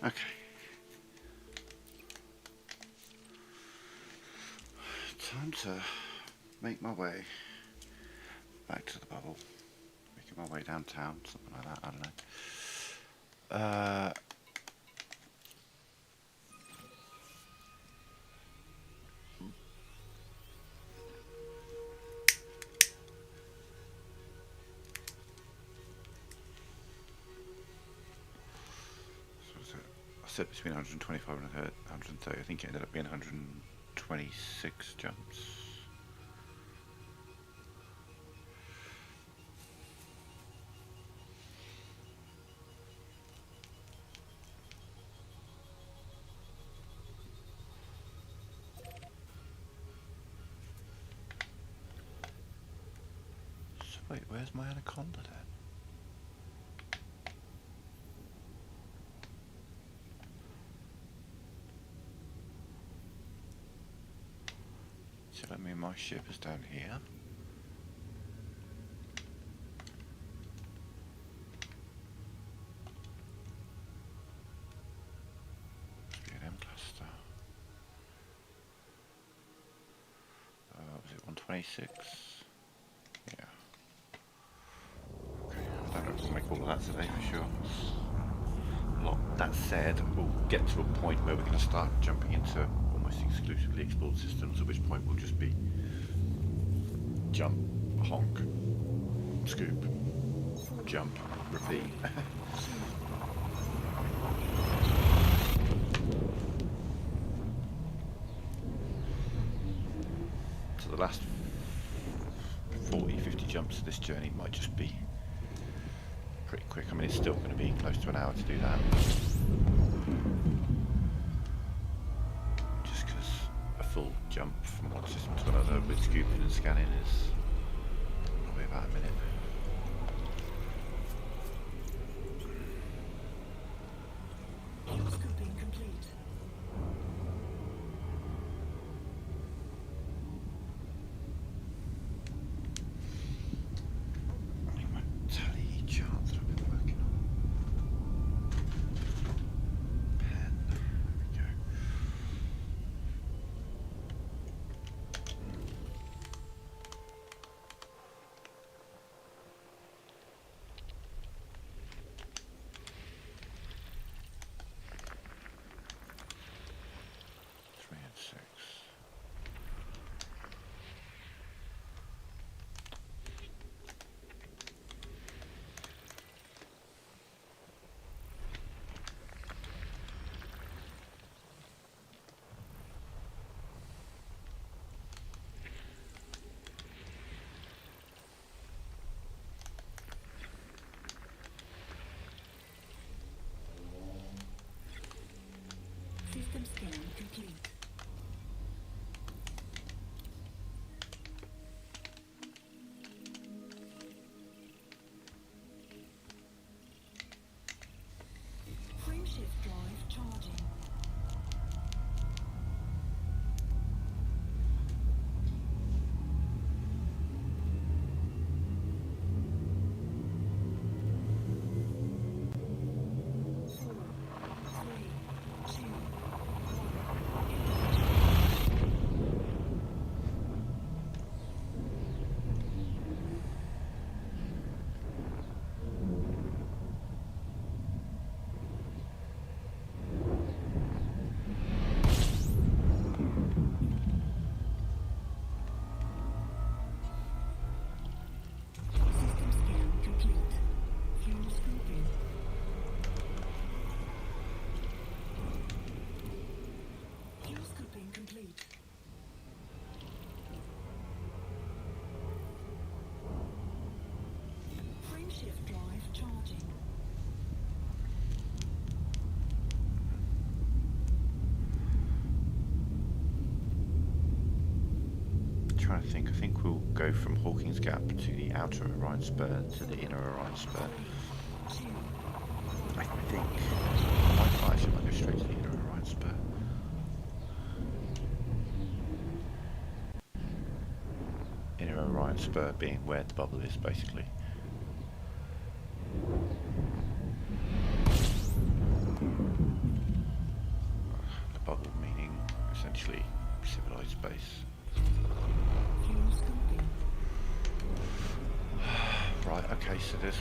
Okay. Time to make my way back to the bubble. Making my way downtown, something like that, I don't know. So was it? I said between 125 and 130. I think it ended up being 126 jumps. So wait, where's my anaconda then? So that means my ship is down here. Must be an M cluster. Was it 126? Yeah. Okay, I don't know if we'll make all of that today for sure. That said, we'll get to a point where we're going to start jumping into almost exclusively explored systems, at which point we'll just be jump, honk, scoop, jump, repeat. So the last 40-50 jumps of this journey might just be pretty quick. I mean, it's still going to be close to an hour to do that. Just because a full jump from one system to another with scooping and scanning is probably about a minute. Scooping complete. Tally charts that I've been working on. Pen. There we go. Three and six. System scan complete. Frameshift drive charging. System scan complete. Fuel scooping. Fuel scooping complete. Frameshift drive charging. Trying to think. I think we'll go from Hawkins Gap to the outer Orion Spur to the inner Orion Spur. I think my flight might go straight to the inner Orion Spur. Inner Orion Spur being where the bubble is, basically. Allied space. Fuel scooping. Right, okay, so there's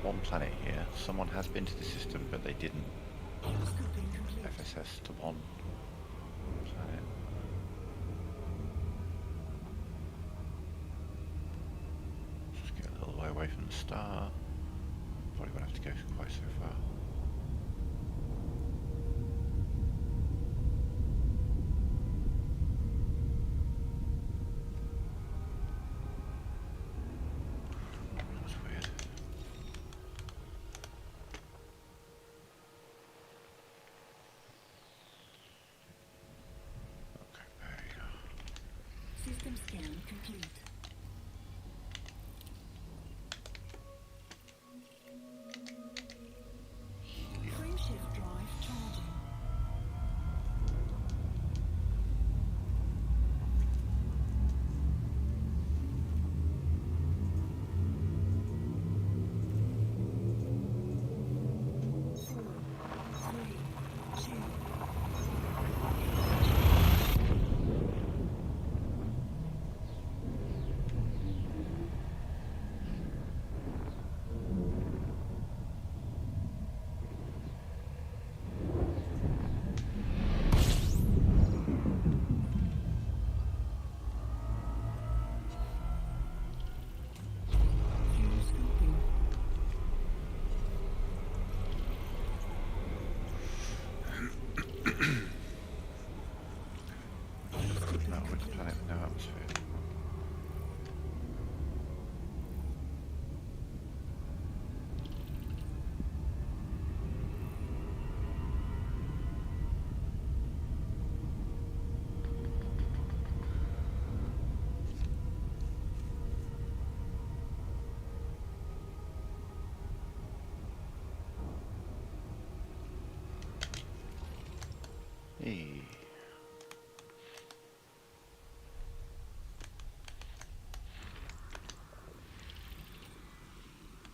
one planet here. Someone has been to the system, but they didn't Fuel scooping complete. FSS to one planet. Just get a little way away from the star. Probably won't have to go quite so far. That's weird. Okay, there you go. System scan complete. Frameshift drive charging. Four, three, two. Fuel scooping. No, with the planet with no atmosphere. Hey.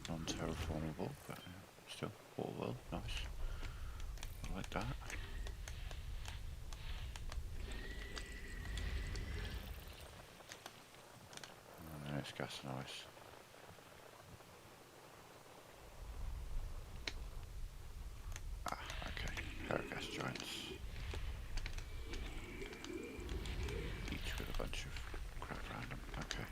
Non-terraformable, but still, water world, nice. I like that. And it's gas and ice. Ah, okay. Paragas giants. Each with a bunch of crap around them. Okay.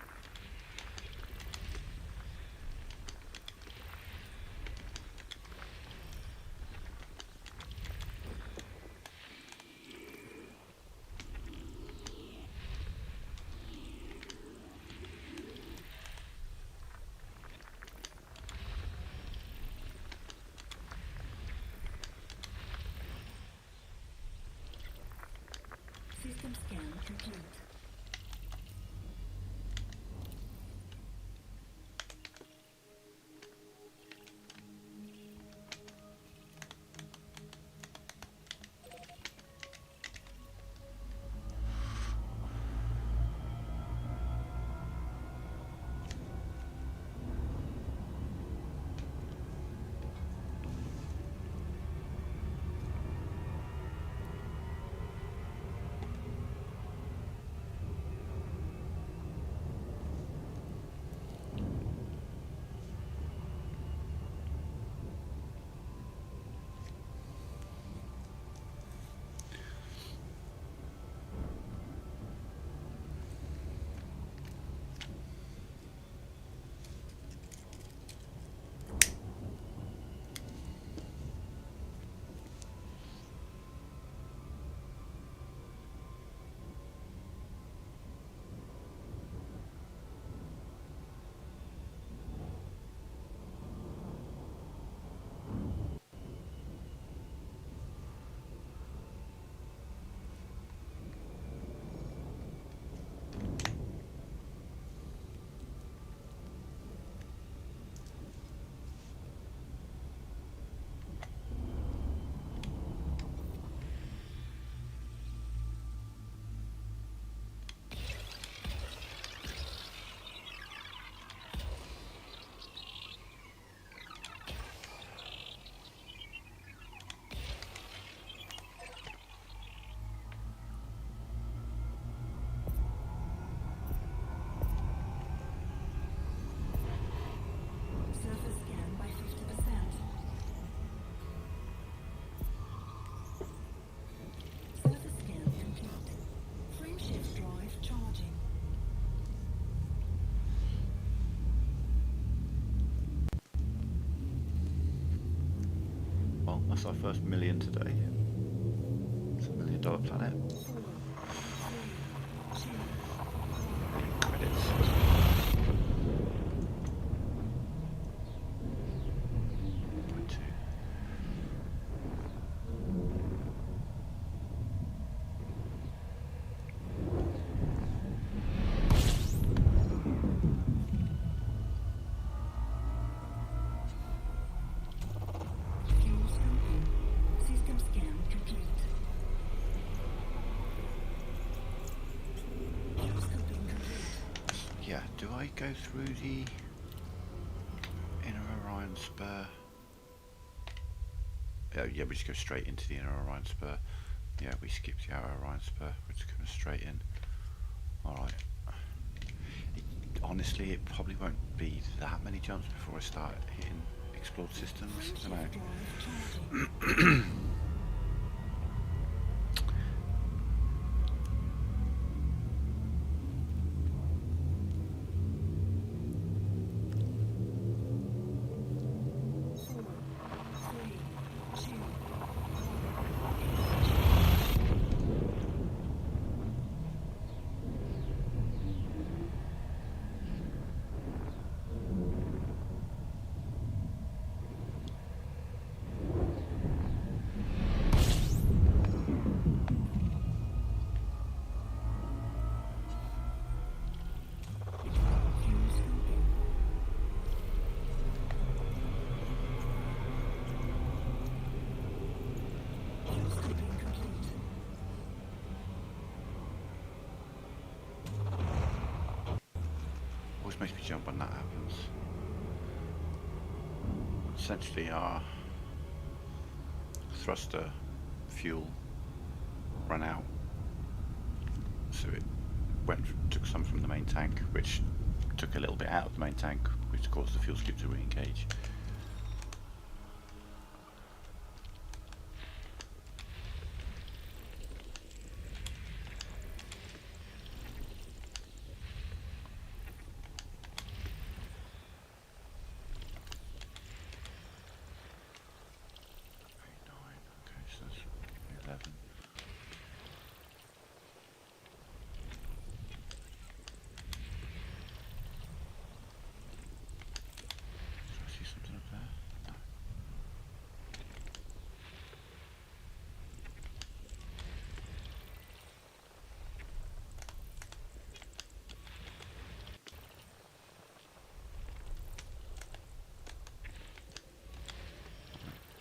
System scan complete. That's our first million today. It's $1 million planet. 4, 3, 2, Credits. Point 2. fuel scoping. System scan complete. Fuel scoping complete. Yeah, do I go through the inner Orion spur? Yeah, we just go straight into the inner Orion spur. Yeah, we skipped the outer Orion spur. We're just coming straight in. Alright. Honestly, it probably won't be that many jumps before I start hitting explored systems. I don't know. Drive charging. Four, three, two, fuel scoping. Fuel scoping complete. Always makes me jump when that happens. Essentially, our thruster fuel ran out, so it took some from the main tank, which took a little bit out of the main tank, which caused the fuel skip to re-engage. Okay, so that's 11. Do I see something up there? No.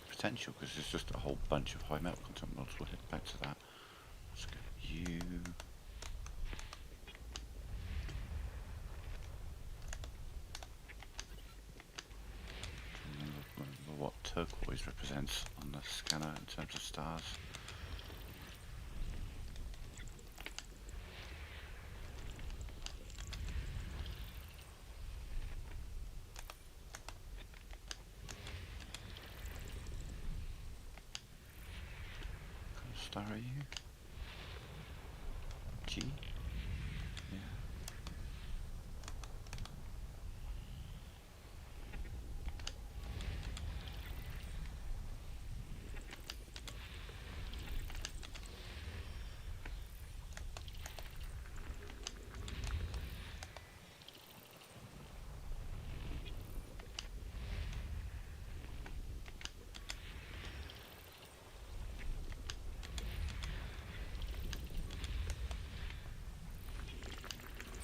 Potential, because there's just a whole bunch of high metal content mods. We'll head back to that. Let's go. You. Remember what turquoise represents on the scanner in terms of stars. What kind of star are you? G? Yeah.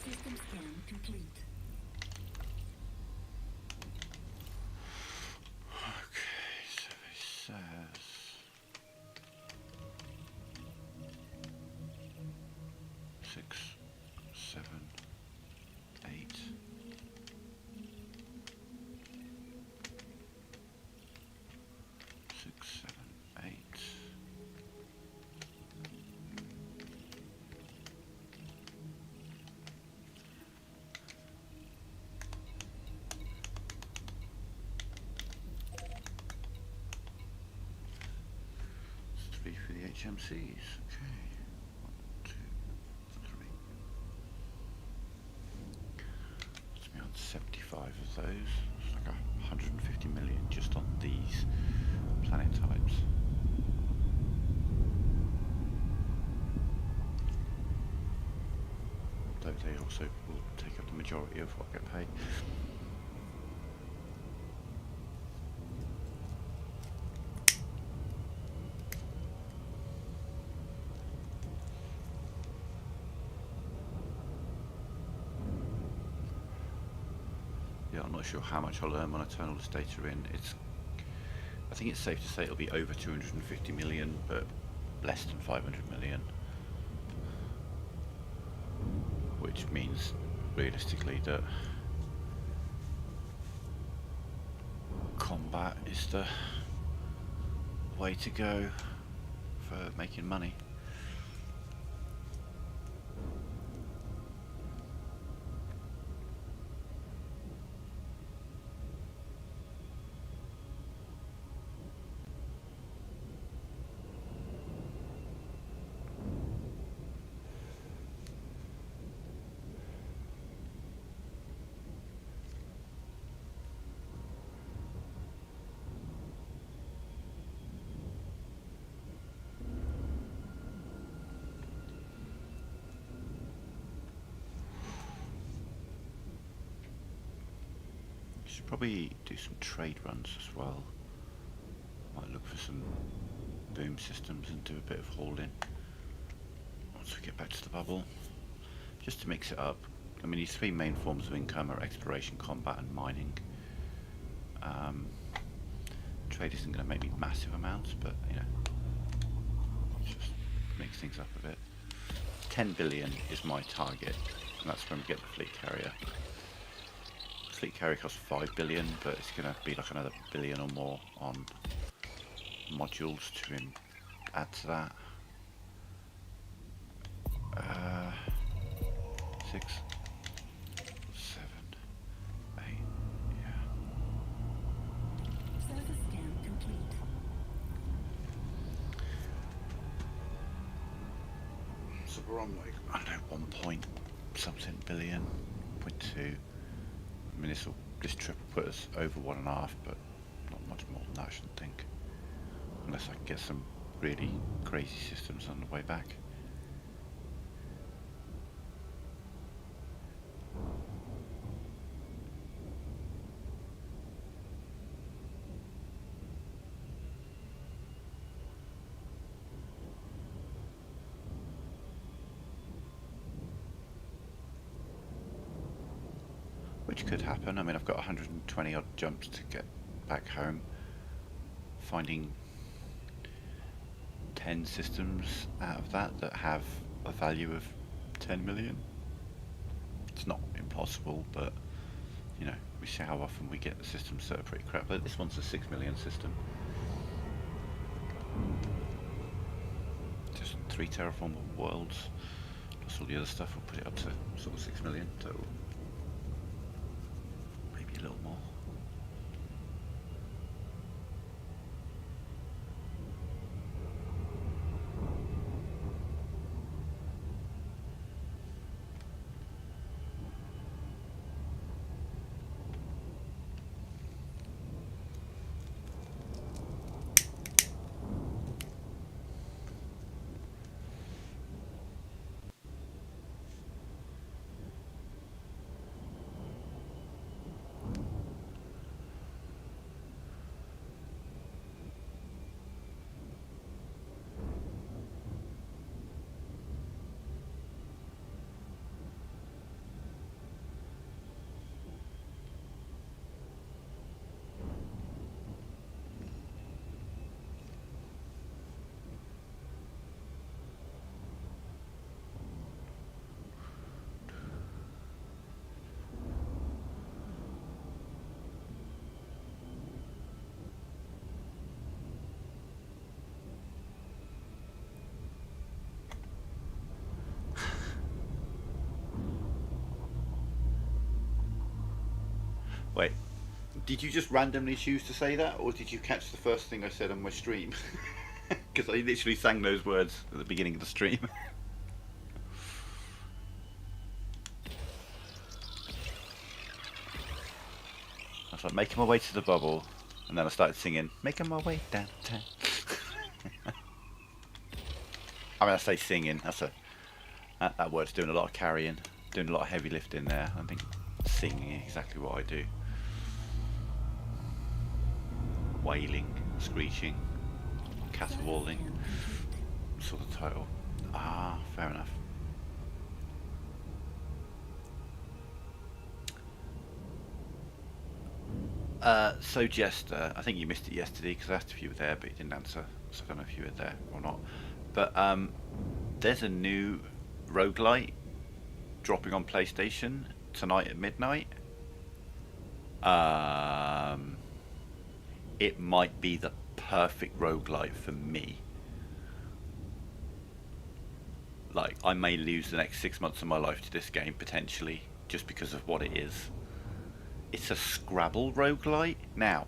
System scan complete. Okay, so it says 6, 7, 8. 6, 7, 8. It's 3 for the HMCs. Okay. 1, 2, 3. Puts me on 75 of those. It's like 150 million just on these planet types. Though they also will take up the majority of what I get paid. Yeah, I'm not sure how much I'll earn when I turn all this data in. I think it's safe to say it'll be over 250 million, but less than 500 million. Which means, realistically, that combat is the way to go for making money. Should probably do some trade runs as well. Might look for some boom systems and do a bit of hauling once we get back to the bubble, just to mix it up. I mean, these three main forms of income are exploration, combat and mining. Trade isn't going to make me massive amounts, but you know, just mix things up a bit. 10 billion is my target, and that's when we get the fleet carrier. Fleet carrier costs 5 billion, but it's going to be like another billion or more on modules to add to that. 6, 7, 8, yeah. Surface scan complete. So we're on like, I don't know, 1 point something billion, 0.2. I mean, this trip will put us over 1.5, but not much more than that, I shouldn't think. Unless I can get some really crazy systems on the way back. Which could happen. I mean, I've got 120 odd jumps to get back home. Finding 10 systems out of that have a value of 10 million. It's not impossible, but you know, we see how often we get systems that are pretty crap. But this one's a 6 million system. Just 3 terraformable worlds, plus all the other stuff will put it up to sort of 6 million total. Maybe a little more. Wait, did you just randomly choose to say that, or did you catch the first thing I said on my stream? Because I literally sang those words at the beginning of the stream. I was like, making my way to the bubble, And then I started singing, making my way downtown. I mean, I say singing, that word's doing a lot of carrying, doing a lot of heavy lifting there. I think singing is exactly what I do. Wailing, screeching, caterwauling, sort of title. Ah, fair enough. So Jester, I think you missed it yesterday because I asked if you were there, but you didn't answer, so I don't know if you were there or not. But there's a new roguelite dropping on PlayStation tonight at midnight. It might be the perfect roguelite for me. Like, I may lose the next 6 months of my life to this game, potentially, just because of what it is. It's a Scrabble roguelite. Now,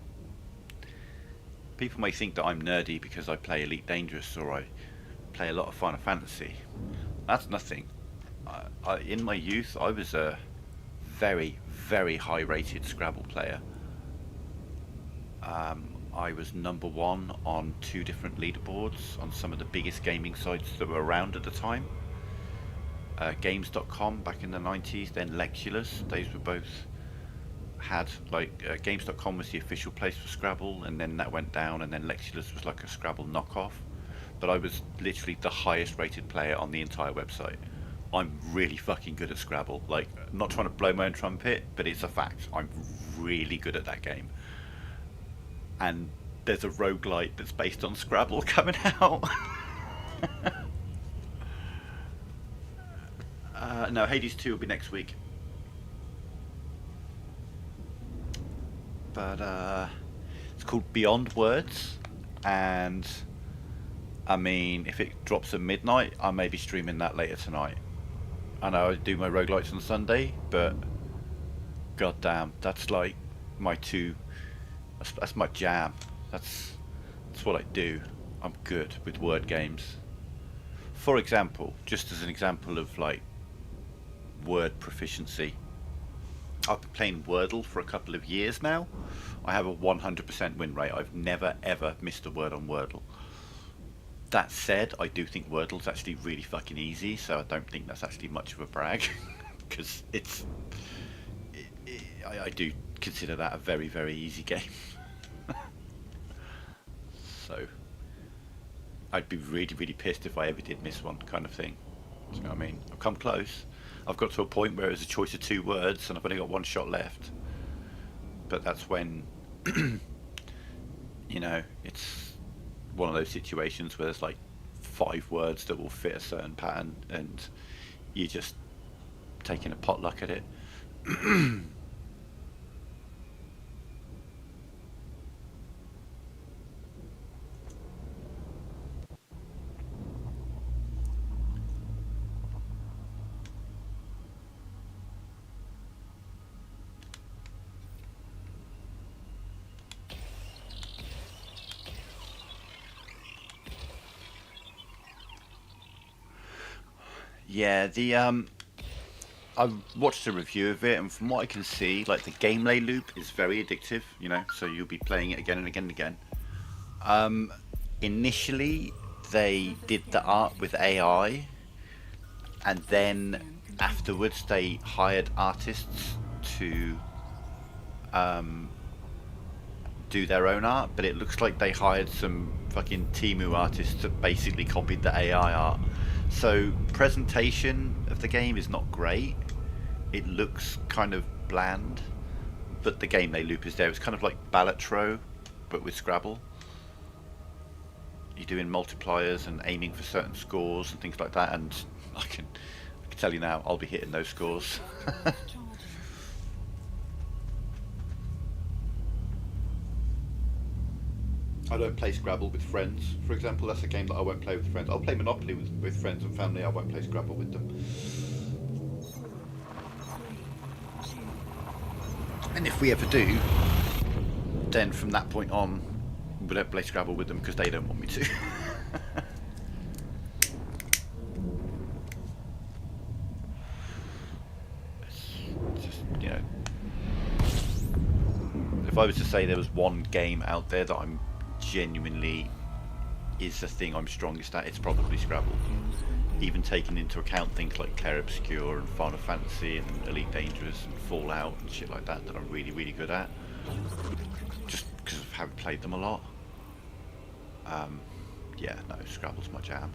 people may think that I'm nerdy because I play Elite Dangerous or I play a lot of Final Fantasy. That's nothing. In my youth, I was a very, very high-rated Scrabble player. I was #1 on 2 different leaderboards on some of the biggest gaming sites that were around at the time. Games.com back in the 90s, then Lexulus. Those were both had, like, Games.com was the official place for Scrabble, and then that went down, and then Lexulus was like a Scrabble knockoff. But I was literally the highest rated player on the entire website. I'm really fucking good at Scrabble. Like, I'm not trying to blow my own trumpet, but it's a fact. I'm really good at that game. And there's a roguelite that's based on Scrabble coming out. No, Hades 2 will be next week. But it's called Beyond Words, and I mean, if it drops at midnight, I may be streaming that later tonight. I know I do my roguelites on Sunday, but goddamn, that's like my that's my jam. That's what I do. I'm good with word games. For example, just as an example of like word proficiency, I've been playing Wordle for a couple of years now. I have a 100% win rate. I've never ever missed a word on Wordle. That said, I do think Wordle's actually really fucking easy, so I don't think that's actually much of a brag, because I do consider that a very, very easy game. So I'd be really, really pissed if I ever did miss one, kind of thing. Do you know what I mean? I've come close. I've got to a point where it's a choice of 2 words and I've only got 1 shot left. But that's when, you know, it's one of those situations where there's like 5 words that will fit a certain pattern and you're just taking a potluck at it. Yeah, I watched a review of it, and from what I can see, like the gameplay loop is very addictive. You know, so you'll be playing it again and again and again. Initially, they did the art with AI, and then afterwards they hired artists to do their own art. But it looks like they hired some fucking Temu artists that basically copied the AI art. So presentation of the game is not great. It looks kind of bland, but the gameplay loop is there. It's kind of like Balatro, but with Scrabble. You're doing multipliers and aiming for certain scores and things like that, and I can tell you now, I'll be hitting those scores. I don't play Scrabble with friends, for example. That's a game that I won't play with friends. I'll play Monopoly with friends and family. I won't play Scrabble with them. And if we ever do, then from that point on, we don't play Scrabble with them because they don't want me to. It's just, you know, If I was to say there was one game out there that I'm genuinely is the thing I'm strongest at, it's probably Scrabble. Even taking into account things like Clair Obscure and Final Fantasy and Elite Dangerous and Fallout and shit like that I'm really, really good at. Just because of having played them a lot. Yeah, no, Scrabble's my jam.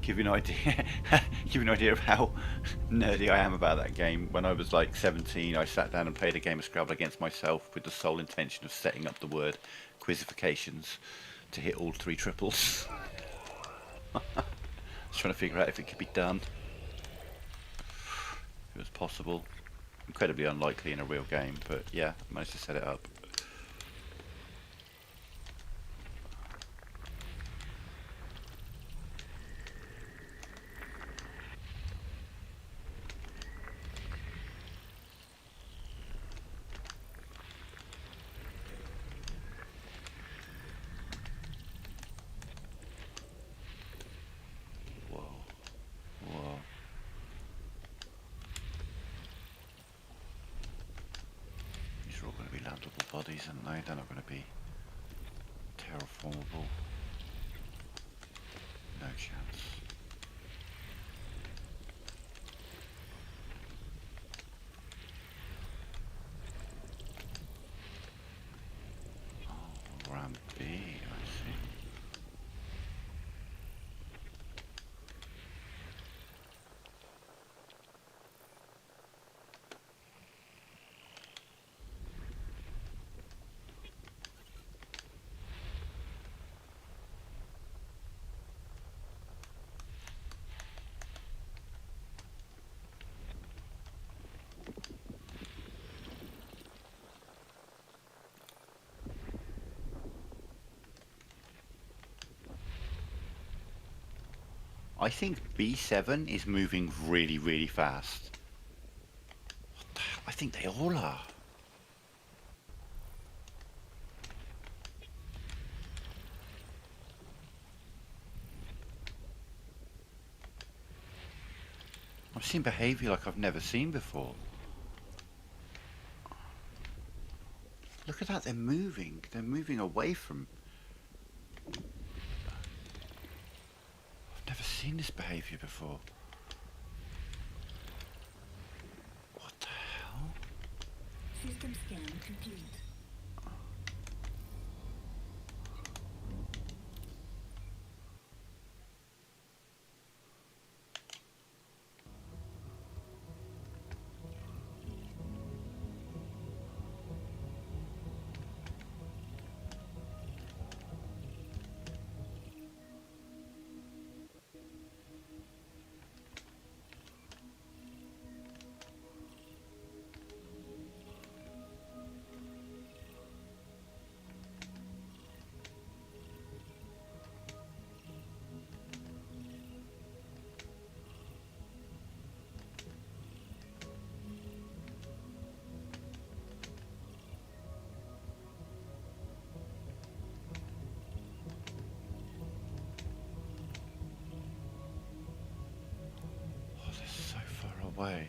Give you an idea give you an idea of how nerdy I am about that game. When I was like 17, I sat down and played a game of Scrabble against myself with the sole intention of setting up the word quizzifications to hit all 3 triples. I was trying to figure out if it could be done, if it was possible. Incredibly unlikely in a real game, but yeah, I managed to set it up. Whoa. Whoa. These are all going to be landable bodies, aren't they? They're not going to be terraformable. No chance. Oh, round B, I see. I think B7 is moving really, really fast. What the hell? I think they all are. I've seen behaviour like I've never seen before. Look at that, they're moving. They're moving away from... I've never seen this behaviour before. What the hell? System scan complete. Oh, they're so far away.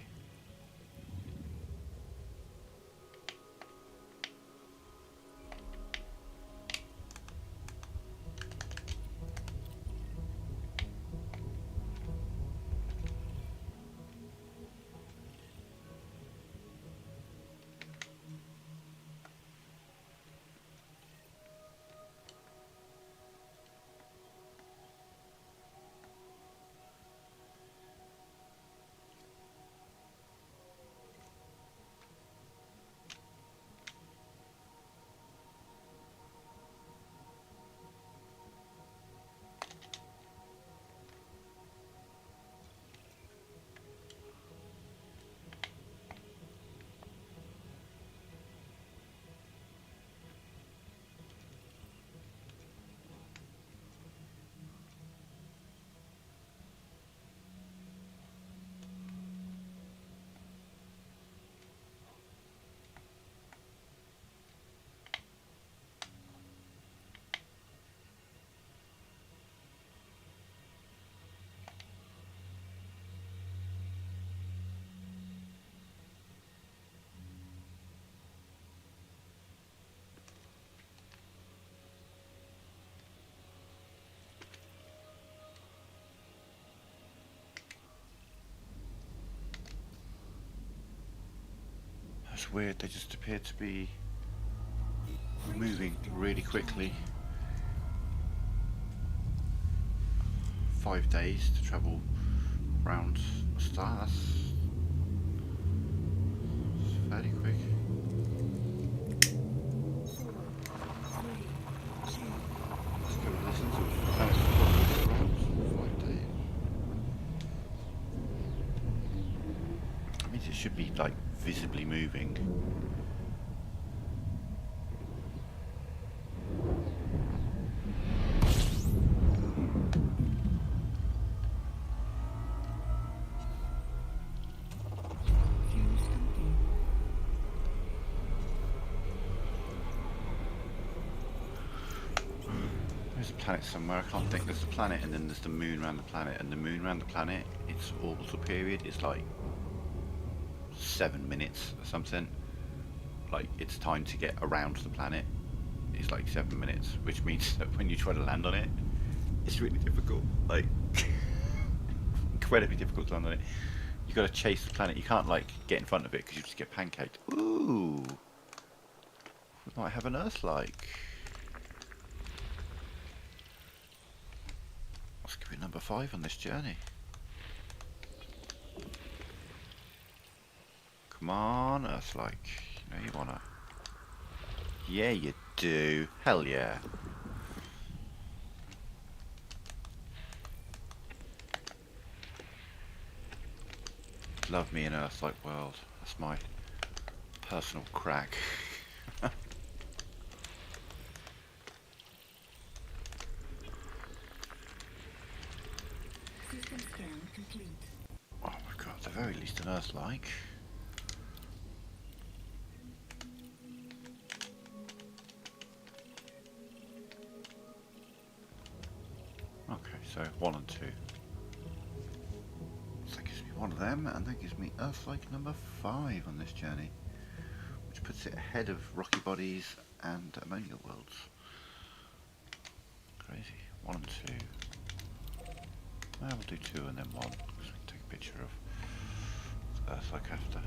It's weird, they just appear to be moving really quickly. 5 days to travel around a star, that's fairly quick. 4, 3, 2, Let's go with this until the planet's around 5 days. That means it should be like visibly moving. fuse complete. There's a planet somewhere, I can't think. There's a planet and then there's the moon around the planet, and the moon around the planet, its orbital period is like 7 minutes or something. Like its time to get around the planet is like 7 minutes, which means that when you try to land on it, it's really difficult. Like incredibly difficult to land on it. You got to chase the planet. You can't like get in front of it because you just get pancaked. Ooh, we might have an Earth-like. Let's give it number 5 on this journey. Come on, Earth-like. You know you wanna. Yeah, you do. Hell yeah. Love me an Earth-like world. That's my personal crack. System scan complete. Oh my god, at the very least an Earth-like. Okay, so 1 and 2. So that gives me one of them, and that gives me Earth-like number 5 on this journey, which puts it ahead of Rocky Bodies and Ammonia Worlds. Crazy. 1 and 2. Well, we'll do 2 and then 1, because we can take a picture of Earth-like after.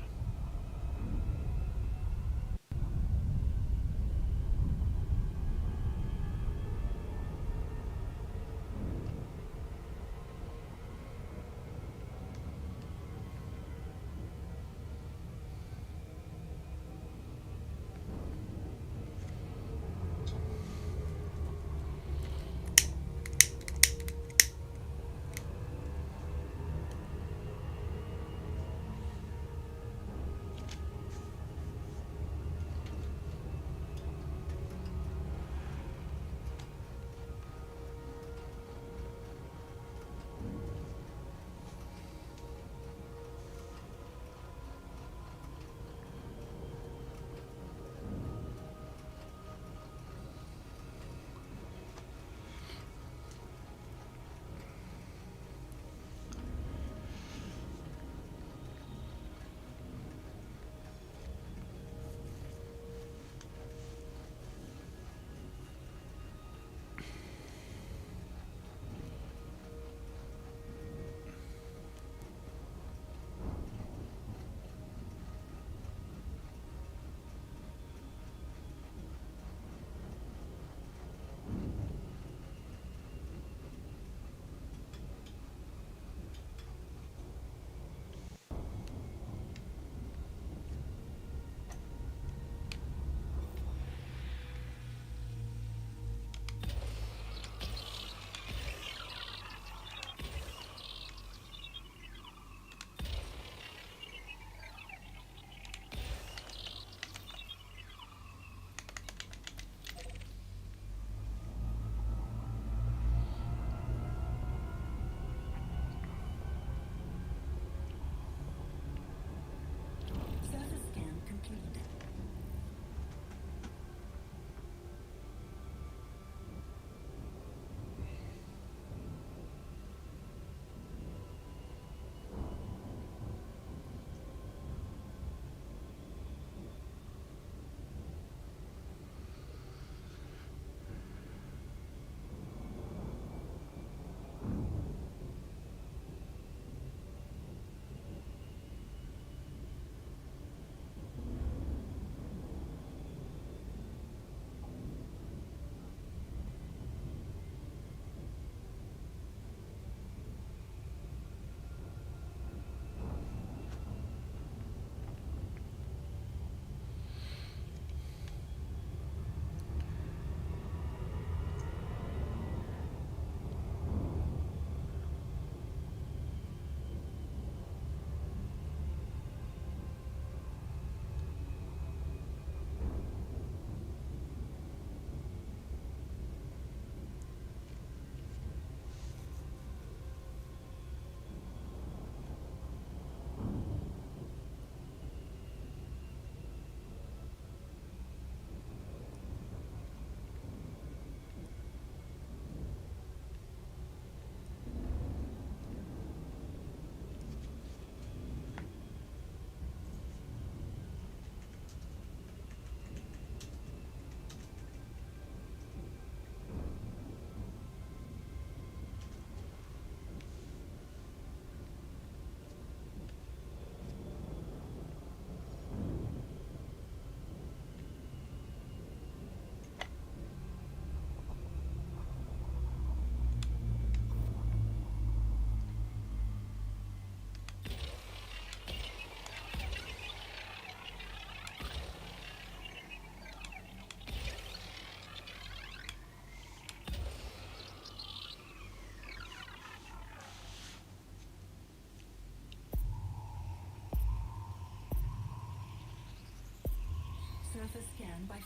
surface scan by 50%.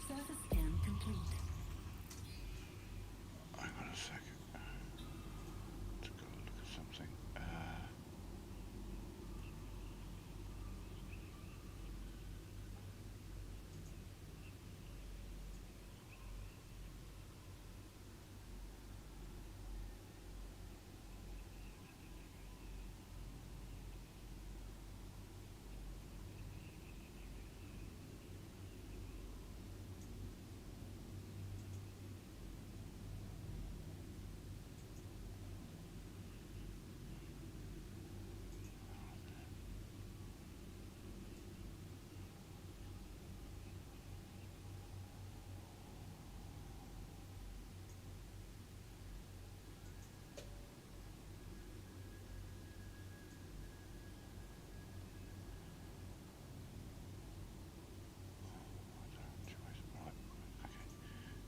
Surface scan complete. Hang on a second. Let's go look at something.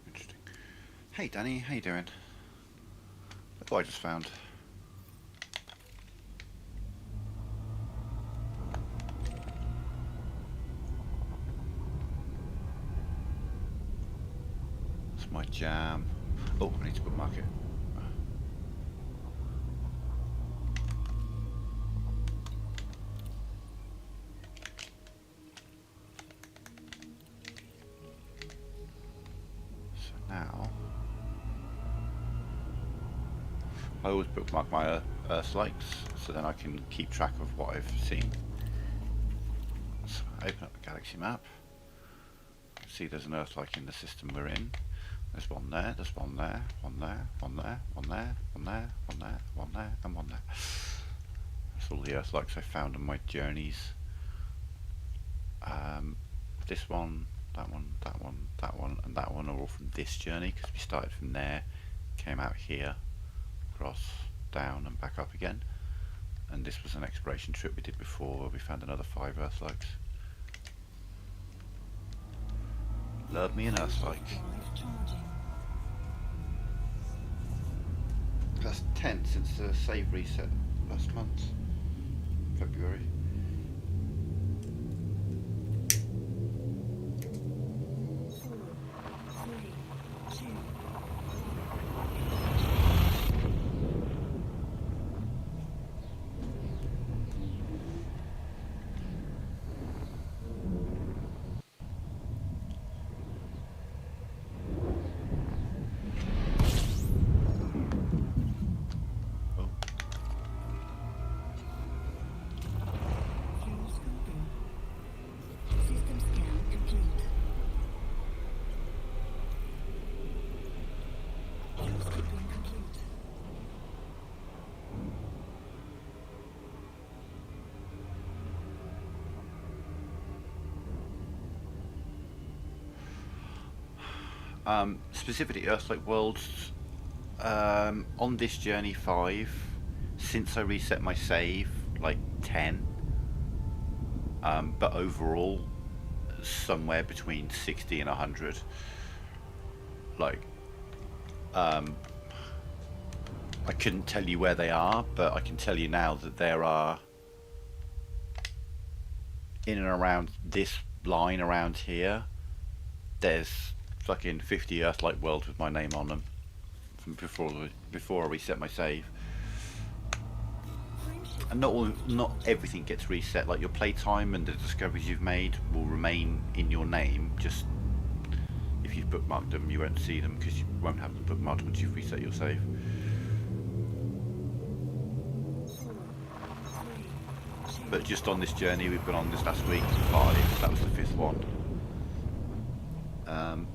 Interesting. Hey Danny, how you doing? Look what I just found. It's my jam. Oh, I need to bookmark it. So now, I always bookmark my Earth likes, so then I can keep track of what I've seen. So I open up the galaxy map. See there's an Earth like in the system we're in. There's one there, there's one there, one there, one there, one there, one there, one there, one there, and one there. That's all the Earth likes I found on my journeys. This one, that one, that one, that one, and that one are all from this journey because we started from there, came out here, across, down, and back up again. And this was an exploration trip we did before where we found another 5 Earth likes. Love me an Earthlight. Drive charging. That's 10 since the save reset last month, February. Fuel scoping. System scan complete. Fuel scoping complete. Specifically Earthlight Worlds, on this journey 5, since I reset my save, like 10, but overall somewhere between 60 and 100. Like, I couldn't tell you where they are, but I can tell you now that there are, in and around this line around here, there's fucking 50 Earthlight Worlds with my name on them from before I reset my save. And not everything gets reset. Like your playtime and the discoveries you've made will remain in your name. Just if you've bookmarked them, you won't see them because you won't have them bookmarked once you've reset your save. 4, 3, 2. But just on this journey we've been on this last week, 5. That was the 5th one.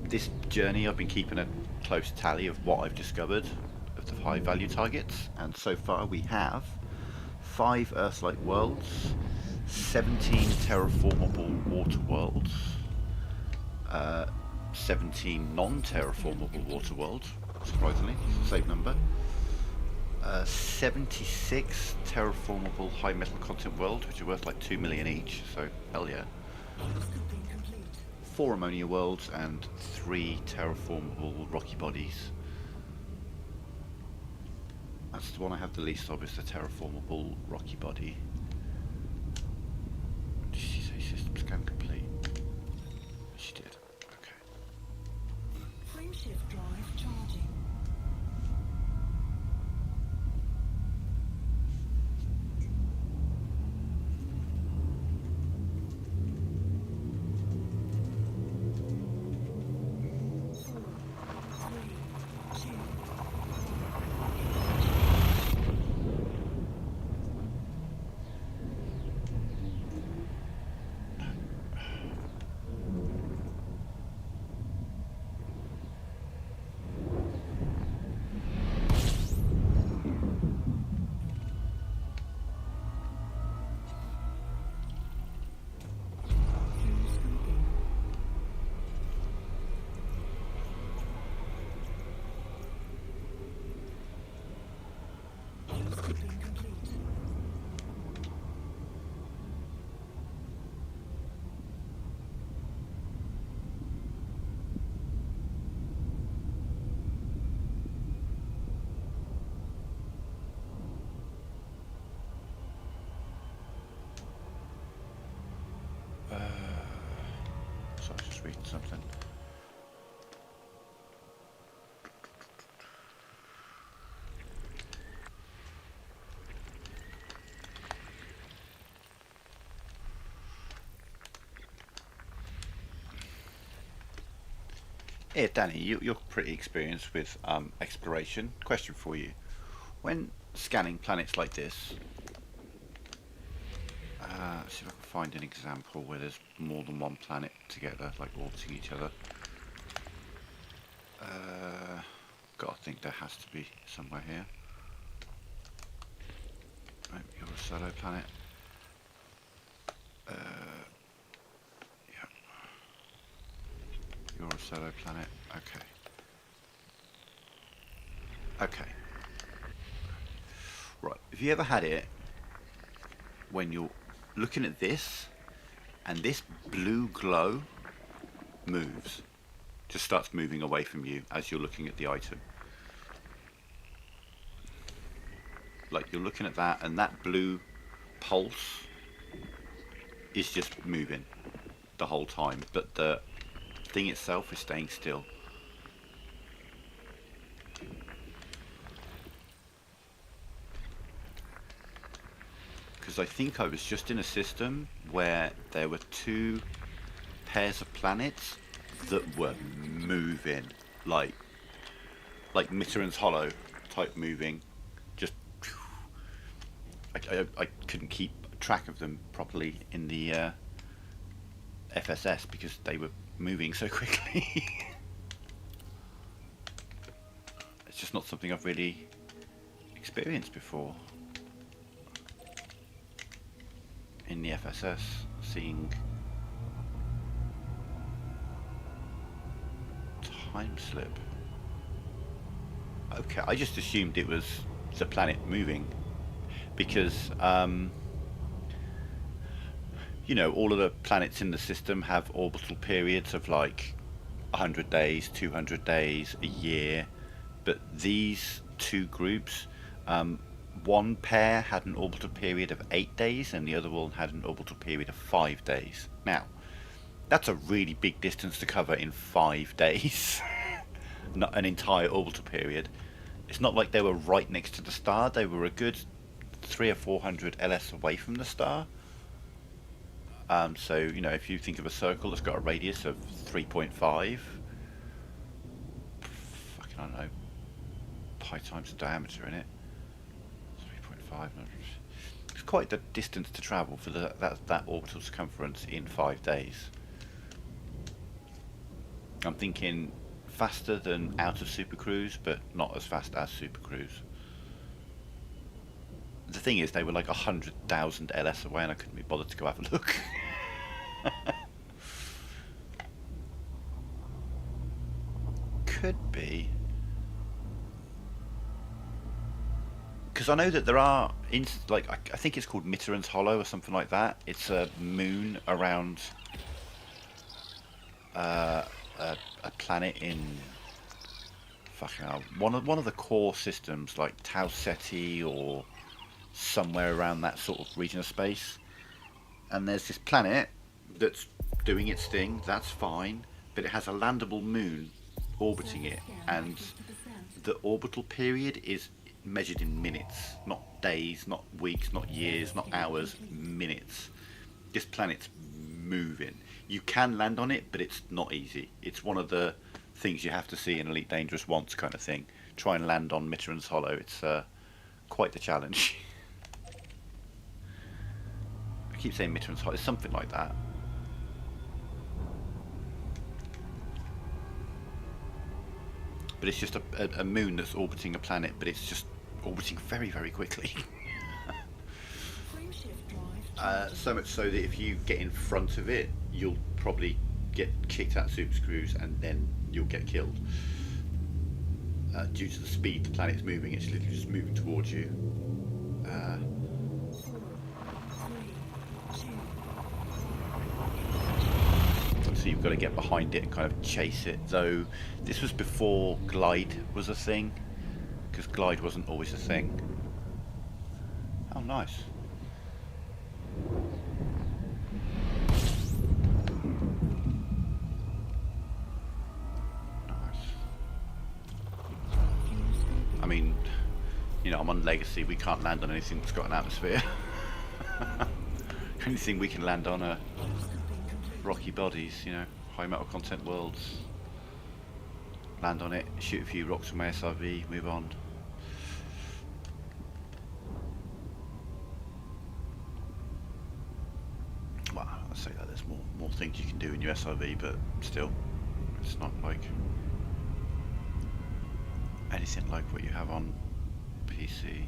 This journey I've been keeping a close tally of what I've discovered of the high value targets, and so far we have 5 Earthlight worlds, 17 terraformable water worlds, 17 non-terraformable water worlds, surprisingly, same number, 76 terraformable high metal content worlds, which are worth like 2 million each, so hell yeah. Fuel scoping complete. 4 ammonia worlds and 3 terraformable rocky bodies. That's the one I have the least of, is the terraformable rocky body. Did she say just reading something. Yeah, Danny, you're pretty experienced with exploration. Question for you. When scanning planets like this, let's see if I can find an example where there's more than one planet together, like orbiting each other. Gotta think there has to be somewhere here. Right, you're a solo planet. Yeah. You're a solo planet. Okay. Okay. Right. Have you ever had it when you're looking at this and this blue glow moves? Just starts moving away from you as you're looking at the item. Like you're looking at that and that blue pulse is just moving the whole time, but the thing itself is staying still. Because I think I was just in a system where there were two pairs of planets that were moving, like Mitterrand's Hollow type moving. Just I couldn't keep track of them properly in the FSS because they were moving so quickly. It's just not something I've really experienced before in the FSS, seeing time slip. Okay, I just assumed it was the planet moving because you know, all of the planets in the system have orbital periods of like 100 days, 200 days, a year, but these two groups, one pair had an orbital period of 8 days and the other one had an orbital period of 5 days. Now, that's a really big distance to cover in 5 days. Not an entire orbital period. It's not like they were right next to the star. They were a good 300 or 400 LS away from the star. So, you know, if you think of a circle that's got a radius of 3.5, fucking, I don't know, pi times the diameter in it, 3.5. It's quite the distance to travel for that orbital circumference in 5 days. I'm thinking faster than out of Super Cruise, but not as fast as Super Cruise. The thing is, they were like 100,000 LS away, and I couldn't be bothered to go have a look. Could be, because I know that there are like I think it's called Mitterrand's Hollow or something like that. It's a moon around a planet in fucking hell, one of the core systems, like Tau Ceti or somewhere around that sort of region of space. And there's this planet that's doing its thing. That's fine, but it has a landable moon orbiting it, and the orbital period is measured in minutes, not days, not weeks, not years, not hours, minutes. This planet's moving. You can land on it, but it's not easy. It's one of the things you have to see in Elite Dangerous once kind of thing. Try and land on Mitterrand's Hollow. It's quite the challenge. I keep saying Mitterrand's Hollow. It's something like that. But it's just a moon that's orbiting a planet, but it's just orbiting very, very quickly. So much so that if you get in front of it, you'll probably get kicked out of Super Cruise and then you'll get killed. Due to the speed the planet's moving, it's literally just moving towards you. 4, 3, 2. So you've got to get behind it and kind of chase it. Though this was before glide was a thing, because glide wasn't always a thing. Oh, nice. know, I'm on Legacy, we can't land on anything that's got an atmosphere. The only thing we can land on are rocky bodies, you know, high metal content worlds. Land on it, shoot a few rocks from my SRV, move on. Well, I say that there's more things you can do in your SRV, but still, it's not like anything like what you have on PC.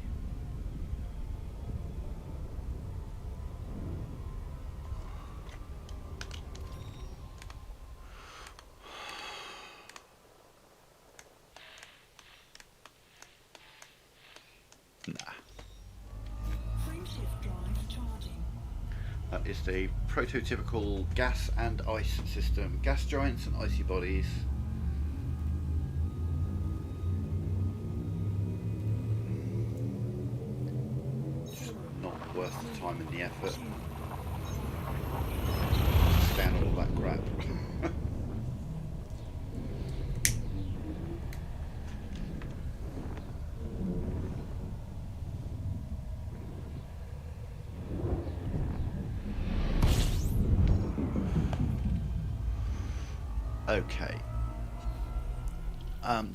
Nah. Frameshift drive charging. That is the prototypical gas and ice system. Gas giants and icy bodies. Just not worth the time and the effort. Stand all that crap. Okay.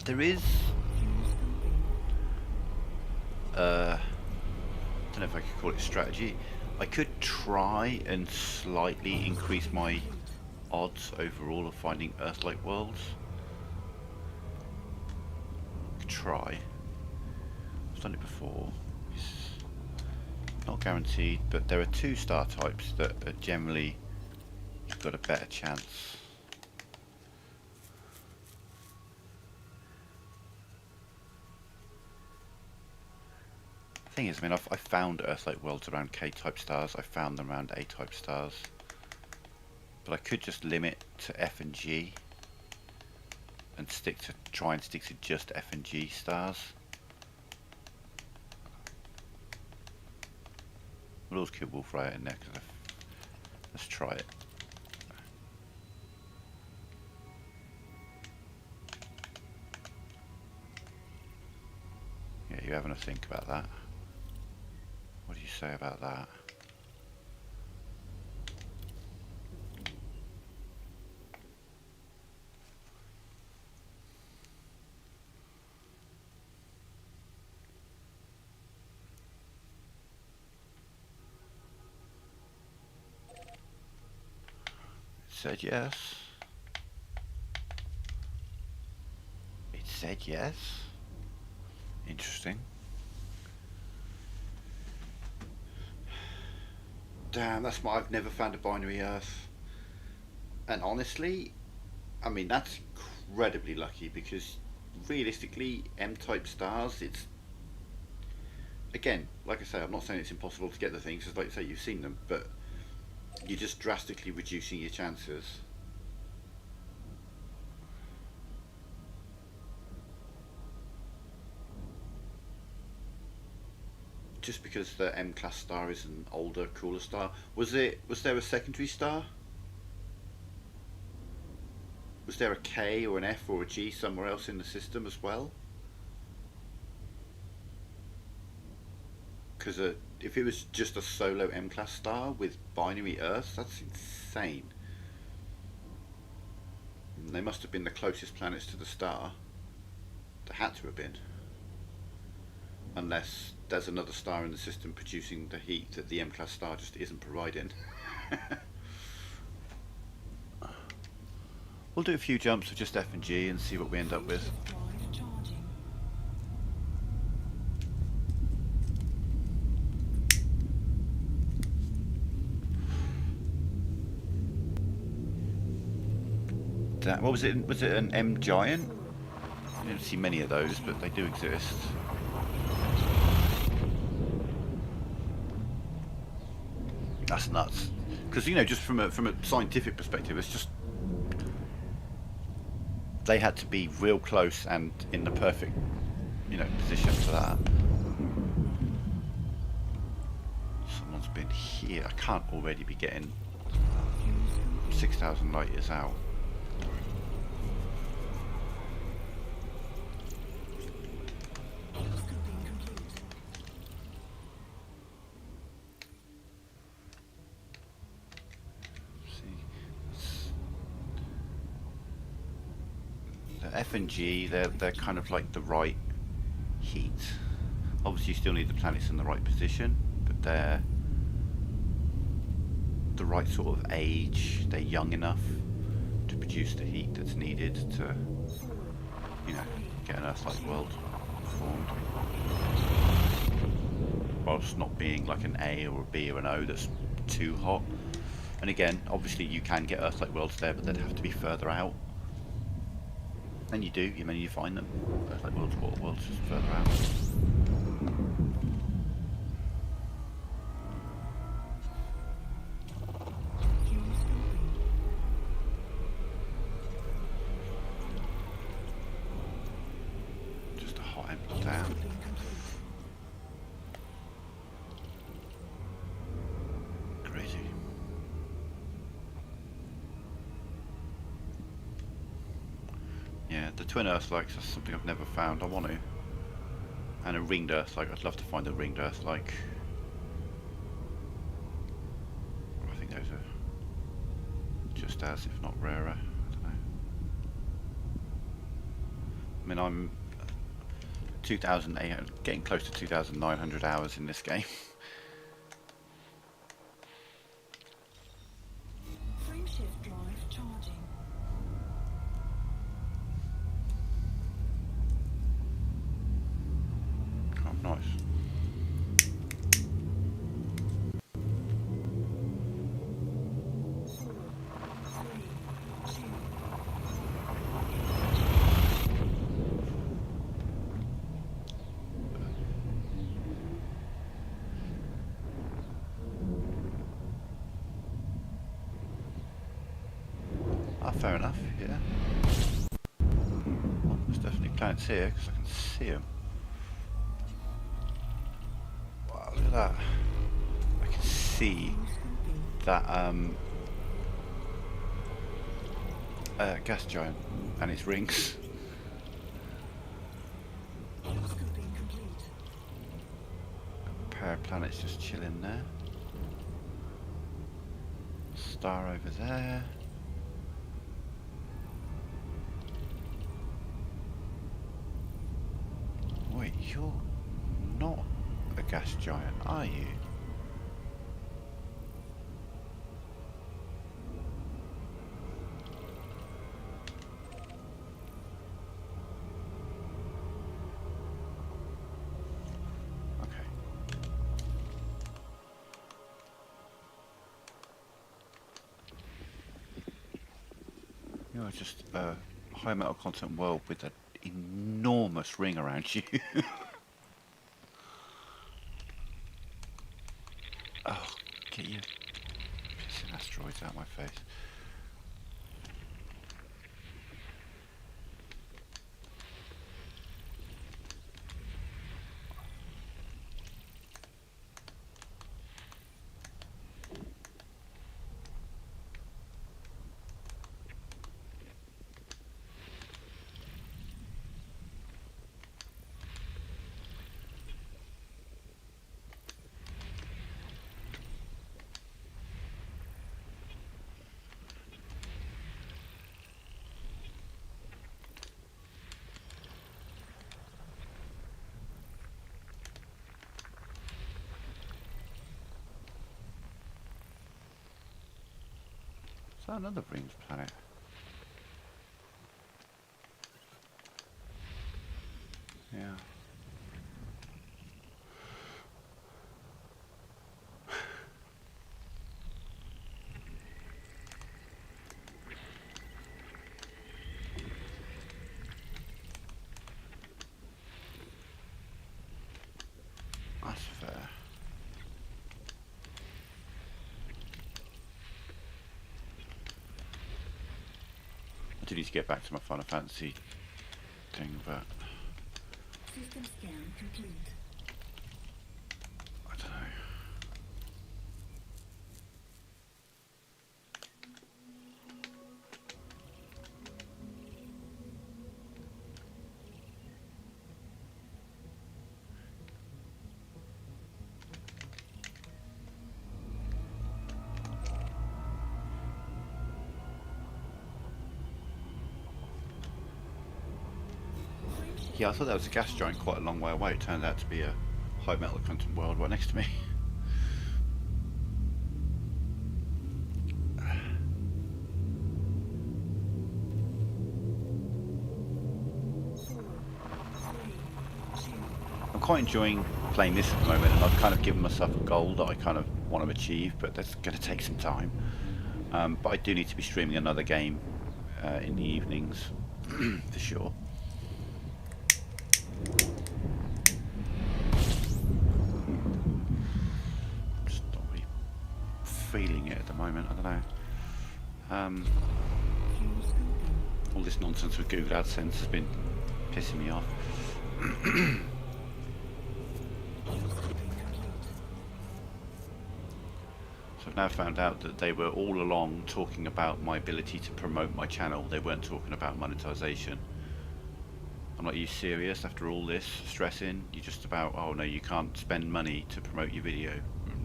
There is. Don't know if I could call it strategy. I could try and slightly increase my odds overall of finding Earth-like worlds. I could try. I've done it before. It's not guaranteed, but there are 2 star types that are generally you've got a better chance. Thing is, I mean, I've found Earth-like worlds around K-type stars. I found them around A-type stars, but I could just limit to F and G, and try and stick to just F and G stars. We'll always keep Wolf Riot in there because let's try it. Yeah, you having a think about that? What do you say about that? It said yes. It said yes. Interesting. Damn, that's why I've never found a binary Earth. And honestly, I mean, that's incredibly lucky because realistically, M-type stars, it's... Again, like I say, I'm not saying it's impossible to get the things, because like you say, you've seen them, but you're just drastically reducing your chances. Just because the M-class star is an older, cooler star. Was there a secondary star? Was there a K or an F or a G somewhere else in the system as well? Because if it was just a solo M-class star with binary Earths, that's insane. And they must have been the closest planets to the star. There had to have been. Unless there's another star in the system producing the heat that the M-class star just isn't providing. We'll do a few jumps with just F and G and see what we end up with. Drive charging. What was it? Was it an M giant? I didn't see many of those, but they do exist. That's nuts. Because you know, just from a scientific perspective, it's just they had to be real close and in the perfect, you know, position for that. Someone's been here. I can't already be getting 6,000 light years out. Scoping complete. F and G, they're kind of like the right heat. Obviously, you still need the planets in the right position, but they're the right sort of age. They're young enough to produce the heat that's needed to, you know, get an Earth-like world formed, whilst not being like an A or a B or an O that's too hot. And again, obviously you can get Earth-like worlds there, but they'd have to be further out. And you do, you find them. Earth-like worlds, water worlds, just further out. Fuel scoping. Just a hot empty down. Scoping complete. Crazy. Yeah, the twin Earth-likes, that's something I've never found. I want to. And a ringed Earth-like, I'd love to find a ringed Earth-like. I think those are just as, if not rarer. I don't know. I mean, I'm 2,800, getting close to 2,900 hours in this game. Frameshift drive charging. Oh, nice. Ah, fair enough, yeah. Well, there's definitely planets here, because I can see them. Wow, look at that. I can see that gas giant and its rings. Scoping complete. A pair of planets just chilling there. Star over there. Wait, you're not a gas giant, are you? Okay. You're just a high metal content world with an enormous ring around you. Oh, get your pissing asteroids out of my face. Is that another rings planet? Yeah. That's fair. I do need to get back to my Final Fantasy thing, but System scan complete. I don't know. Yeah, I thought that was a gas giant quite a long way away. It turned out to be a high metal content world right next to me. I'm quite enjoying playing this at the moment, and I've kind of given myself a goal that I kind of want to achieve, but that's going to take some time. But I do need to be streaming another game in the evenings, for sure. Just not really feeling it at the moment, I don't know. All this nonsense with Google AdSense has been pissing me off. So I've now found out that they were all along talking about my ability to promote my channel. They weren't talking about monetization. I'm like, are you serious? After all this stressing, you're just about, oh no, you can't spend money to promote your video.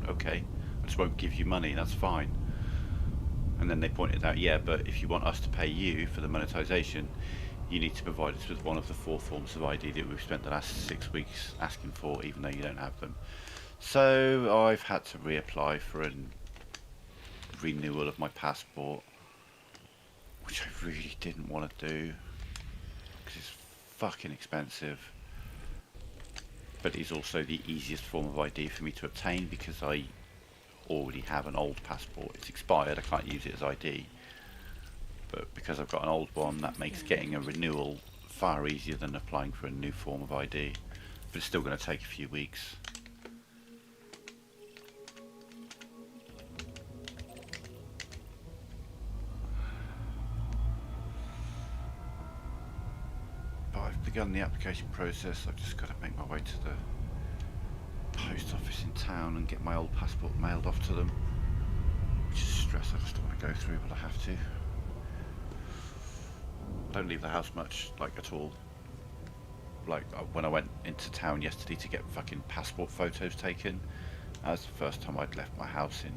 Okay, I just won't give you money, that's fine. And then they pointed out, yeah, but if you want us to pay you for the monetization, you need to provide us with one of the 4 forms of ID that we've spent the last 6 weeks asking for, even though you don't have them. So I've had to reapply for a renewal of my passport, which I really didn't want to do because it's fucking expensive, but it's also the easiest form of ID for me to obtain because I already have an old passport. It's expired, I can't use it as ID, but because I've got an old one, that makes getting a renewal far easier than applying for a new form of ID, but it's still going to take a few weeks. Begun the application process. I've just got to make my way to the post office in town and get my old passport mailed off to them, which is stress I just don't want to go through, but I have to. I don't leave the house much, like at all. Like when I went into town yesterday to get fucking passport photos taken, that was the first time I'd left my house in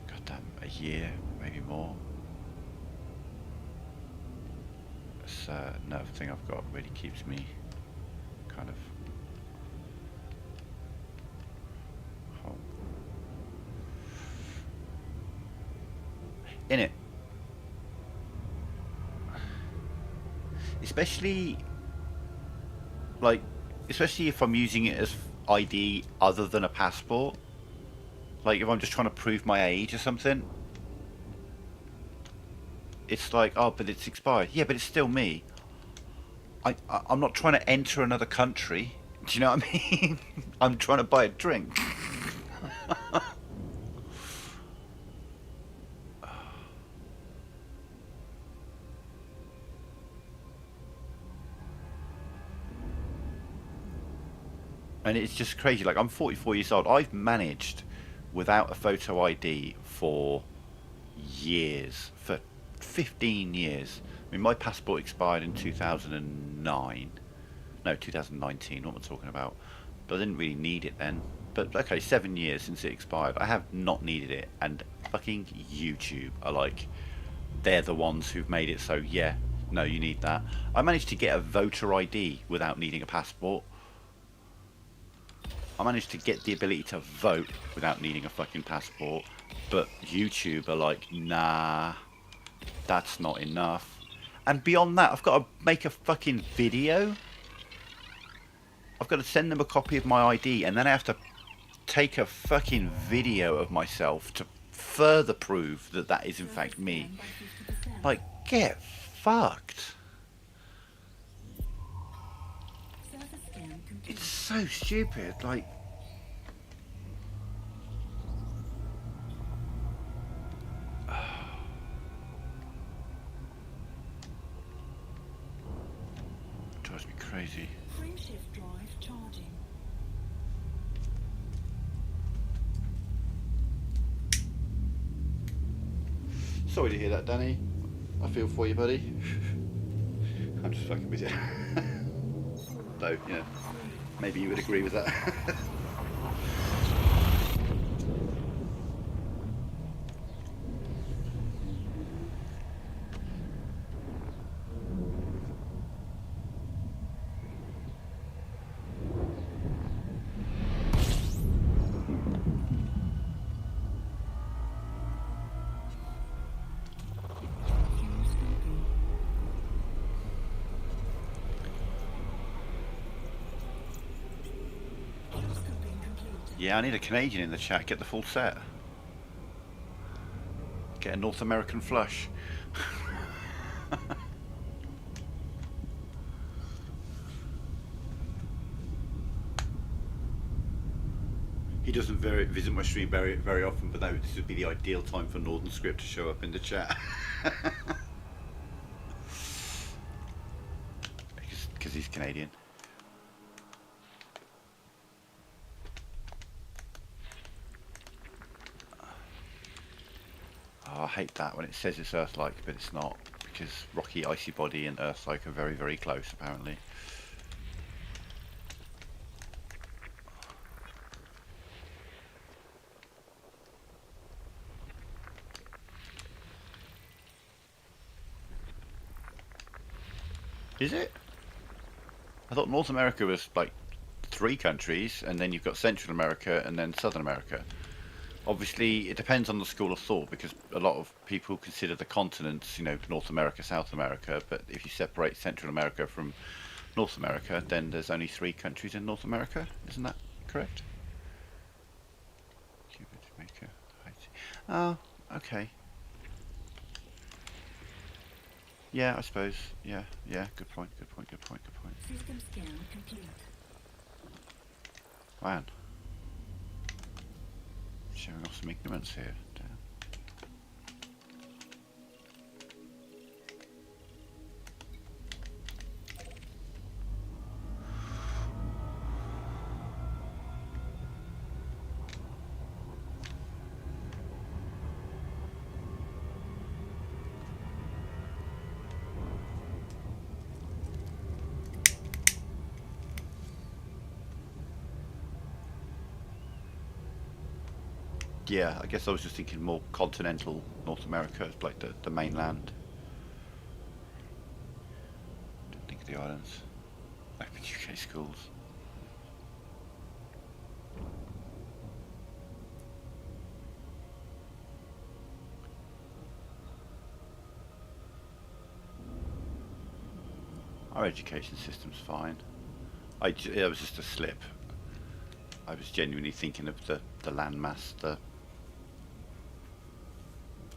goddamn a year, maybe more. Another thing I've got really keeps me kind of in it, especially if I'm using it as ID other than a passport, like if I'm just trying to prove my age or something. It's like, oh, but it's expired. Yeah, but it's still me. I'm not trying to enter another country. Do you know what I mean? I'm trying to buy a drink. And it's just crazy. Like, I'm 44 years old. I've managed without a photo ID for years, for 15 years. I mean, my passport expired in 2009. No, 2019, what am I talking about? But I didn't really need it then. But okay, 7 years since it expired. I have not needed it. And fucking YouTube are like, they're the ones who've made it so, yeah, no, you need that. I managed to get a voter ID without needing a passport. I managed to get the ability to vote without needing a fucking passport. But YouTube are like, nah, that's not enough. And beyond that, I've got to make a fucking video. I've got to send them a copy of my ID, and then I have to take a fucking video of myself to further prove that that is in fact me. Like, get fucked. It's so stupid, like... drives me crazy. Frameshift drive charging. Sorry to hear that, Danny. I feel for you, buddy. I'm just fucking with you. Though, you know, maybe you would agree with that. Yeah, I need a Canadian in the chat. Get the full set. Get a North American flush. He doesn't visit my stream very often, but this would be the ideal time for Northern Script to show up in the chat. Because he's Canadian. Oh, I hate that when it says it's Earth-like, but it's not, because Rocky, Icy Body and Earth-like are very, very close, apparently. Is it? I thought North America was like 3 countries, and then you've got Central America and then Southern America. Obviously, it depends on the school of thought, because a lot of people consider the continents, you know, North America, South America, but if you separate Central America from North America, then there's only 3 countries in North America. Isn't that correct? Cuba, Jamaica, Haiti. Oh, okay. Yeah, I suppose. Yeah, good point. System scan complete. Man. Showing off some ignorance here. Damn. Yeah, I guess I was just thinking more continental North America, like the mainland. Didn't think of the islands. Open UK schools. Our education system's fine. It was just a slip. I was genuinely thinking of the landmass, the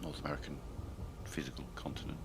North American physical continent.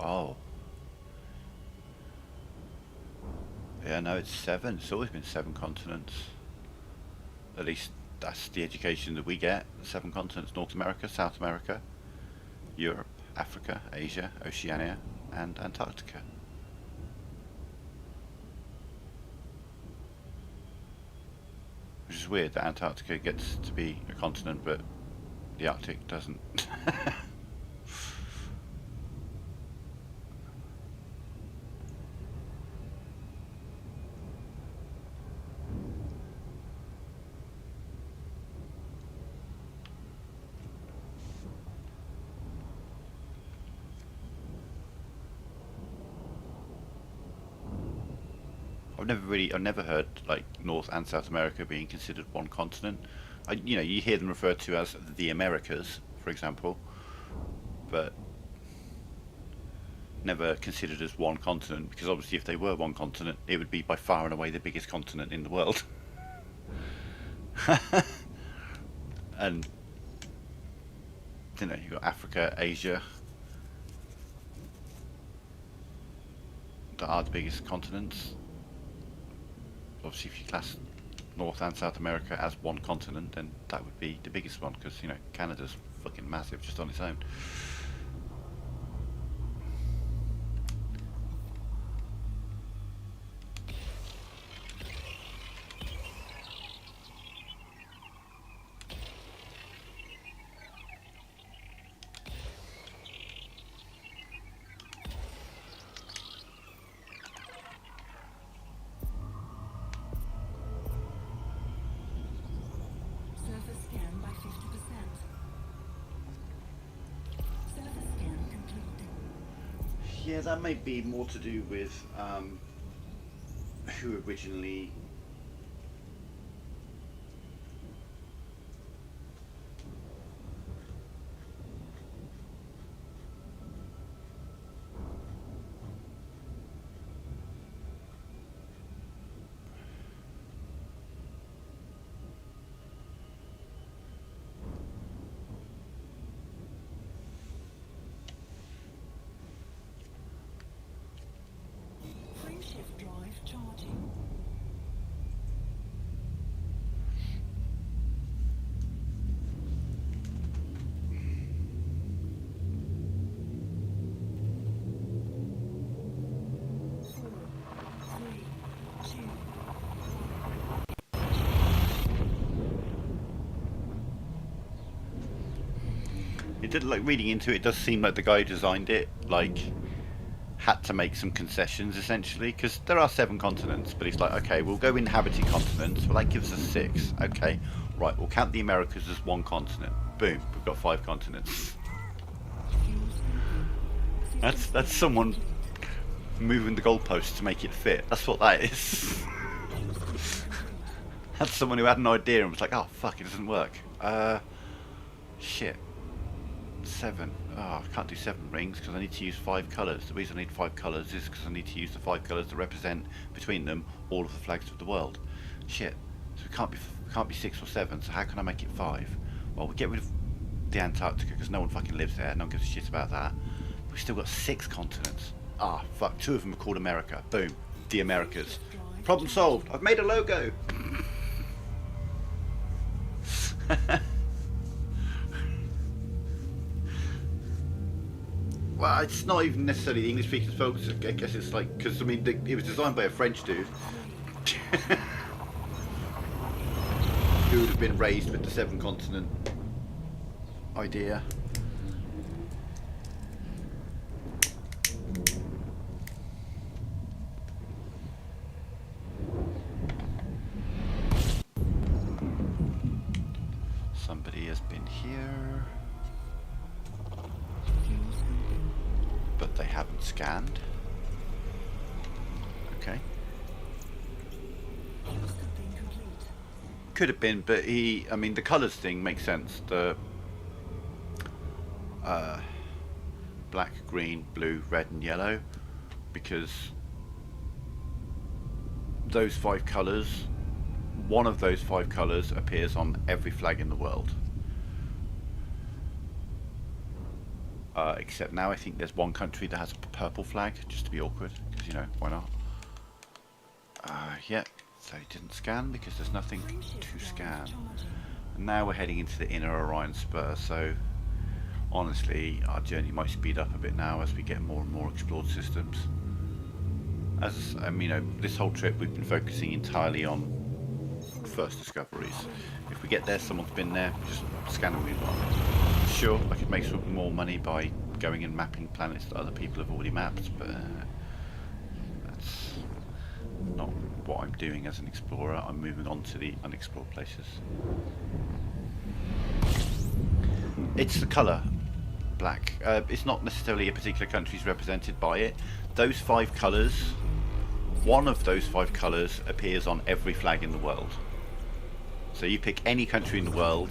Oh. Yeah, no, it's 7. It's always been 7 continents. At least that's the education that we get. 7 continents: North America, South America, Europe, Africa, Asia, Oceania, and Antarctica. Which is weird that Antarctica gets to be a continent, but the Arctic doesn't. I've never heard like North and South America being considered one continent. You hear them referred to as the Americas, for example, but never considered as one continent, because obviously if they were one continent, it would be by far and away the biggest continent in the world. And you know, you've got Africa, Asia, that are the biggest continents. Obviously, if you class North and South America as one continent, then that would be the biggest one, because, you know, Canada's fucking massive just on its own. Surface scan by 50%. Surface scan complete. Yeah, that may be more to do with who originally Frame shift drive charging. Four, three, two. it did, like, reading into it, it does seem like the guy who designed it, like, had to make some concessions essentially, because there are 7 continents, but he's like, okay, we'll go inhabited continents, well that gives us 6. Okay, right, we'll count the Americas as 1 continent. Boom, we've got 5 continents. That's someone moving the goalposts to make it fit. That's what that is. That's someone who had an idea and was like, oh fuck, it doesn't work. Shit. 7. Oh, I can't do 7 rings because I need to use 5 colours. The reason I need 5 colours is because I need to use the 5 colours to represent between them all of the flags of the world. Shit. So it can't be 6 or 7. So how can I make it 5? Well, we get rid of the Antarctica because no one fucking lives there. No one gives a shit about that. We've still got 6 continents. Ah, fuck. 2 of them are called America. Boom. The Americas. Problem solved. I've made a logo. Well, it's not even necessarily the English speakers focus. I guess it's like, because I mean, it was designed by a French dude who would have been raised with the 7 continent idea. Somebody has been here, but they haven't scanned. Okay. Could have been, but I mean, the colours thing makes sense. The black, green, blue, red and yellow, because those 5 colours, one of those 5 colours appears on every flag in the world. Except now I think there's one country that has a purple flag, just to be awkward, because, you know, why not? Yeah, so it didn't scan because there's nothing to scan. And now we're heading into the inner Orion Spur, so honestly our journey might speed up a bit now as we get more and more explored systems. As you know, this whole trip we've been focusing entirely on first discoveries. If we get there, someone's been there, just scan and move on. Sure, I could make some more money by going and mapping planets that other people have already mapped, but that's not what I'm doing as an explorer. I'm moving on to the unexplored places. It's the colour, black. It's not necessarily a particular country's represented by it. Those 5 colours, one of those 5 colours appears on every flag in the world. So you pick any country in the world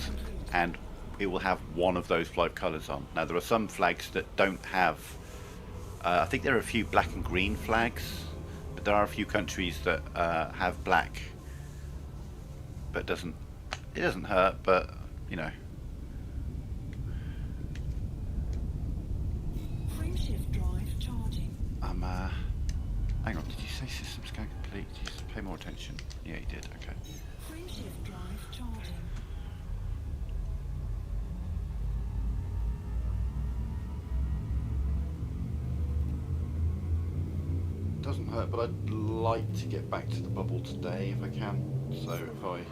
and it will have one of those 5 colours on. Now there are some flags that don't have, I think there are a few black and green flags, but there are a few countries that have black, but it doesn't hurt, but you know. Hang on, did you say system scan complete? Did you pay more attention? Yeah, you did, okay. Frameshift drive charging. Doesn't hurt, but I'd like to get back to the bubble today if I can. So if I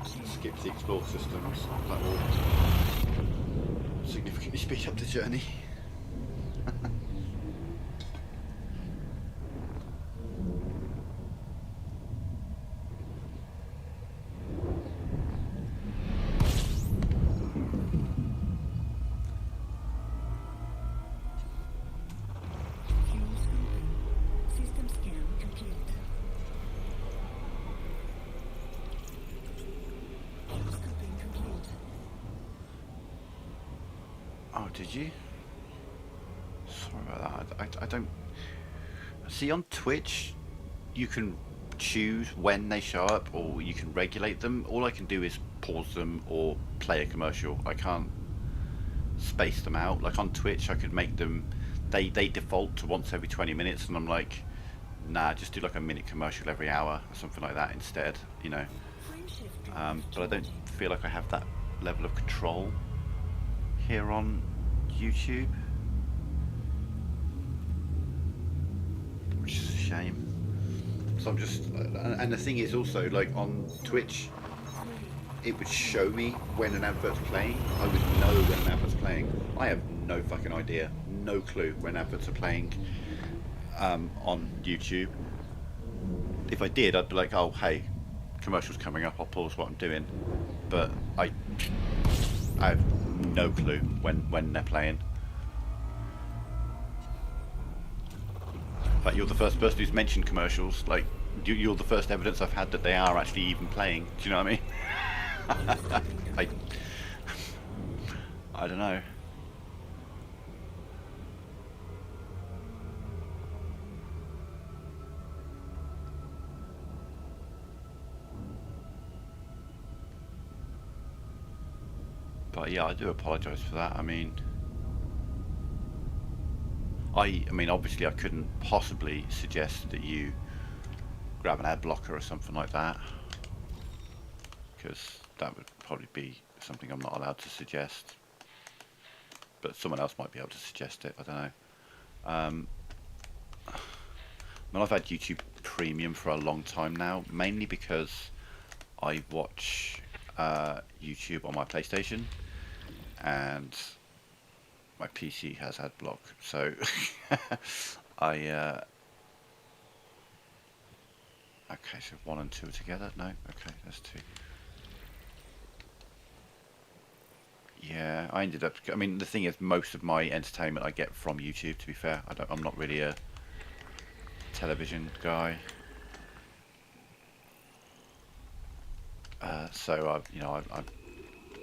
3, 2, skip the explored systems, that will significantly speed up the journey. fuel scoping. System scan complete. Fuel scoping complete. Oh, did you? Sorry about that. I don't... See, on Twitch, you can choose when they show up, or you can regulate them. All I can do is pause them or play a commercial. I can't space them out. Like on Twitch, I could make them... They default to once every 20 minutes, and I'm like, nah, just do like a minute commercial every hour, or something like that instead, you know. Frameshift drive But I don't charging. feel like I have that level of control here on YouTube, which is a shame. So I'm just, and the thing is also, like on Twitch, 3, it would show me when an advert's playing. I would know when an advert's playing. I have no fucking idea, no clue when adverts are playing on YouTube. If I did, I'd be like, oh hey, commercials coming up, I'll pause what I'm doing. But I have no clue when they're playing. In fact, you're the first person who's mentioned commercials. Like, you're the first evidence I've had that they are actually even playing. Do you know what I mean? I don't know. But yeah, I do apologise for that. I mean, obviously I couldn't possibly suggest that you grab an ad blocker or something like that, because that would probably be something I'm not allowed to suggest. But someone else might be able to suggest it. I don't know. I've had YouTube Premium for a long time now, mainly because I watch YouTube on my PlayStation, and my PC has ad block, so okay, so 1 and 2 are together. No, okay, that's 2. Yeah, I ended up. I mean, the thing is, most of my entertainment I get from YouTube. To be fair, I'm not really a television guy. So I've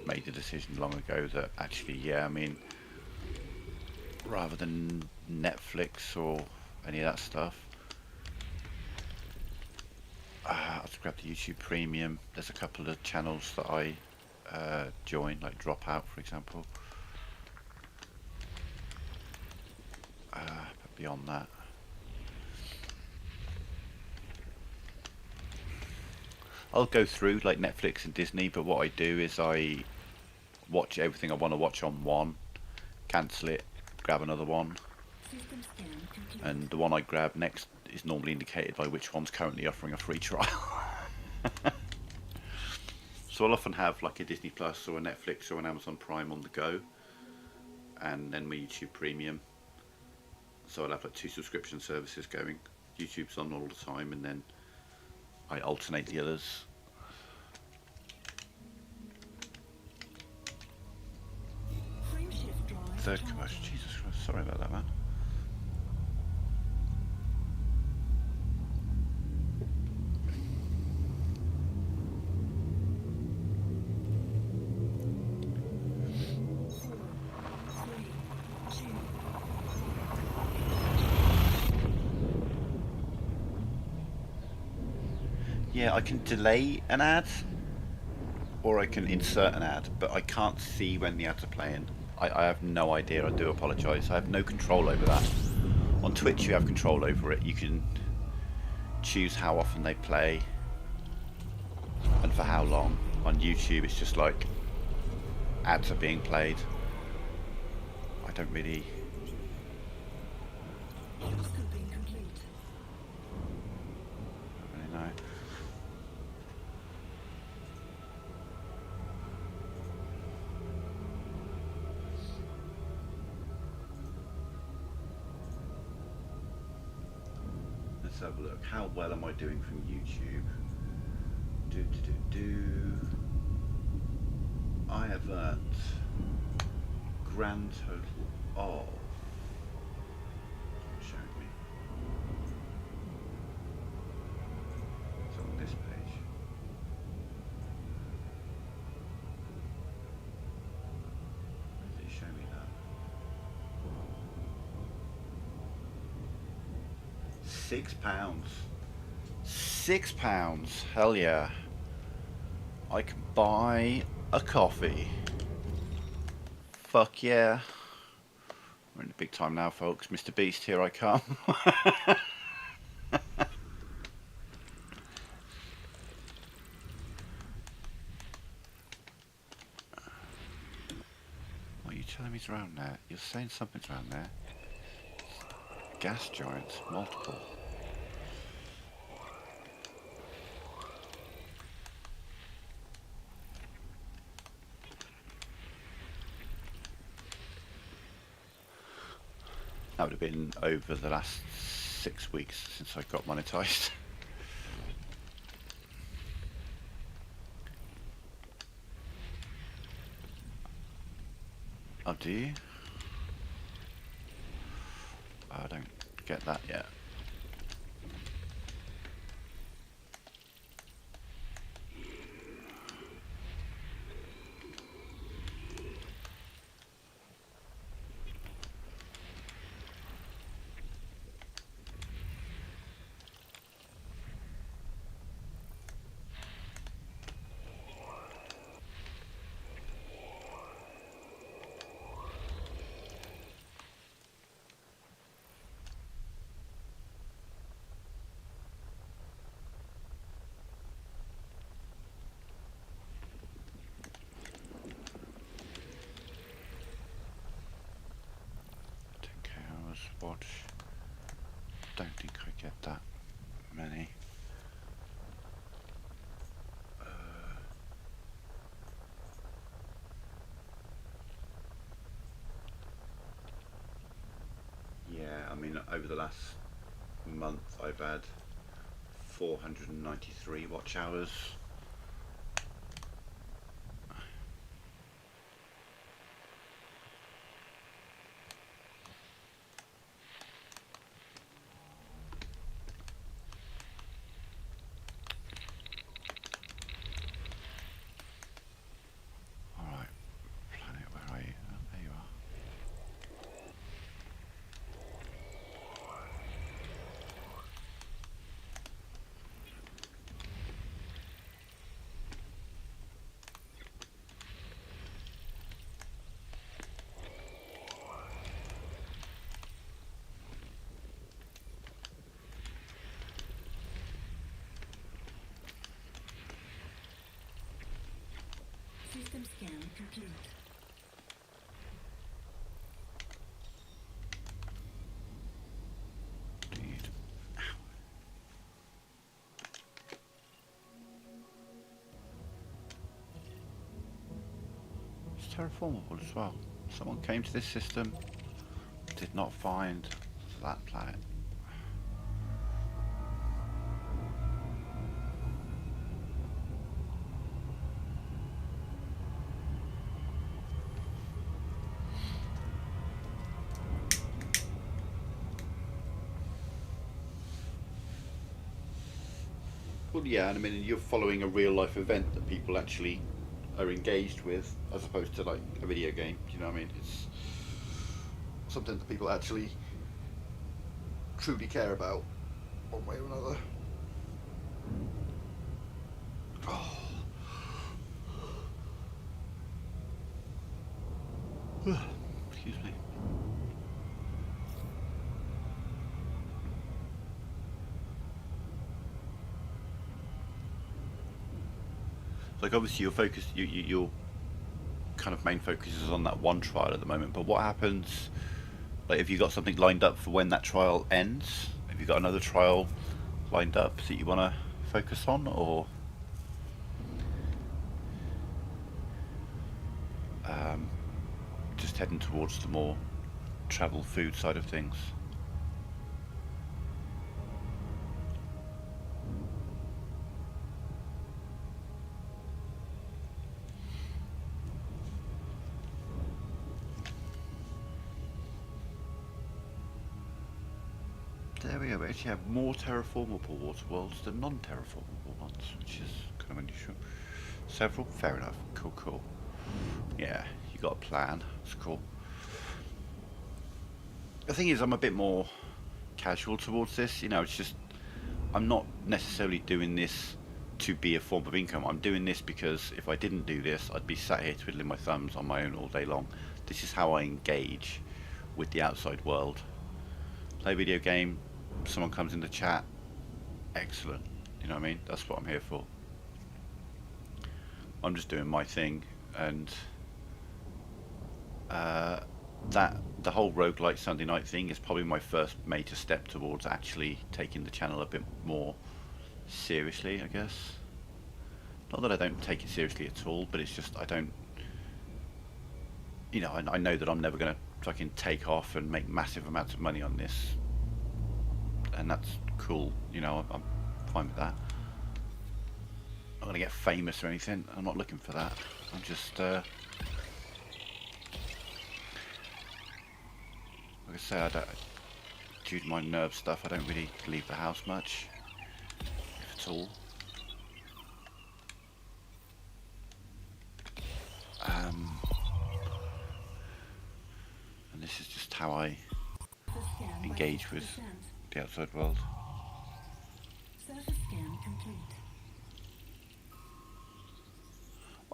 made the decision long ago that actually, yeah, I mean, rather than Netflix or any of that stuff, I'll just grab the YouTube Premium. There's a couple of channels that I join, like Dropout, for example. But beyond that, I'll go through like Netflix and Disney, but what I do is I watch everything I want to watch on one, cancel it, grab another one, System scan complete. and the one I grab next is normally indicated by which one's currently offering a free trial. So I'll often have like a Disney Plus or a Netflix or an Amazon Prime on the go, and then my YouTube Premium. So I'll have like 2 subscription services going. YouTube's on all the time, and then I alternate the others. Frameshift drive Third charging. commercial. Jesus Christ, sorry about that, man. Yeah, I can delay an ad, or I can insert an ad, but I can't see when the ads are playing. I have no idea. I do apologise. I have no control over that. On Twitch you have control over it. You can choose how often they play and for how long. On YouTube it's just like ads are being played. I don't really Scoping complete. know. Let's have a look. How well am I doing from YouTube? I have earned grand total of, showing me, it's on this page. Where did it show me that? £6. £6, hell yeah. I can buy a coffee. Fuck yeah. We're in the big time now, folks. Mr. Beast, here I come. What are you telling me's around there? You're saying something's around there. Gas giants, multiple. That would have been over the last 6 weeks since I got monetized. Oh, do you? Oh, I don't get that yet. Watch. Don't think I get that many. Yeah, I mean, over the last month I've had 493 watch hours. System scan complete. Dude. It's terraformable as well. Someone came to this system, did not find that planet. Well, yeah, and I mean, you're following a real life event that people actually are engaged with, as opposed to like a video game. Do you know what I mean? It's something that people actually truly care about, one way or another. Oh. Excuse me. like obviously your focus, your kind of main focus is on that one trial at the moment. But what happens, like, if you got something lined up for when that trial ends? Have you got another trial lined up that you want to focus on, or just heading towards the more travel food side of things? There we go. We actually have more terraformable water worlds than non-terraformable ones, which is kind of unusual. Several? Fair enough. Cool, cool. Yeah, you got a plan. It's cool. The thing is, I'm a bit more casual towards this. You know, it's just, I'm not necessarily doing this to be a form of income. I'm doing this because if I didn't do this, I'd be sat here twiddling my thumbs on my own all day long. This is how I engage with the outside world. Play a video game, someone comes in the chat, excellent. You know what I mean? That's what I'm here for. I'm just doing my thing, and that the whole roguelike Sunday night thing is probably my first major step towards actually taking the channel a bit more seriously, I guess. Not that I don't take it seriously at all, but it's just I don't, you know, I know that I'm never going to fucking take off and make massive amounts of money on this, and that's cool, you know, I'm fine with that. I'm not going to get famous or anything. I'm not looking for that. I'm just like I say, I don't, due to my nerve stuff, I don't really leave the house much, if at all. And this is just how I engage with the outside world. Surface scan complete.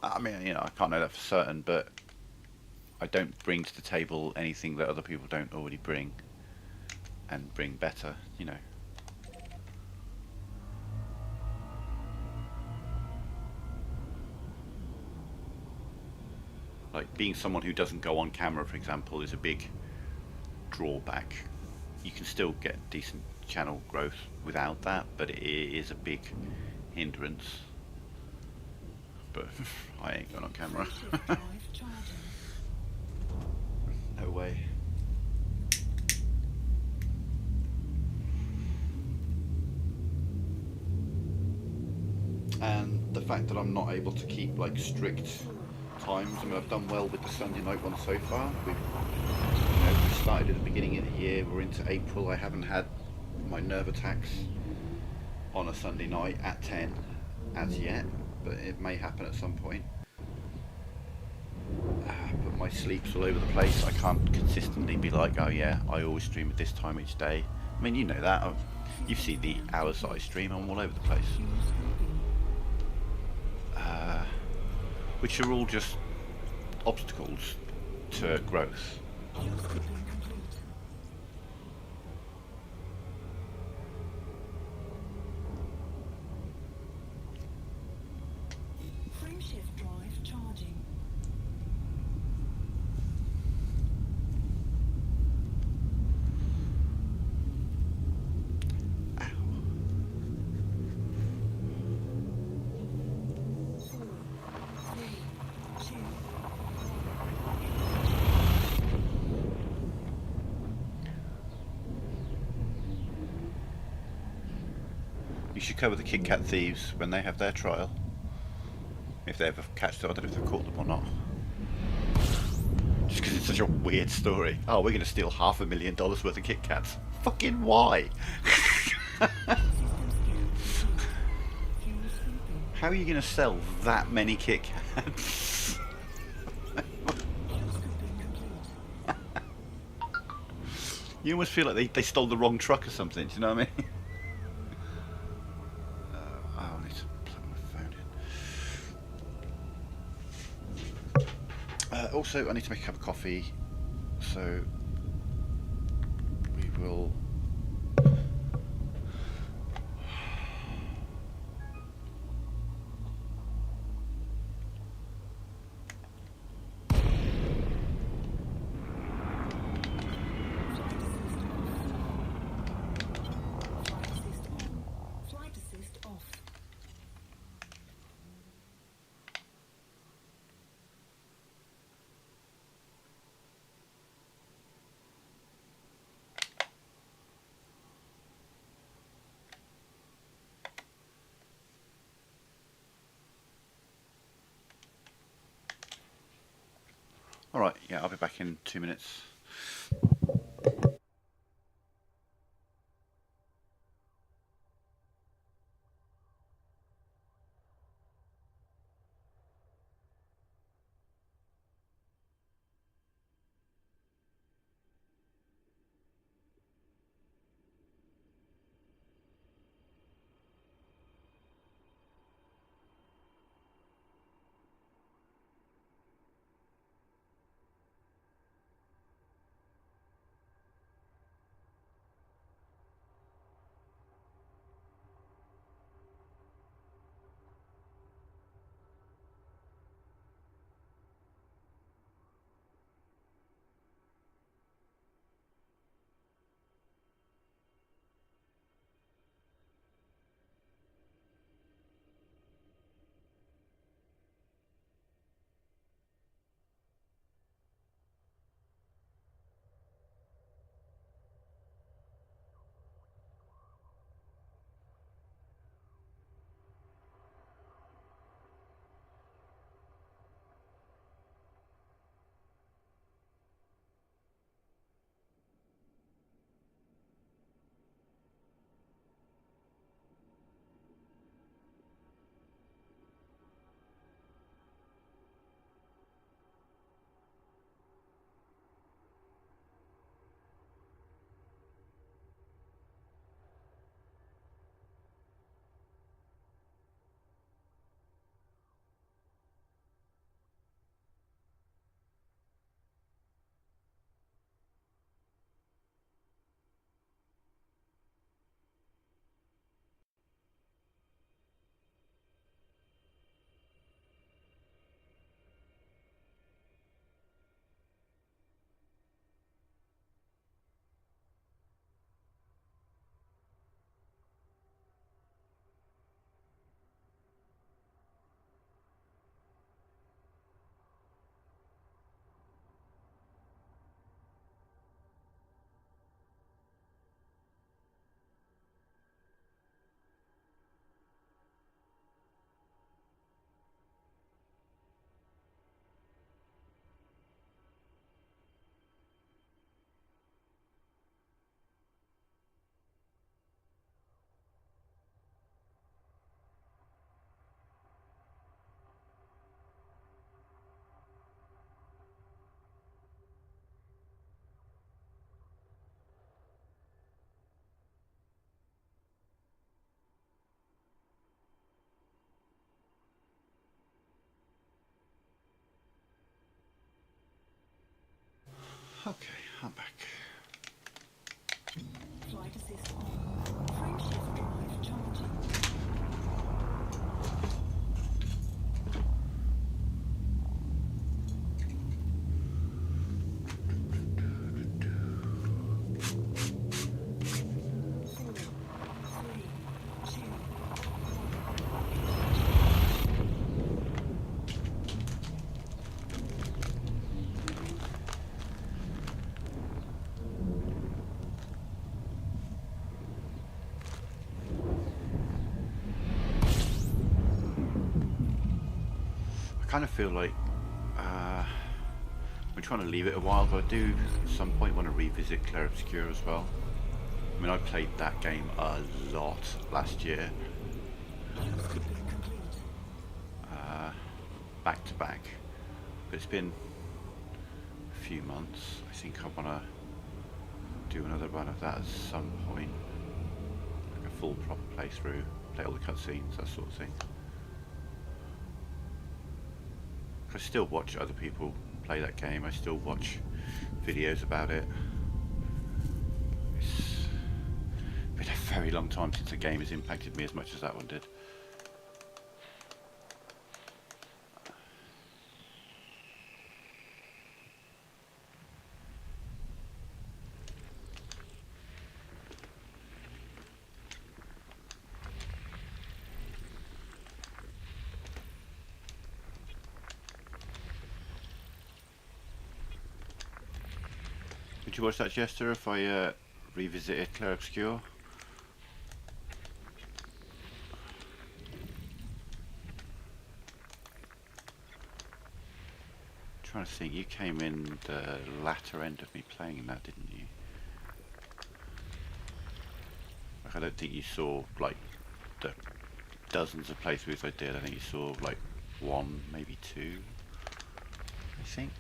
Well, I mean, you know, I can't know that for certain, but I don't bring to the table anything that other people don't already bring, and bring better, you know. Like, being someone who doesn't go on camera, for example, is a big drawback. You can still get decent channel growth without that, but it is a big hindrance. But I ain't going on camera. No way. And the fact that I'm not able to keep like strict times. I mean, I've done well with the Sunday night one so far. We started at the beginning of the year. We're into April. I haven't had my nerve attacks on a Sunday night at 10 as yet, but it may happen at some point. But my sleep's all over the place. I can't consistently be like, oh yeah, I always stream at this time each day. I mean, you know that. You've seen the hours that I stream. I'm all over the place. Which are all just obstacles to growth. Frameshift drive charging. You should cover the Kit Kat thieves when they have their trial. If they ever catch them, I don't know if they've caught them or not. Just because it's such a weird story. Oh, we're going to steal $500,000 worth of Kit Kats. Fucking why? How are you going to sell that many Kit Kats? You almost feel like they stole the wrong truck or something, do you know what I mean? I need to plug my phone in. Also, I need to make a cup of coffee, so we will... Alright, yeah, I'll be back in 2 minutes. Okay, I'm back. Flight assist on. Frameshift drive charging. Four, three, two, I kind of feel like I'm trying to leave it a while, but I do at some point want to revisit Clair Obscur as well. I mean, I played that game a lot last year, housekeeping complete. back to back. But it's been a few months. I think I want to do another run of that at some point, like a full proper playthrough, play all the cutscenes, that sort of thing. I still watch other people play that game. I still watch videos about it. It's been a very long time since a game has impacted me as much as that one did. Would you watch that, Jester, if I revisited Clair Obscur? trying to think. You came in the latter end of me playing that, didn't you? Like, I don't think you saw like the dozens of playthroughs I did. I think you saw like one, maybe two. I think.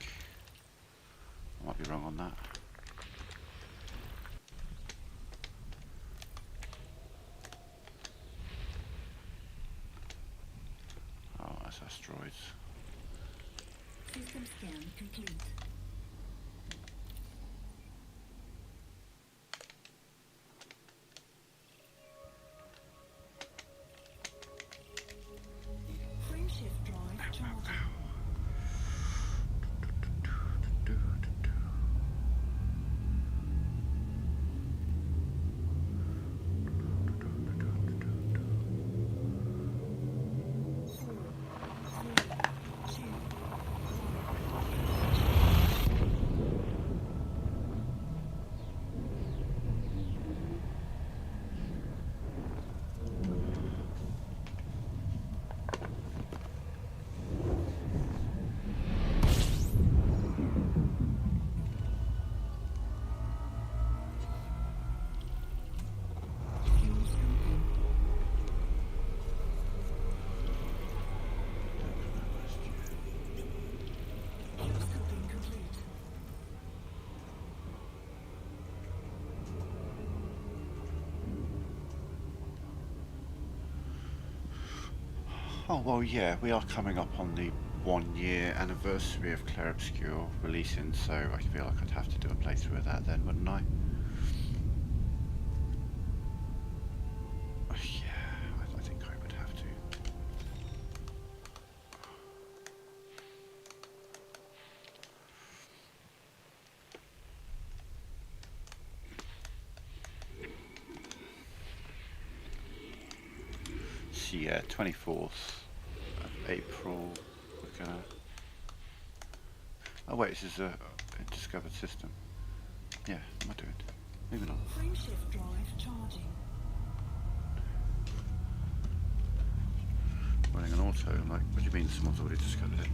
I might be wrong on that. Oh, that's asteroids. System scan complete. Frameshift drive charging. Oh, well, yeah, we are coming up on the 1 year anniversary of Clair Obscur releasing, so I feel like I'd have to do a playthrough of that then, wouldn't I? Yeah, I think I would have to. So yeah, 24th of April, we're gonna... Oh wait, this is a discovered system. Yeah, what am I doing? Moving on. Frameshift drive charging. Running an auto, I'm like, what do you mean someone's already discovered it?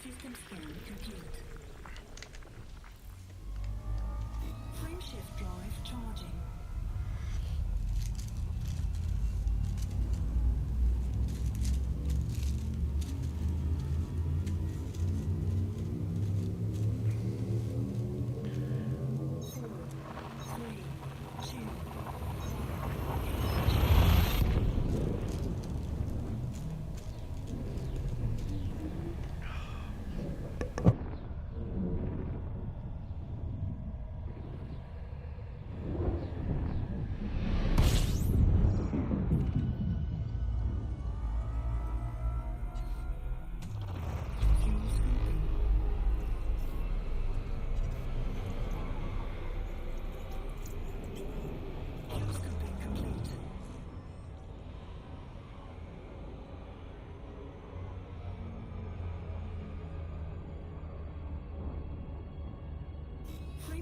System scan complete. Frameshift drive charging.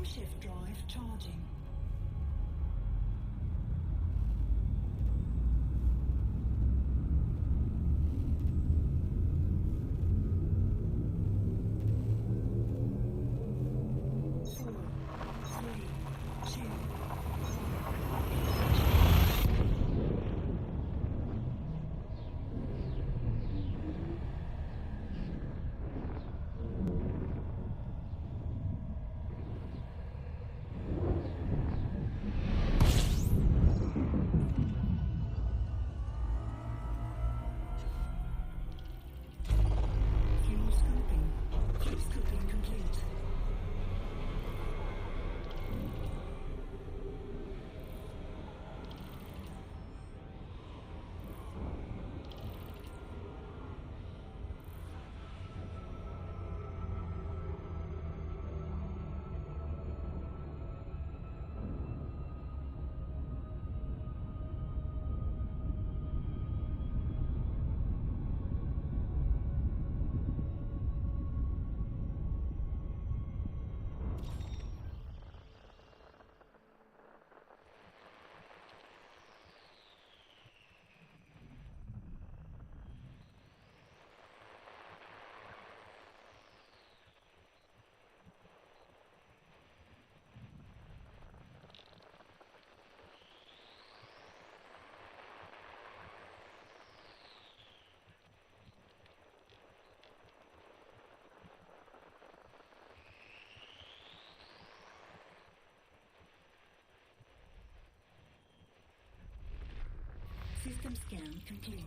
Frameshift drive charging. Fuel scoping complete. System scan complete.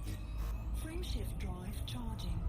Frameshift drive charging.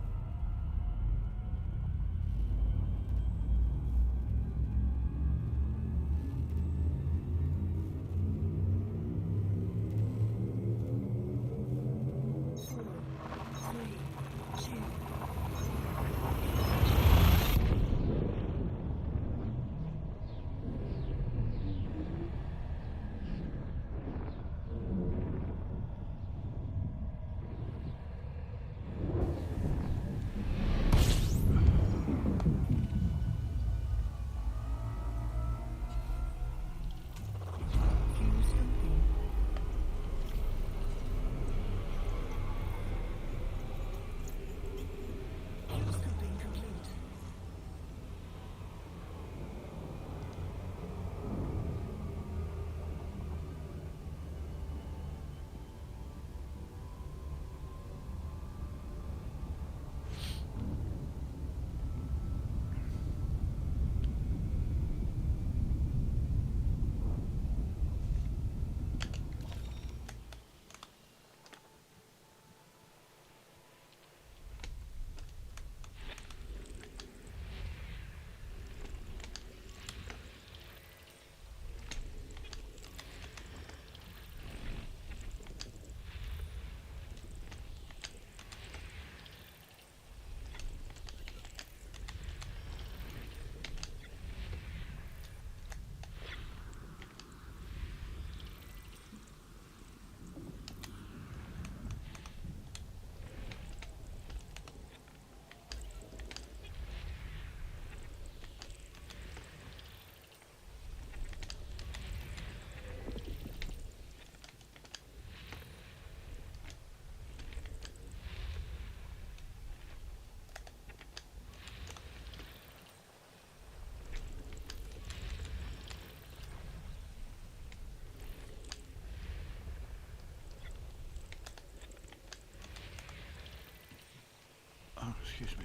Oh, excuse me.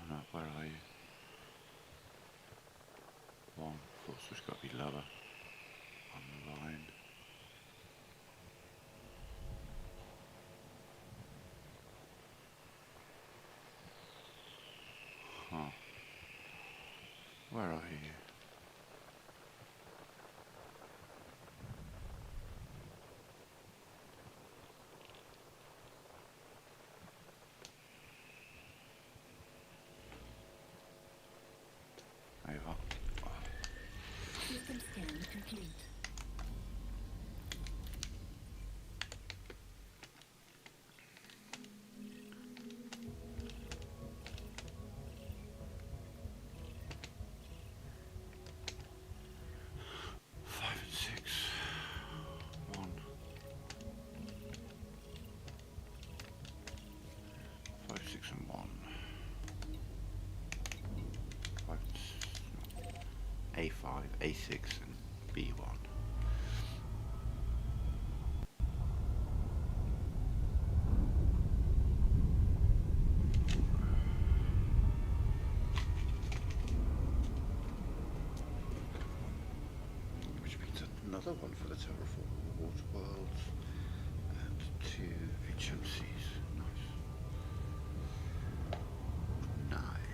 Alright, where are you? One, thought it's got to be lower on the line. Huh. Where are you? A6 and B1. Which means another one for the terraform water worlds and 2 HMCs. Nice. Nice.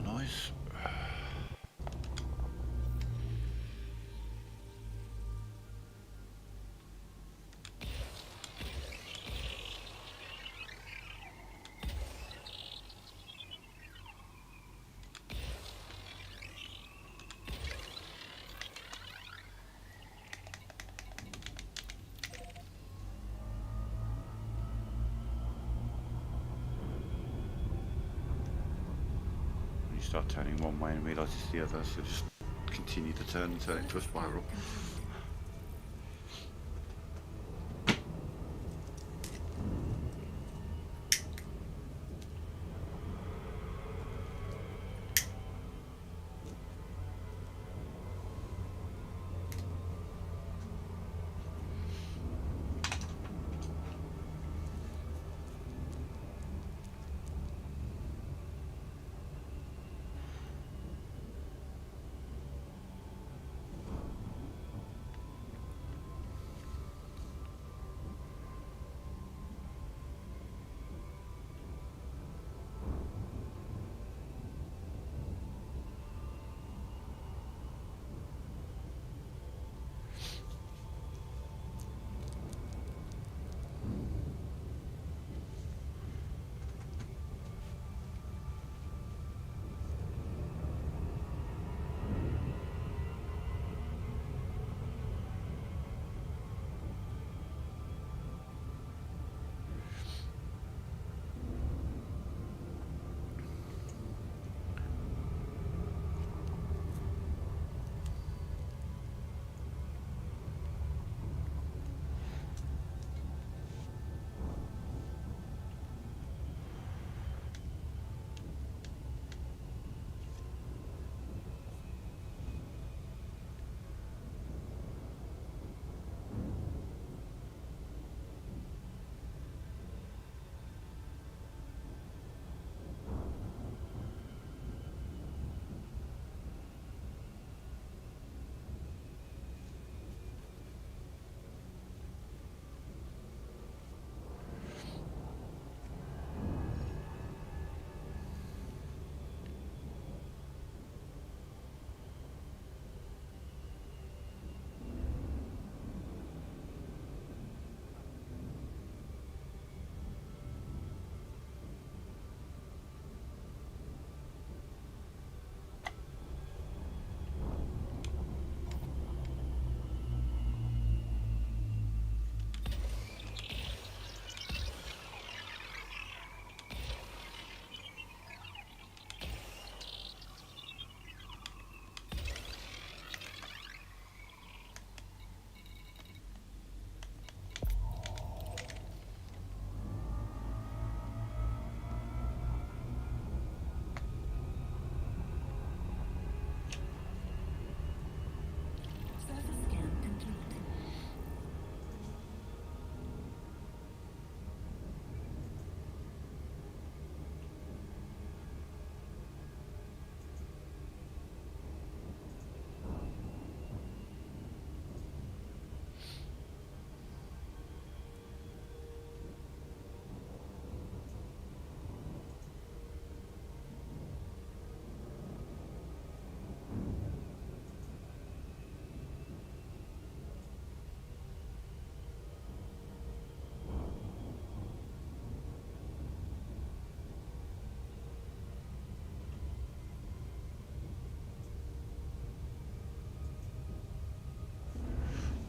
Noise. You start turning one way and realise it's the other, so just continue to turn and turn it into a spiral.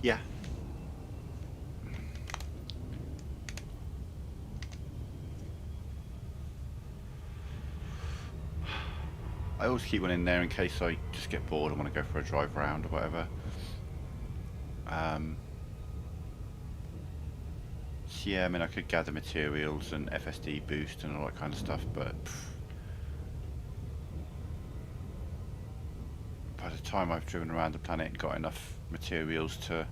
Yeah. I always keep one in there in case I just get bored and want to go for a drive round or whatever. So yeah, I mean I could gather materials and FSD boost and all that kind of stuff, but by the time I've driven around the planet and got enough materials to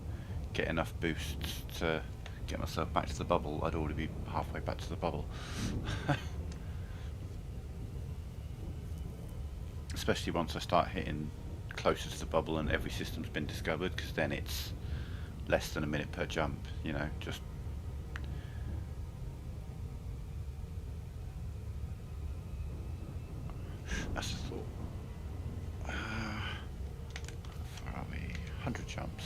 get enough boosts to get myself back to the bubble, I'd already be halfway back to the bubble. Especially once I start hitting closer to the bubble and every system's been discovered, because then it's less than a minute per jump, you know, just that's the thought. Where are we? 100 jumps.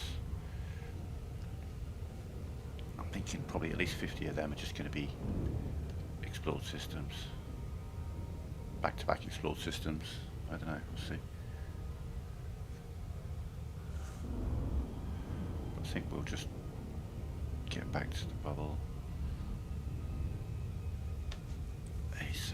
I'm thinking probably at least 50 of them are just going to be explored systems. Back-to-back explored systems. I don't know, we'll see. I think we'll just get back to the bubble ASAP.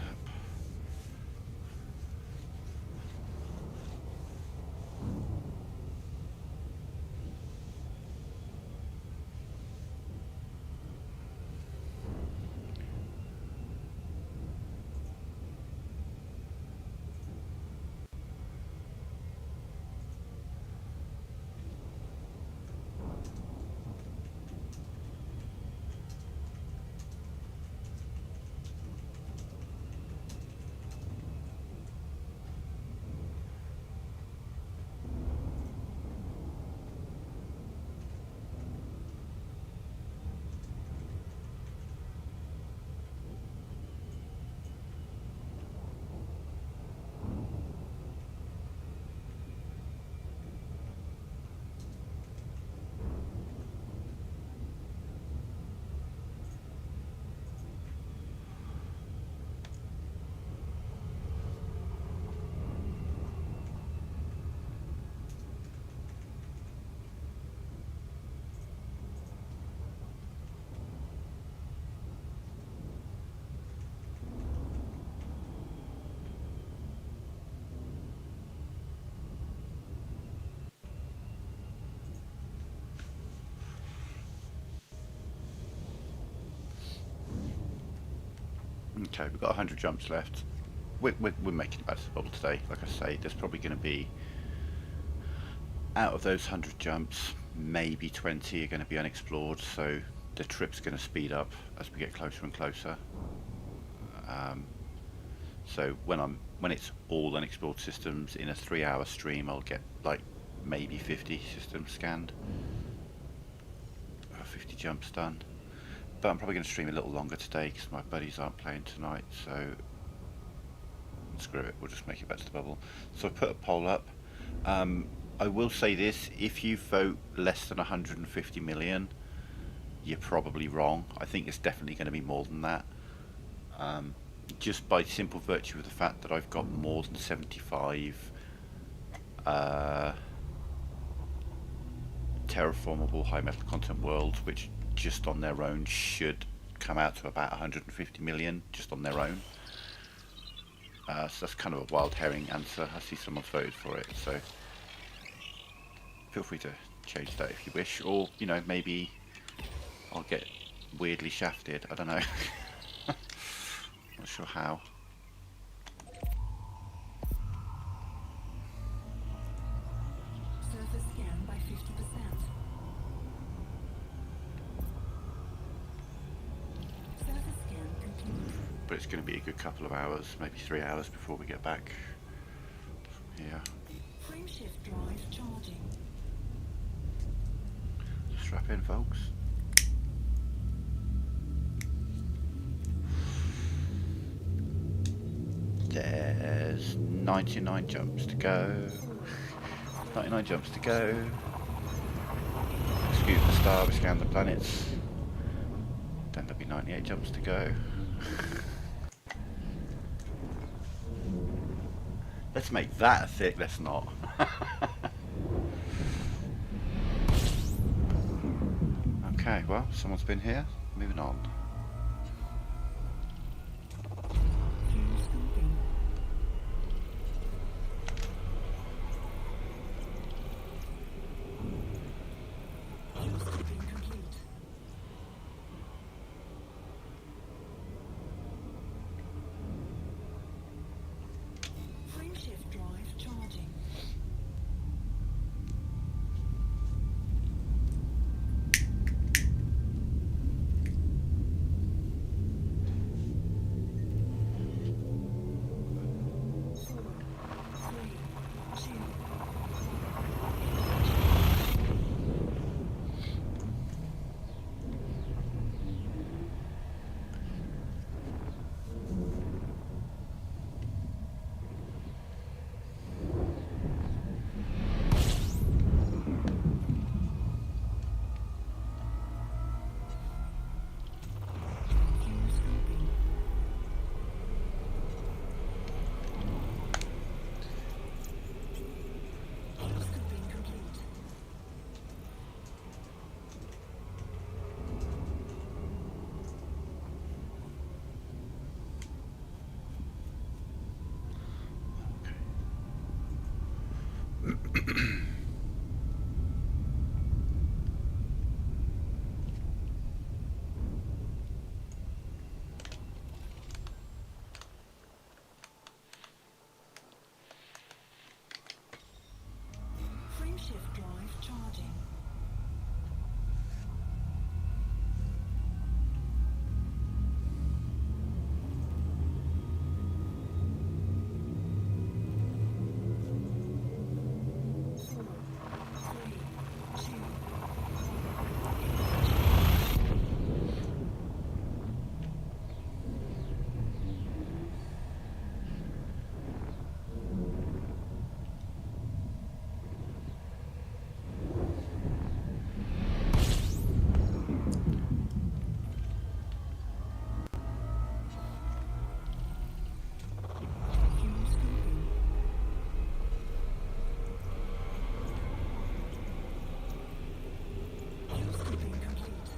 Okay, we've got 100 jumps left. We're making it back to the bubble today. Like I say, there's probably going to be, out of those 100 jumps, maybe 20 are going to be unexplored, so the trip's going to speed up as we get closer and closer. So when it's all unexplored systems in a 3-hour stream, I'll get like maybe 50 systems scanned, 50 jumps done. But I'm probably going to stream a little longer today because my buddies aren't playing tonight, so screw it, we'll just make it back to the bubble. So I put a poll up. I will say this, if you vote less than 150 million, you're probably wrong. I think it's definitely going to be more than that. Just by simple virtue of the fact that I've got more than 75 terraformable high metal content worlds, which just on their own should come out to about 150 million just on their own. So that's kind of a wild herring answer. I see someone's voted for it, so feel free to change that if you wish, or you know, maybe I'll get weirdly shafted. I don't know. Not sure how. Surface scan by 50%. Surface scan complete. But it's going to be a good couple of hours, maybe 3 hours before we get back from here. Frameshift drive charging. Strap in, folks. There's 99 jumps to go. 99 jumps to go. Excuse the star, we scan the planets. Then there'll be 98 jumps to go. Let's make that a thick, let's not. Okay, well, someone's been here. Moving on. Fuel scoping. Fuel scoping complete. Frameshift drive charging. Fuel scoping. Fuel scoping complete. Frameshift drive charging. Four, three, two, fuel scoping. Fuel scoping complete.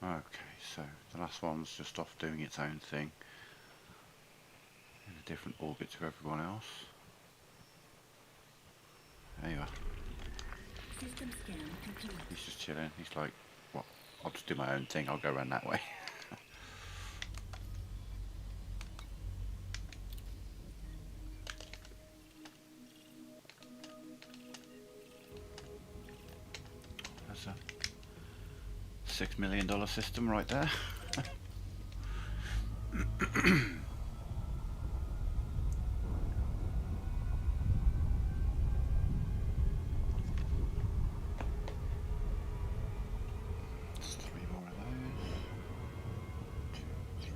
Okay, so the last one's just off doing its own thing in a different orbit to everyone else. There you are. System scan complete. He's just chilling. He's like, well, I'll just do my own thing. I'll go around that way. That's a $6 million system right there. Just 3 more of those. 1, 2, 3.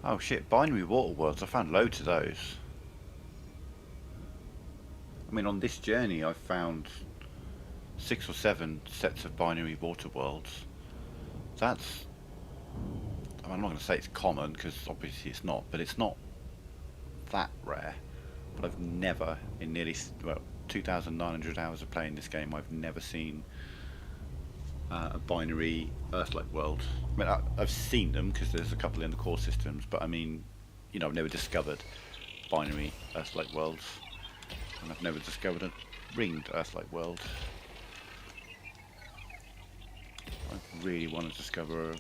Oh shit, binary water worlds. I found loads of those. I mean, on this journey, I've found 6 or 7 sets of binary water worlds. That's... I mean, I'm not going to say it's common, because obviously it's not, but it's not that rare. But I've never, in nearly, well, 2,900 hours of playing this game, I've never seen a binary Earth-like world. I mean, I've seen them, because there's a couple in the core systems, but I mean, you know, I've never discovered binary Earth-like worlds. And I've never discovered a ringed Earth-like world. I really want to discover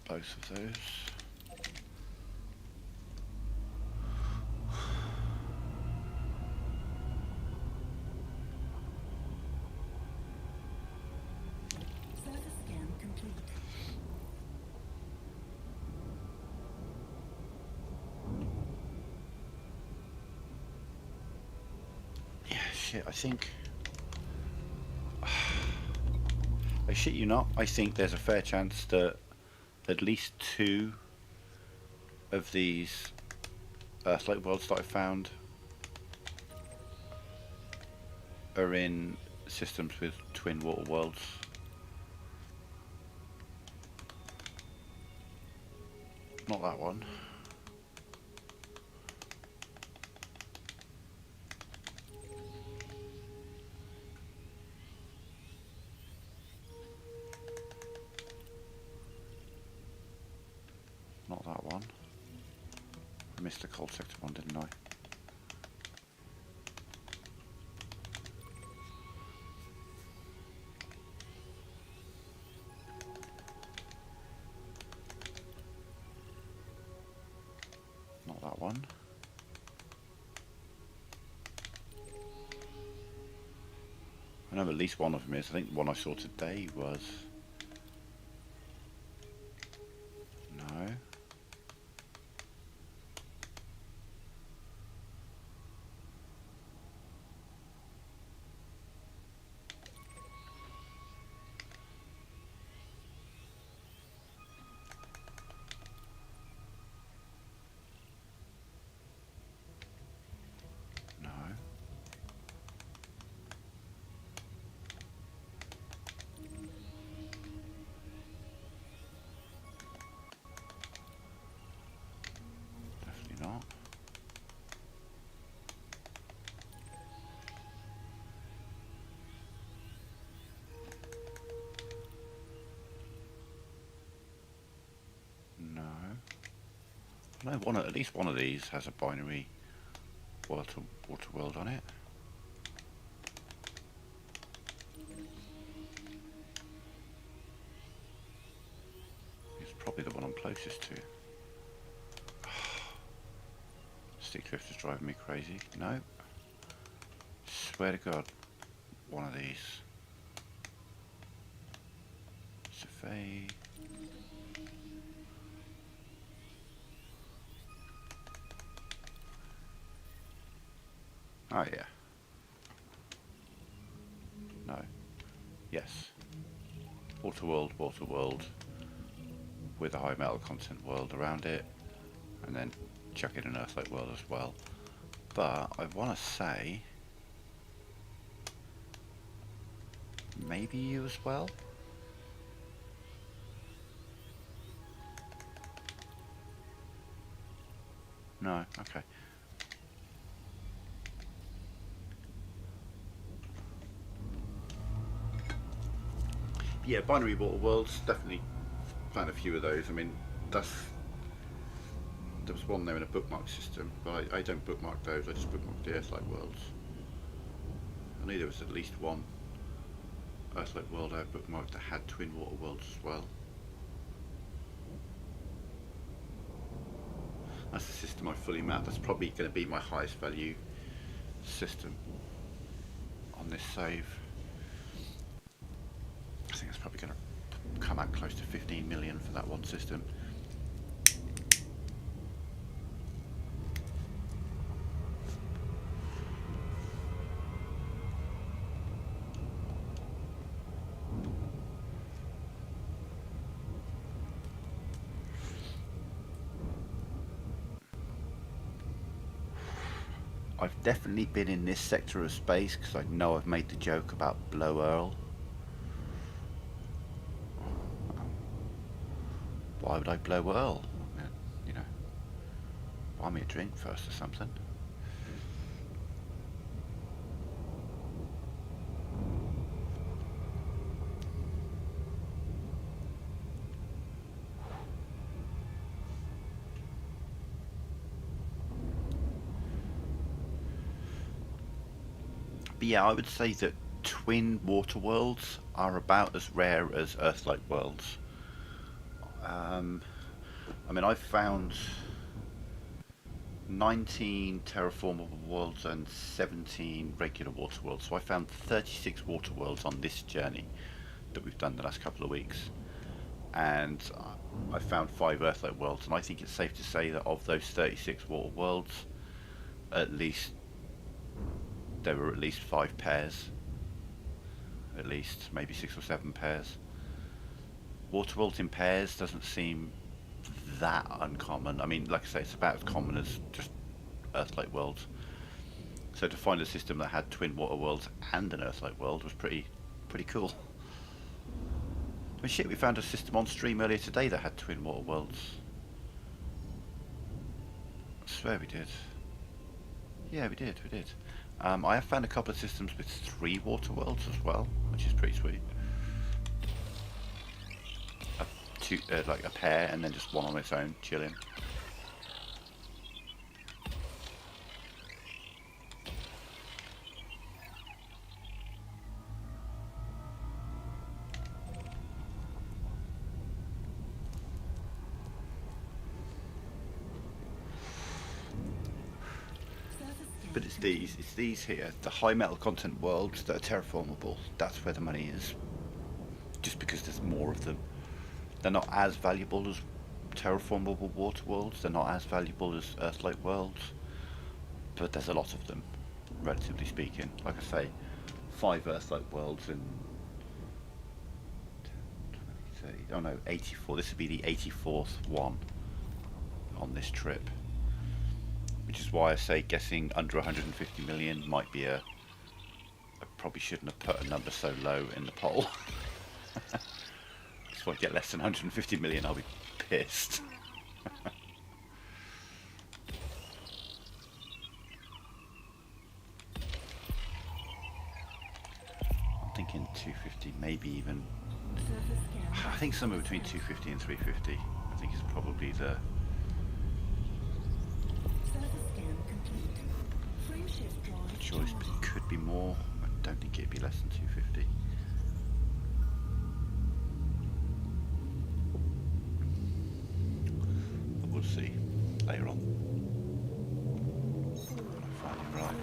both of those. Surface scan complete. Yeah, shit, I think... I shit you not, I think there's a fair chance that at least 2 of these Earth-like worlds that I found are in systems with twin water worlds. Not that one. Not that one. I missed the cold sector one, didn't I? Not that one. I know at least one of them is. I think the one I saw today was... No. No. Definitely not. No. No, at least one of these has a binary water world on it. It's probably the one I'm closest to. Stick drift is driving me crazy. No. Swear to God, one of these. Survey. Oh yeah. No. Yes. Water world with a high metal content world around it, and then chuck in an Earth-like world as well. But I want to say maybe you as well. No. Okay. Yeah, binary water worlds, definitely found a few of those. I mean, there was one there in a bookmark system, but I don't bookmark those, I just bookmark the Earth-like worlds. I knew there was at least one Earth-like world I bookmarked that had twin water worlds as well. That's the system I fully mapped. That's probably going to be my highest value system on this save. I think it's probably going to come out close to 15 million for that one system. I've definitely been in this sector of space because I know I've made the joke about Blow Earl. Why would I blow Earl? You know, buy me a drink first or something. But yeah, I would say that twin water worlds are about as rare as Earth-like worlds. I mean, I've found 19 terraformable worlds and 17 regular water worlds. So I found 36 water worlds on this journey that we've done the last couple of weeks. And I found 5 Earth-like worlds. And I think it's safe to say that of those 36 water worlds, at least there were at least 5 pairs. At least, maybe 6 or 7 pairs. Water worlds in pairs doesn't seem that uncommon. I mean, like I say, it's about as common as just Earth-like worlds. So to find a system that had twin water worlds and an Earth-like world was pretty cool. I mean, shit, we found a system on stream earlier today that had twin water worlds. I swear we did. Yeah, we did. I have found a couple of systems with 3 water worlds as well, which is pretty sweet. Like a pair and then just one on its own, chilling. But it's these here, the high metal content worlds that are terraformable. That's where the money is. Just because there's more of them. They're not as valuable as terraformable water worlds. They're not as valuable as Earth-like worlds. But there's a lot of them, relatively speaking. Like I say, 5 Earth-like worlds and 10, 20, 30, oh no, 84. This would be the 84th one on this trip. Which is why I say guessing under 150 million might be I probably shouldn't have put a number so low in the poll. If I get less than 150 million, I'll be pissed. I'm thinking 250, maybe even. I think somewhere between 250 and 350. I think is probably the. Choice, but it could be more. I don't think it'd be less than 250. But we'll see later on. Finally, right.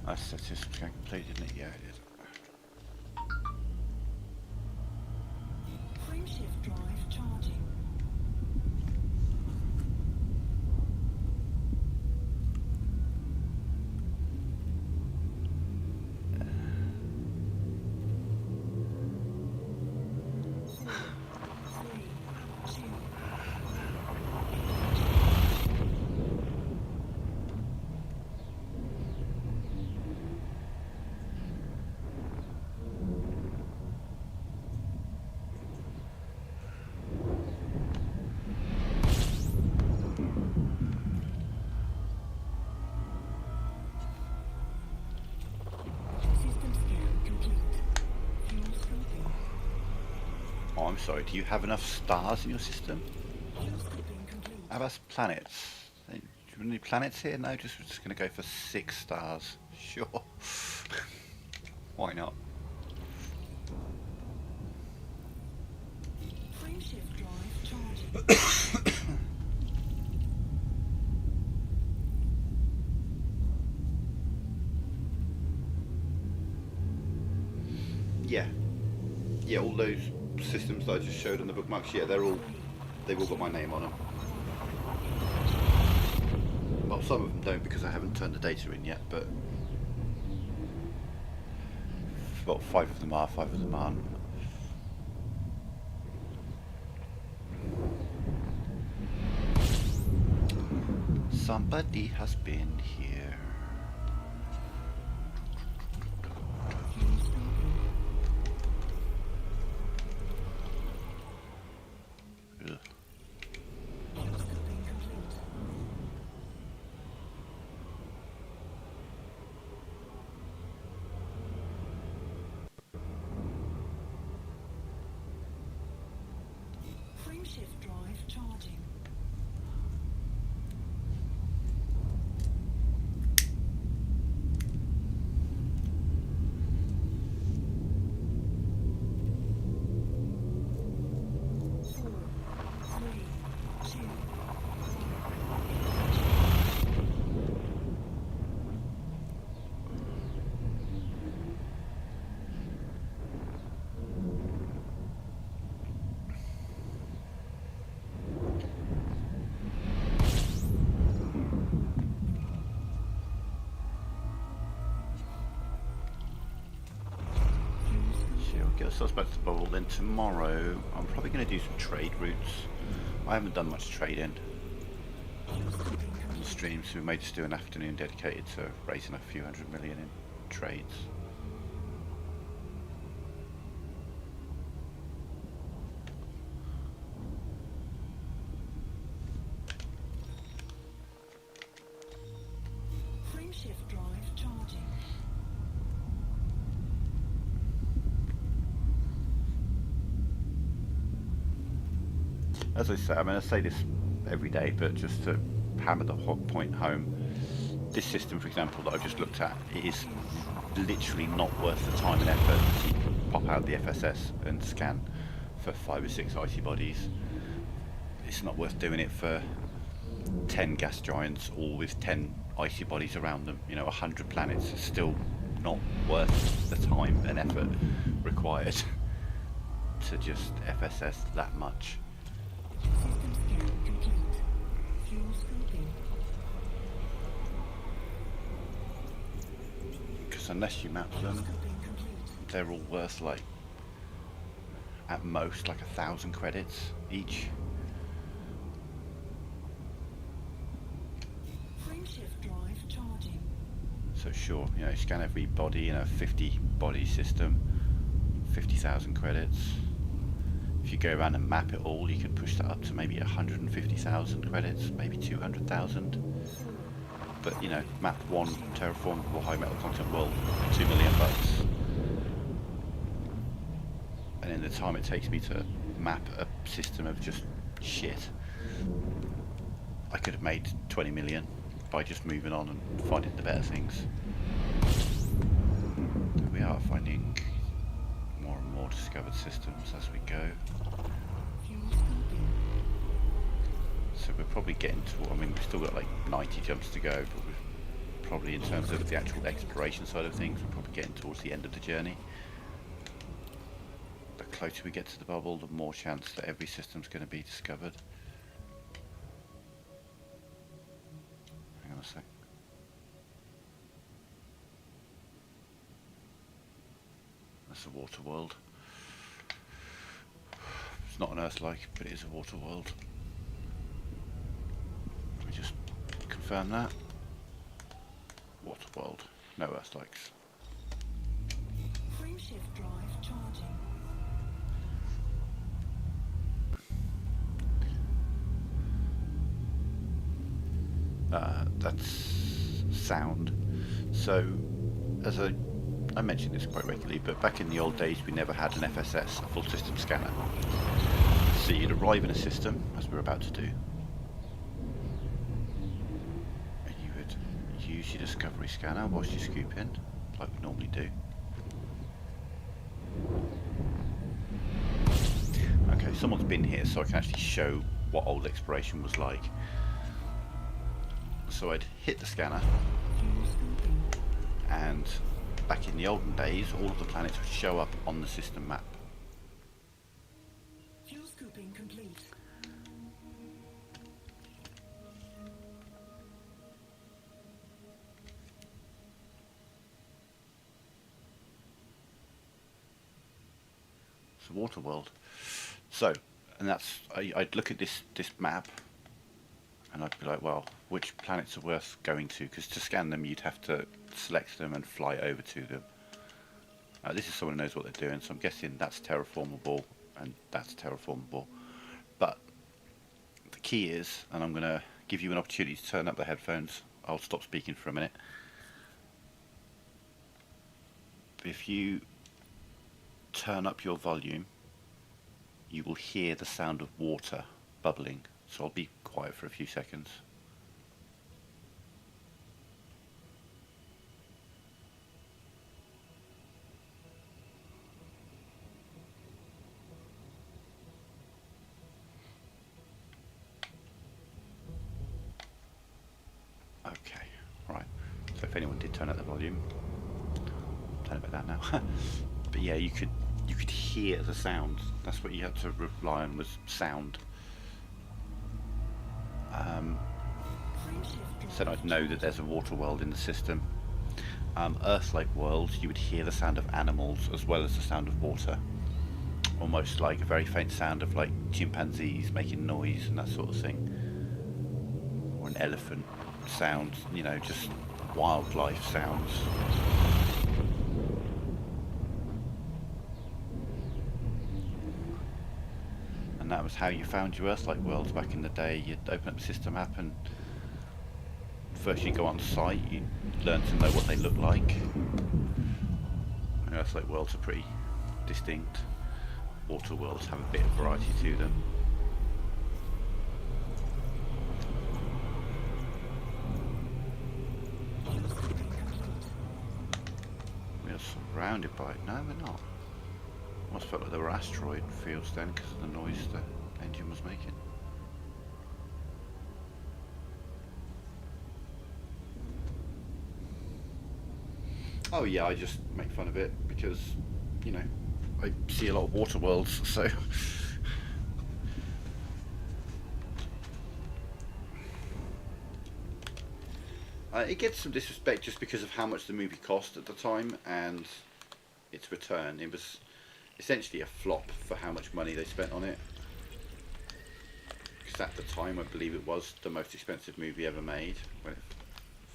That's system scan complete, isn't it? Yeah, it is. Frameshift drive charging. Oh, I'm sorry, do you have enough stars in your system? How about planets? Do you have any planets here? No, we're just going to go for 6 stars. Sure. Why not? Frameshift drive charging. Yeah. Yeah, all those systems that I just showed on the bookmarks, yeah, they've all got my name on them. Well, some of them don't because I haven't turned the data in yet, but well, 5 of them are, 5 of them aren't. Somebody has been here. Ugh. Frameshift drive charging. Get ourselves back to the bubble. Then tomorrow, I'm probably going to do some trade routes. I haven't done much trading on the stream, so we may just do an afternoon dedicated to raising a few $100 million in trades. Frameshift drive charging. As I say, I mean, I say this every day, but just to hammer the point home, this system, for example, that I've just looked at, it is literally not worth the time and effort to pop out the FSS and scan for 5 or 6 icy bodies. It's not worth doing it for 10 gas giants, all with 10 icy bodies around them. You know, 100 planets is still not worth the time and effort required to just FSS that much. System scan complete. Fuel scoping. Because unless you map them, Scoping complete. they're all worth like, at most, like 1,000 credits each. Frameshift drive charging. So sure, you know, scan every body in a 50 body system, 50,000 credits. If you go around and map it all, you could push that up to maybe 150,000 credits, maybe 200,000. But you know, map one terraformable high metal content world, $2 million. And in the time it takes me to map a system of just shit, I could have made 20 million by just moving on and finding the better things. We are finding more and more discovered systems as we go. Fuel scoping. So we're probably getting to, I mean, we've still got like 90 jumps to go, but we're probably, in terms of the actual exploration side of things, we're probably getting towards the end of the journey. The closer we get to the bubble, the more chance that every system's going to be discovered. Hang on a sec. That's a water world. It's not an Earth-like, but it is a water world. Let me just confirm that. Water world, no Earth-likes. Frameshift drive charging. That's sound. So, as I mention this quite regularly, but back in the old days we never had an FSS, a full system scanner. So you'd arrive in a system, as we're about to do, and you would use your discovery scanner whilst you scoop in, like we normally do. Okay, someone's been here, so I can actually show what old exploration was like. So I'd hit the scanner, and back in the olden days, all of the planets would show up on the system map. Fuel scooping complete. It's a water world. So, and that's, I'd look at this map, and I'd be like, well, which planets are worth going to? Because to scan them, you'd have to select them and fly over to them. This is someone who knows what they're doing, so I'm guessing that's terraformable and that's terraformable. But the key is, and I'm going to give you an opportunity to turn up the headphones. I'll stop speaking for a minute. If you turn up your volume, you will hear the sound of water bubbling. So I'll be quiet for a few seconds. Okay, right. So if anyone did turn up the volume, turn it back down now. But yeah, you could hear the sound. That's what you had to rely on, was sound. So I'd know that there's a water world in the system. Earth-like worlds, you would hear the sound of animals as well as the sound of water. Almost like a very faint sound of like chimpanzees making noise and that sort of thing. Or an elephant sound, you know, just wildlife sounds. And that was how you found your Earth-like worlds back in the day. You'd open up the system app, and first you go on site, you learn to know what they look like. And Earth-like worlds are pretty distinct. Water worlds have a bit of variety to them. We are surrounded by it. No, we're not. Must felt like there were asteroid fields then because of the noise the engine was making. Oh yeah, I just make fun of it because, you know, I see a lot of water worlds, so it gets some disrespect just because of how much the movie cost at the time and its return. It was essentially a flop for how much money they spent on it. Because at the time, I believe it was the most expensive movie ever made when it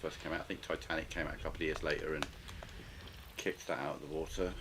first came out. I think Titanic came out a couple of years later and kicked that out of the water.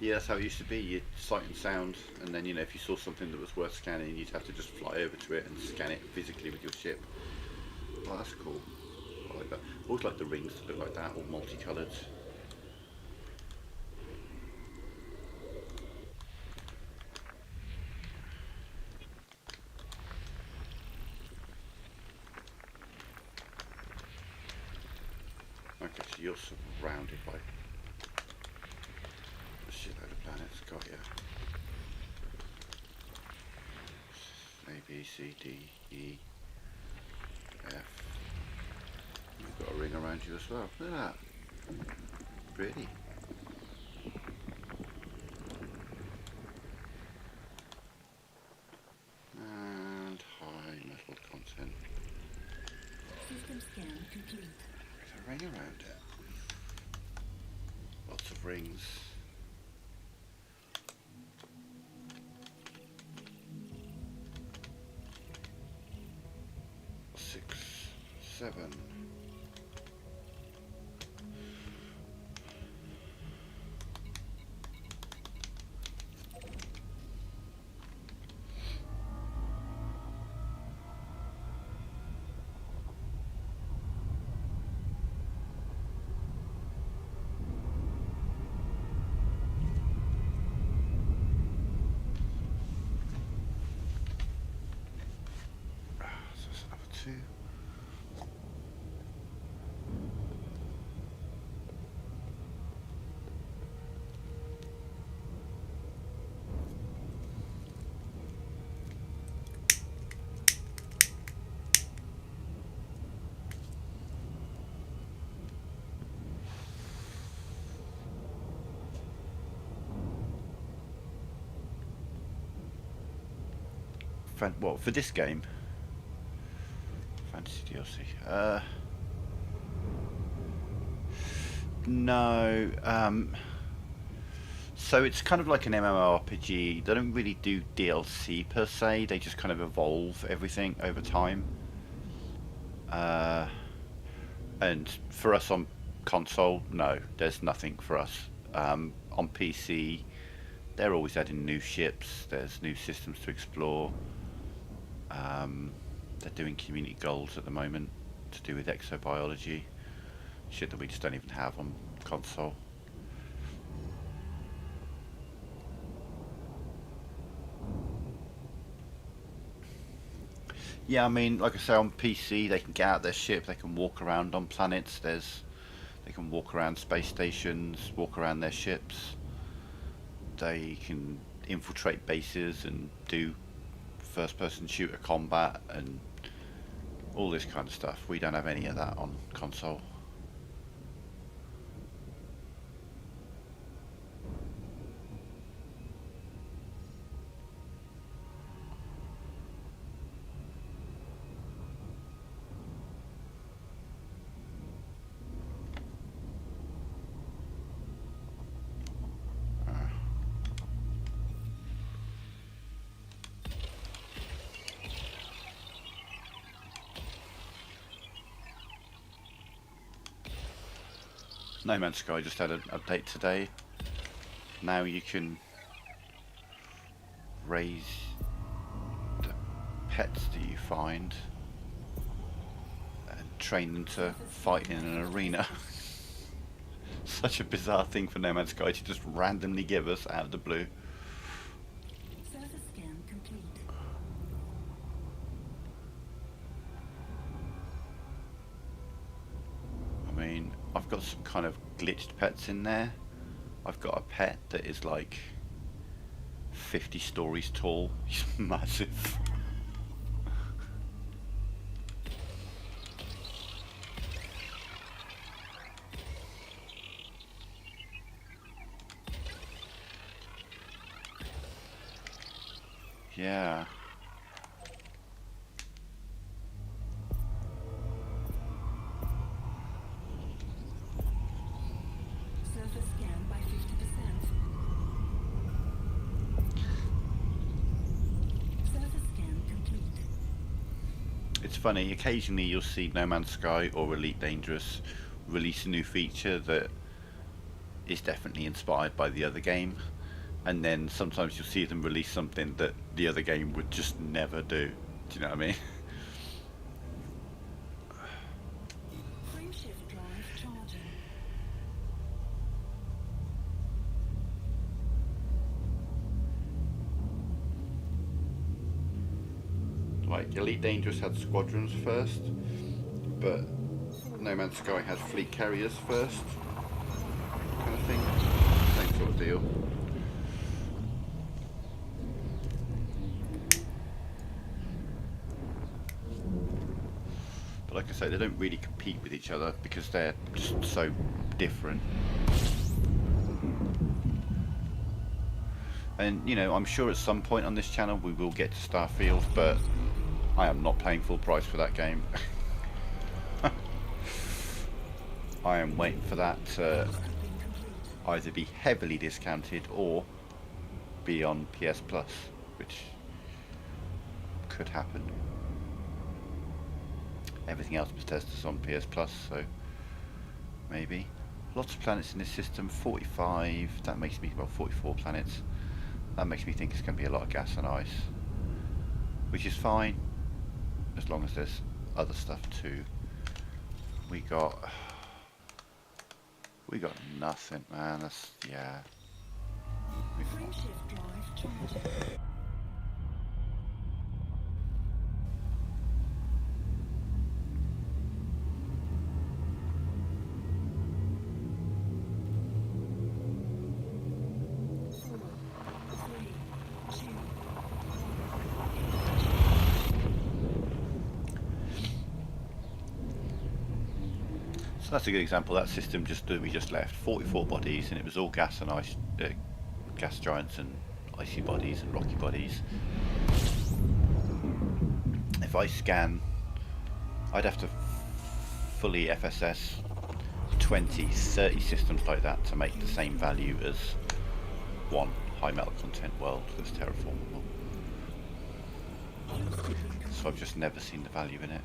Yeah, that's how it used to be. You'd sight and sound, and then, you know, if you saw something that was worth scanning, you'd have to just fly over to it and scan it physically with your ship. Oh, that's cool. I like that. I always like the rings to look like that, all multicoloured. Okay, so you're surrounded by a shitload of planets. Got ya. A, B, C, D, E, F. You've got a ring around you as well. Look at that. Pretty. And high metal content. System scan complete. There's a ring around it. Lots of rings. 7. So that's another 2. What for this game? Fantasy DLC. No. So it's kind of like an MMORPG. They don't really do DLC per se. They just kind of evolve everything over time. And for us on console, no, there's nothing for us. On PC, they're always adding new ships. There's new systems to explore. They're doing community goals at the moment to do with exobiology, shit that we just don't even have on console. Yeah, I mean, like I say, on PC they can get out their ship, they can walk around on planets. They can walk around space stations, walk around their ships. They can infiltrate bases and do first-person shooter combat and all this kind of stuff. We don't have any of that on console. No Man's Sky just had an update today. Now you can raise the pets that you find and train them to fight in an arena. Such a bizarre thing for No Man's Sky to just randomly give us out of the blue. Surface scan complete. I mean, I've got some kind of glitched pets in there. I've got a pet that is like 50 stories tall. He's massive. Yeah. Surface scan by 50%. Surface scan complete. It's funny, occasionally you'll see No Man's Sky or Elite Dangerous release a new feature that is definitely inspired by the other game, and then sometimes you'll see them release something that the other game would just never do. Do you know what I mean? Frameshift drive charging. Like, Elite Dangerous had squadrons first, but No Man's Sky had fleet carriers first, kind of thing. Same sort of deal. But like I say, they don't really compete with each other because they're just so different. And, you know, I'm sure at some point on this channel we will get to Starfield, but I am not paying full price for that game. I am waiting for that to either be heavily discounted or be on PS Plus, which could happen. Everything else Bethesda's on PS Plus, so maybe. Lots of planets in this system, 45, that makes me, well, 44 planets. That makes me think it's going to be a lot of gas and ice, which is fine, as long as there's other stuff too. We got nothing, man. That's, yeah. Frameshift drive charging. So that's a good example. That system that we just left, 44 bodies, and it was all gas and ice, gas giants and icy bodies and rocky bodies. If I scan, I'd have to fully FSS 20, 30 systems like that to make the same value as one high metal content world that's terraformable. So I've just never seen the value in it.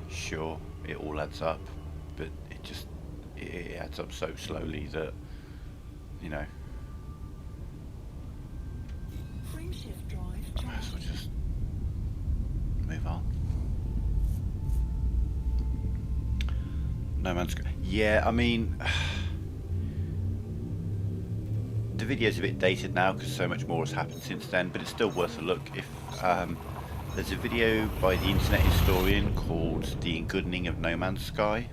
Sure, it all adds up, but it adds up so slowly that, you know, Frameshift drive I might as well charging. just move on. No Man's Sky. Yeah, I mean, the video's a bit dated now because so much more has happened since then, but it's still worth a look. If there's a video by the internet historian called The Engoodening of No Man's Sky.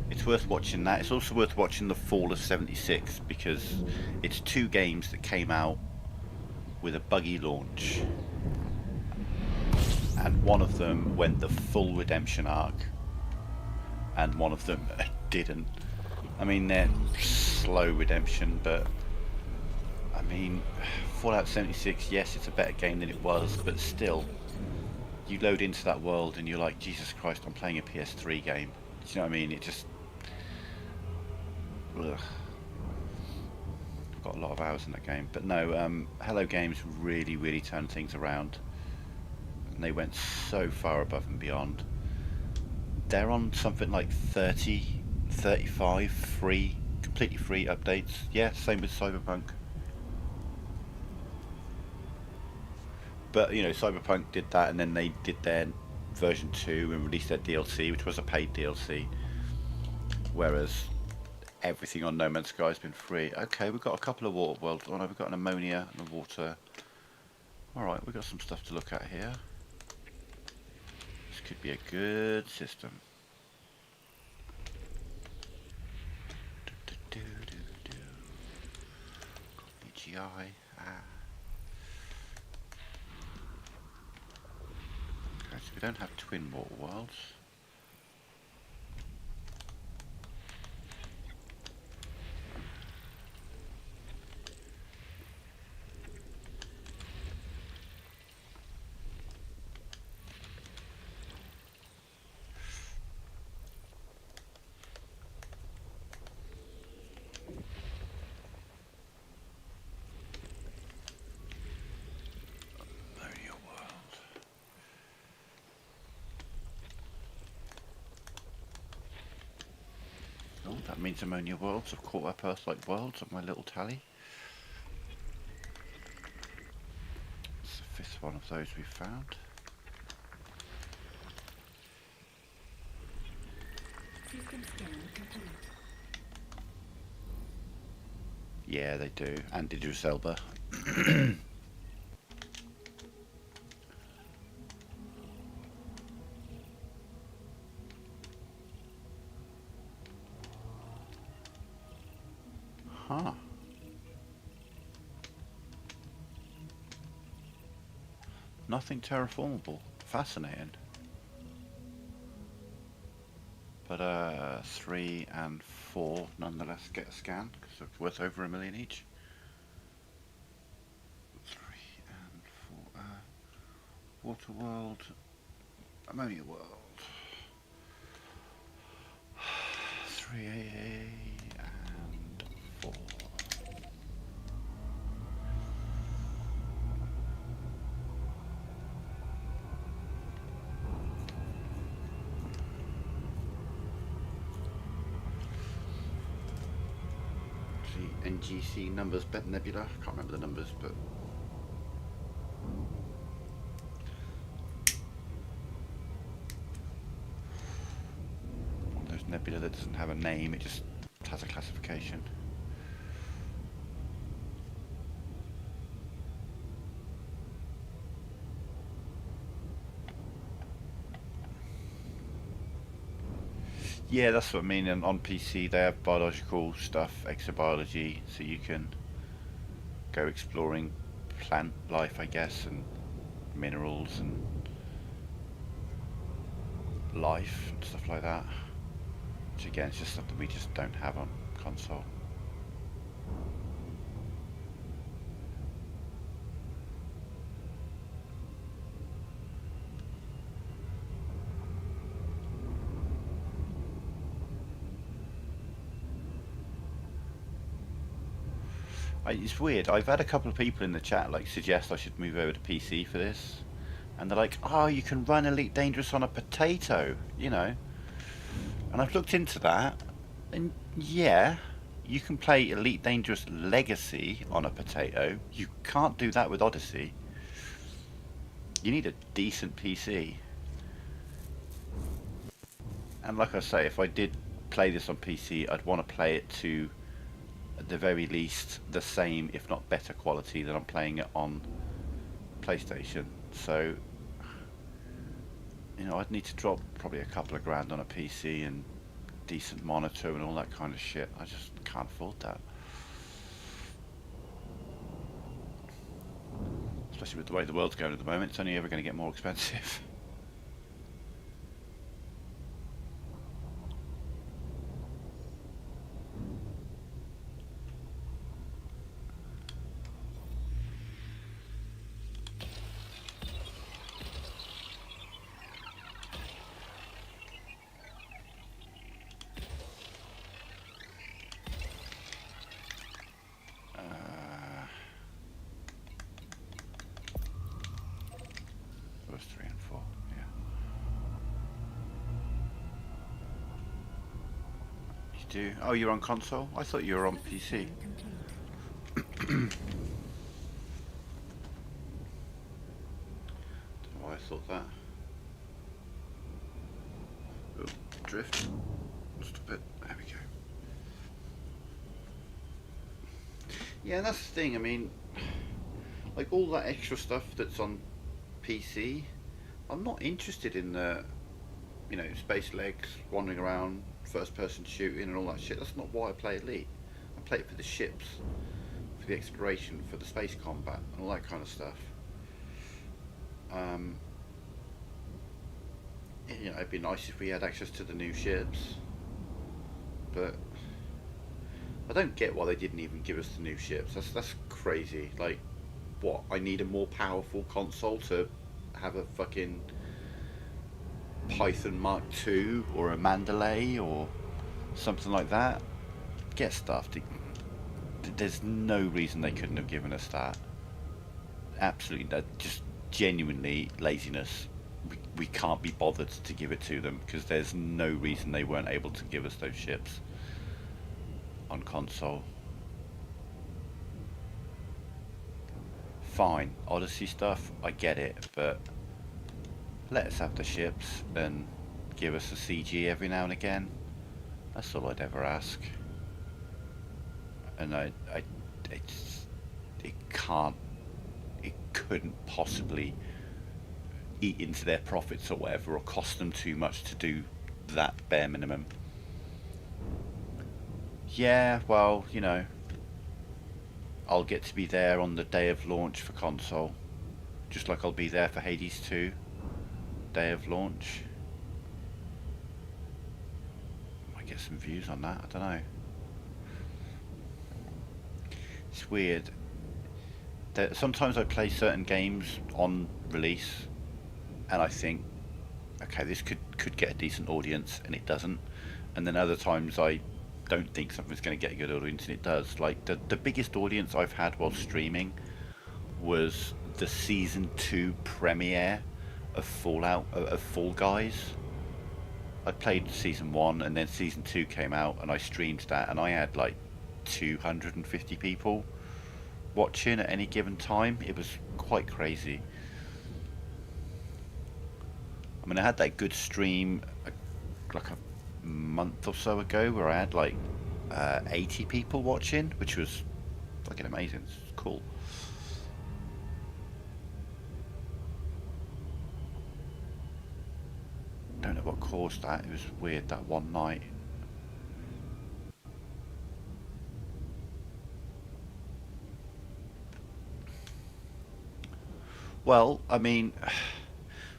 It's worth watching that. It's also worth watching The Fall of 76 because it's two games that came out with a buggy launch, and one of them went the full redemption arc and one of them didn't. I mean, they're slow redemption, but I mean, Fallout 76, yes, it's a better game than it was, but still, you load into that world and you're like, Jesus Christ, I'm playing a PS3 game. Do you know what I mean? It just, ugh. I've got a lot of hours in that game, but no, Hello Games really turned things around, and they went so far above and beyond. They're on something like 30, 35 free, completely free updates. Yeah, same with Cyberpunk. But, you know, Cyberpunk did that, and then they did their version 2 and released their DLC, which was a paid DLC. Whereas everything on No Man's Sky has been free. Okay, we've got a couple of water worlds. Oh no, we've got an ammonia and a water. Alright, we've got some stuff to look at here. This could be a good system. BGI. Okay, so we don't have twin water worlds. Ammonia world. Oh, that means ammonia worlds have caught up Earth-like worlds on my little tally. It's the fifth one of those we've found. System scan complete. Yeah, they do. And Idris Elba. Huh. Nothing terraformable. Fascinating. But 3 and 4 nonetheless get a scan because they're worth over $1 million each. 3 and 4. Water world. Ammonia world. 3 and 4. NGC numbers, Bet Nebula. I can't remember the numbers, but one of those nebula that doesn't have a name, it just has a classification. Yeah, that's what I mean. And on PC, they have biological stuff, exobiology, so you can go exploring plant life, I guess, and minerals and life and stuff like that. Which again, is just something we just don't have on console. It's weird. I've had a couple of people in the chat like suggest I should move over to PC for this, and they're like, "Oh, you can run Elite Dangerous on a potato," you know. And I've looked into that, and yeah, you can play Elite Dangerous Legacy on a potato. You can't do that with Odyssey. You need a decent PC. And like I say, if I did play this on PC, I'd want to play it to, at the very least, the same, if not better quality than I'm playing it on PlayStation. So, you know, I'd need to drop probably a couple of grand on a PC and decent monitor and all that kind of shit. I just can't afford that. Especially with the way the world's going at the moment, it's only ever going to get more expensive. Those 3 and 4, yeah. You do? Oh, you're on console? I thought you were on PC. Don't know why I thought that. Oh, drift. Stop it. There we go. Yeah, that's the thing. I mean, like all that extra stuff that's on PC, I'm not interested in the, you know, space legs, wandering around, first person shooting and all that shit. That's not why I play Elite. I play it for the ships, for the exploration, for the space combat and all that kind of stuff. You know, it'd be nice if we had access to the new ships, but I don't get why they didn't even give us the new ships. That's crazy. Like, what? I need a more powerful console to have a fucking Python Mark II or a Mandalay or something like that? Get stuffed. There's no reason they couldn't have given us that. Absolutely, just genuinely laziness. We can't be bothered to give it to them because there's no reason they weren't able to give us those ships on console. Fine, Odyssey stuff, I get it, but let us have the ships and give us a CG every now and again. That's all I'd ever ask. And it couldn't possibly eat into their profits or whatever, or cost them too much to do that bare minimum. Yeah, well, you know, I'll get to be there on the day of launch for console, just like I'll be there for Hades 2, day of launch. Might get some views on that, I don't know. It's weird. Sometimes I play certain games on release and I think, okay, this could get a decent audience, and it doesn't. And then other times I don't think something's going to get a good audience, and it does. Like the biggest audience I've had while streaming was the season 2 premiere of Fall Guys. I played season 1 and then season 2 came out and I streamed that, and I had like 250 people watching at any given time. It was quite crazy. I mean, I had that good stream like a month or so ago where I had like 80 people watching, which was fucking amazing. It's cool. Don't know what caused that. It was weird that one night. Well, I mean,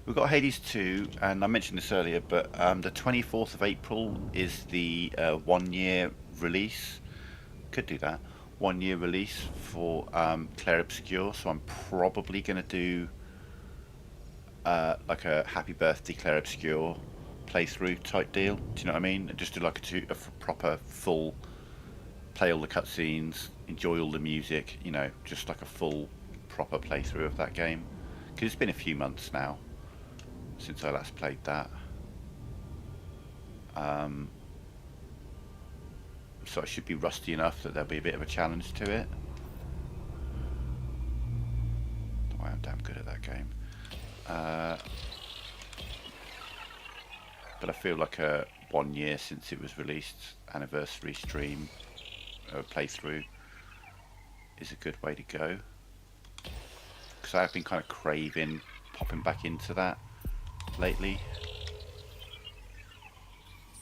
we've got Hades 2, and I mentioned this earlier, but the 24th of April is the 1 year release. Could do that. 1 year release for Clair Obscur, so I'm probably going to do like a happy birthday Clair Obscur playthrough type deal. Do you know what I mean? Just do like a proper full, play all the cutscenes, enjoy all the music, you know, just like a full proper playthrough of that game. Because it's been a few months now since I last played that. So I should be rusty enough that there'll be a bit of a challenge to it. Oh, I'm damn good at that game. But I feel like a 1 year since it was released anniversary stream playthrough is a good way to go. Because I've been kind of craving popping back into that lately.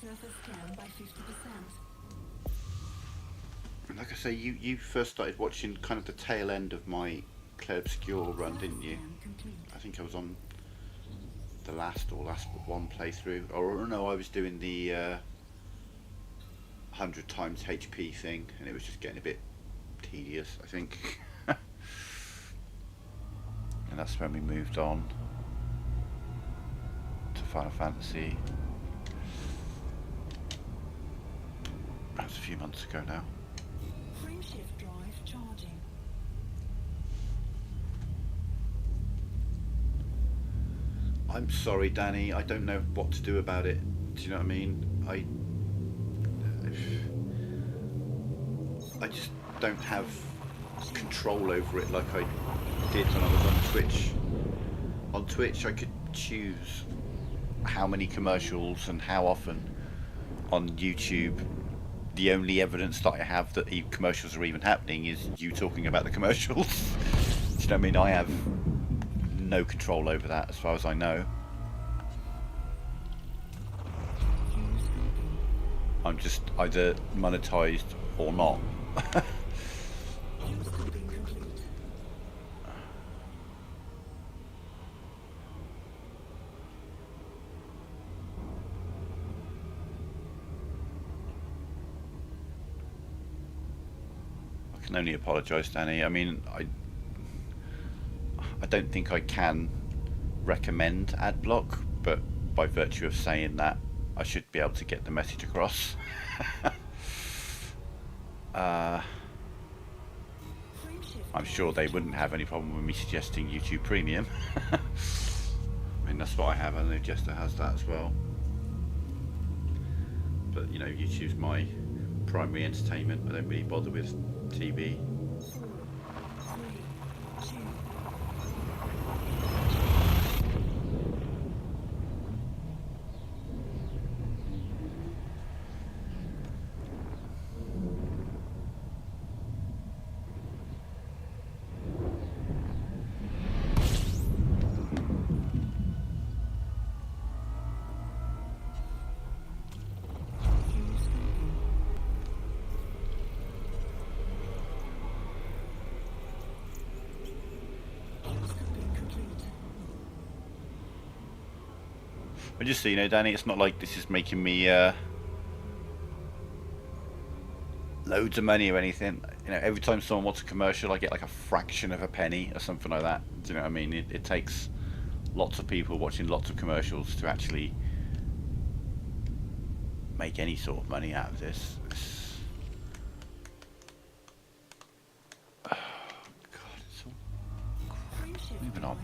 Surface scan by 50%. Like I say, you first started watching kind of the tail end of my Clair Obscur run, didn't you? I think I was on the last but one playthrough. Or no, I was doing the 100 times HP thing, and it was just getting a bit tedious, I think. And that's when we moved on to Final Fantasy. That was a few months ago now. Frameshift drive charging. I'm sorry, Danny. I don't know what to do about it. Do you know what I mean? I just don't have control over it like I did when I was on Twitch. On Twitch, I could choose how many commercials and how often. On YouTube, the only evidence that I have that commercials are even happening is you talking about the commercials. Do you know what I mean? I have no control over that as far as I know. I'm just either monetized or not. I can only apologise, Danny. I mean, I don't think I can recommend AdBlock, but by virtue of saying that, I should be able to get the message across. I'm sure they wouldn't have any problem with me suggesting YouTube Premium. I mean, that's what I have. I know Jester has that as well. But, you know, YouTube's my primary entertainment. I don't really bother with TV. 4, 3, 2. But just so you know, Danny, it's not like this is making me loads of money or anything. You know, every time someone wants a commercial, I get like a fraction of a penny or something like that. Do you know what I mean? It takes lots of people watching lots of commercials to actually make any sort of money out of this. Oh, God, it's all... Moving on.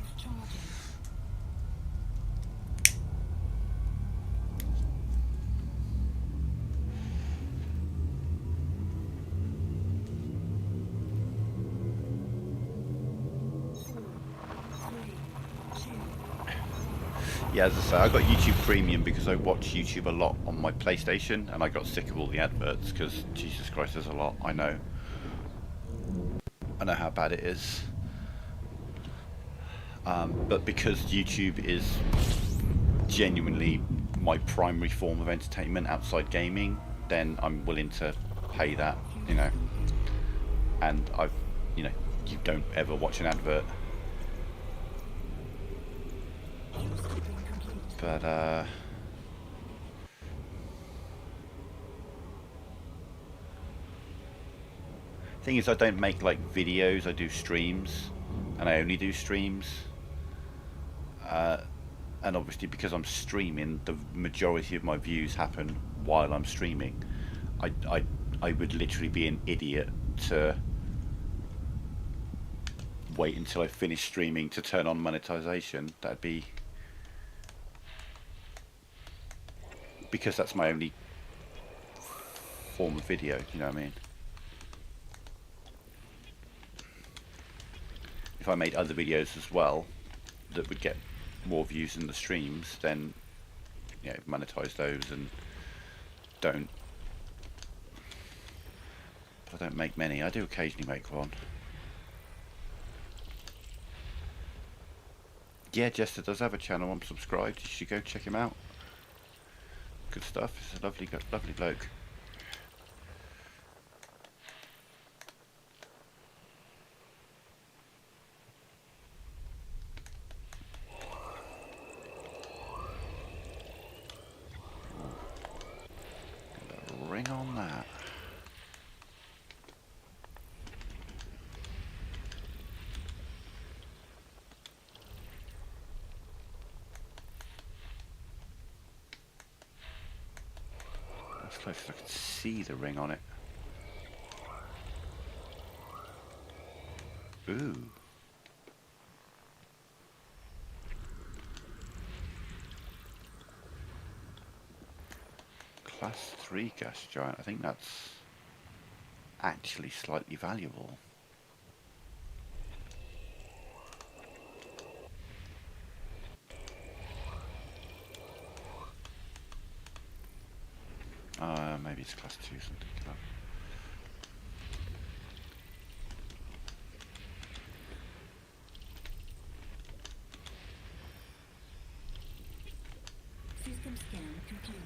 Yeah, as I say, I got YouTube Premium because I watch YouTube a lot on my PlayStation, and I got sick of all the adverts because Jesus Christ, there's a lot. I know how bad it is. But because YouTube is genuinely my primary form of entertainment outside gaming, then I'm willing to pay that, you know. And you don't ever watch an advert. But thing is, I don't make like videos. I do streams, and I only do streams. And obviously, because I'm streaming, the majority of my views happen while I'm streaming. I would literally be an idiot to wait until I finish streaming to turn on monetization. That'd be because that's my only form of video. You know what I mean? If I made other videos as well that would get more views than the streams, then monetize those and don't. But I don't make many. I do occasionally make one. Yeah, Jester does have a channel. I'm subscribed. You should go check him out. Good stuff. He's a lovely bloke. Ring on that. That's close as I can see the ring on it. Ooh. Class 3 gas giant. I think that's actually slightly valuable. Maybe it's class 2 something. System scan complete.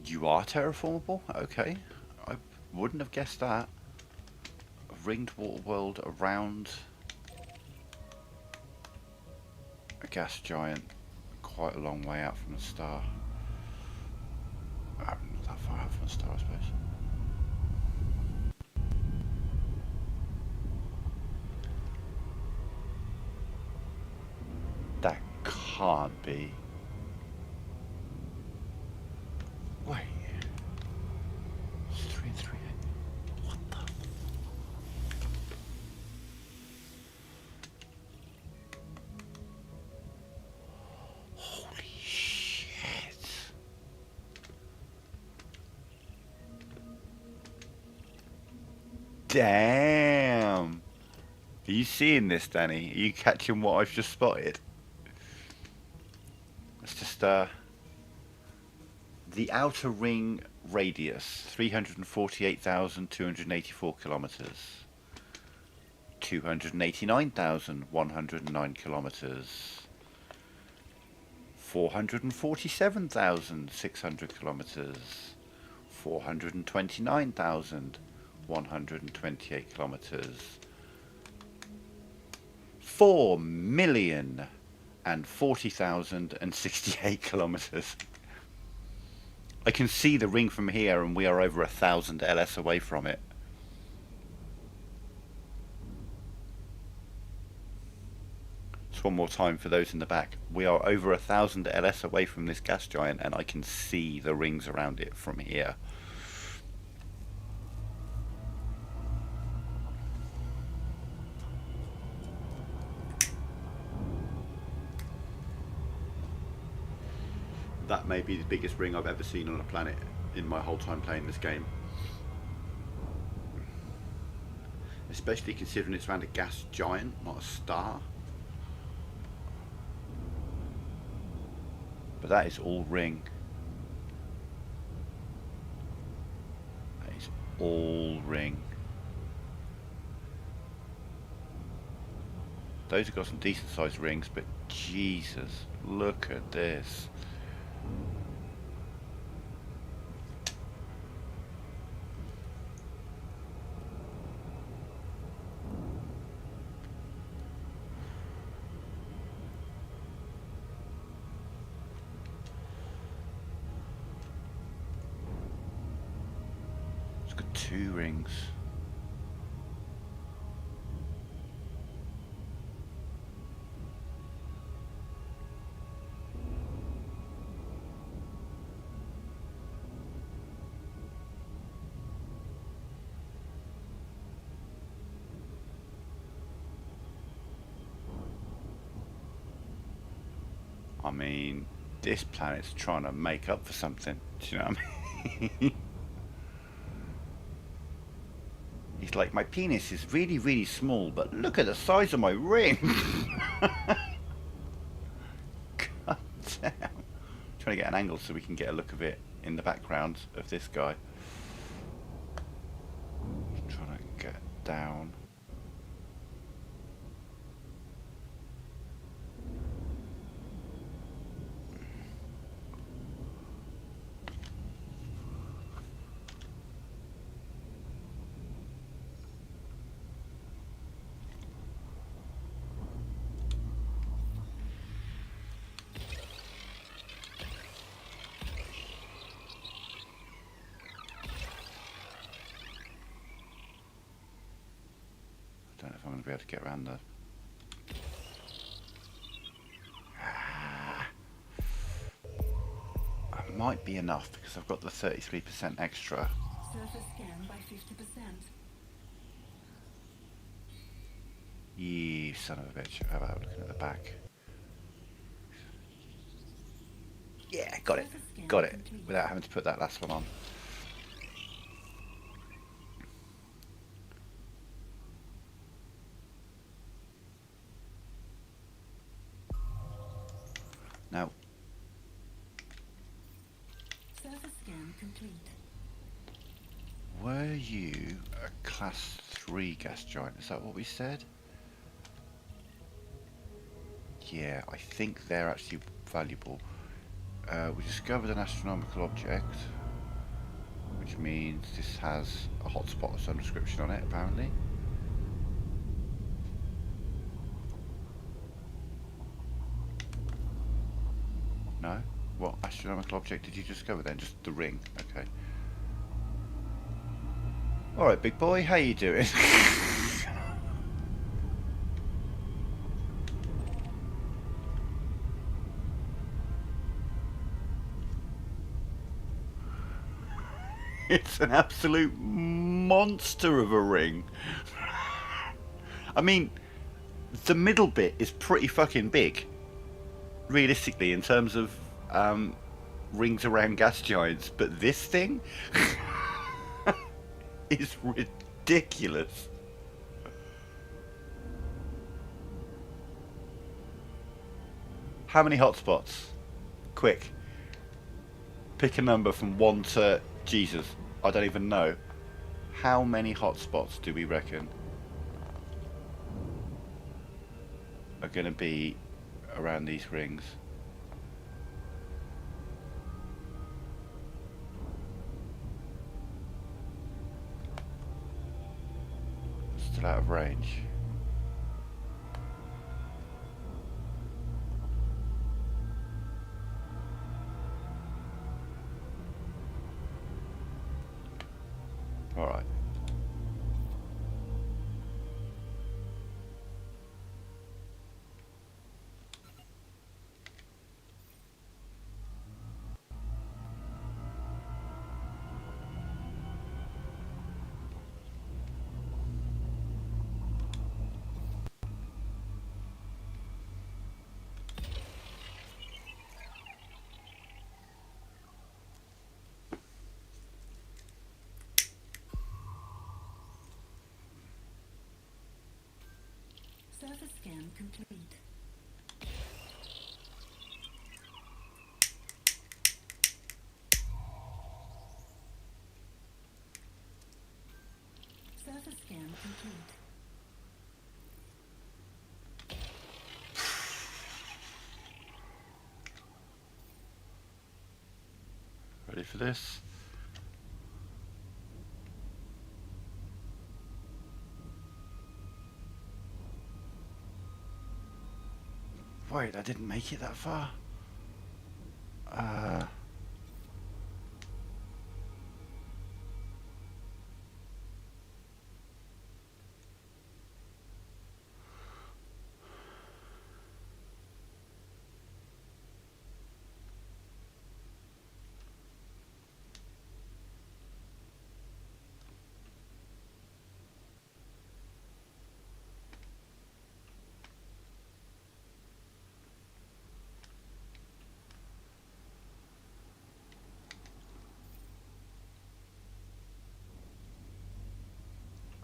You are terraformable? Okay. I wouldn't have guessed that. A ringed water world around a gas giant. Quite a long way out from the star. Not that far out from the star, I suppose. That can't be. Wait. It's 3 and 3. What the? Holy shit. Damn. Are you seeing this, Danny? Are you catching what I've just spotted? It's just the outer ring radius, 348,284 kilometers. 289,109 kilometers. 447,600 kilometers. 429,128 kilometers. 4,040,068 kilometers. I can see the ring from here, and we are over 1,000 LS away from it. Just one more time for those in the back. We are over 1,000 LS away from this gas giant, and I can see the rings around it from here. that may be the biggest ring I've ever seen on a planet in my whole time playing this game. Especially considering it's around a gas giant, not a star. But that is all ring. That is all ring. Those have got some decent sized rings, but Jesus, look at this. It's got 2 rings. I mean, this planet's trying to make up for something. Do you know what I mean? He's like, my penis is really, really small, but look at the size of my ring. God damn. Trying to get an angle so we can get a look of it in the background of this guy. Trying to get down. I don't know if I'm going to be able to get around the... It might be enough because I've got the 33% extra. Surface scan by 50%. You son of a bitch. How about looking at the back? Yeah, got it. Got it. Without having to put that last one on. Now, Surface scan complete. were you a class 3 gas giant? Is that what we said? Yeah, I think they're actually valuable. We discovered an astronomical object, which means this has a hotspot of some description on it, apparently. No? What astronomical object did you discover then? Just the ring. Okay. Alright, big boy, how you doing? It's an absolute monster of a ring. I mean, the middle bit is pretty fucking big. Realistically, in terms of rings around gas giants, but this thing is ridiculous. How many hotspots? Quick. Pick a number from 1 to... Jesus, I don't even know. How many hotspots do we reckon are going to be around these rings? Still out of range. All right. scan complete. Surface scan complete. Ready for this? Wait, I didn't make it that far.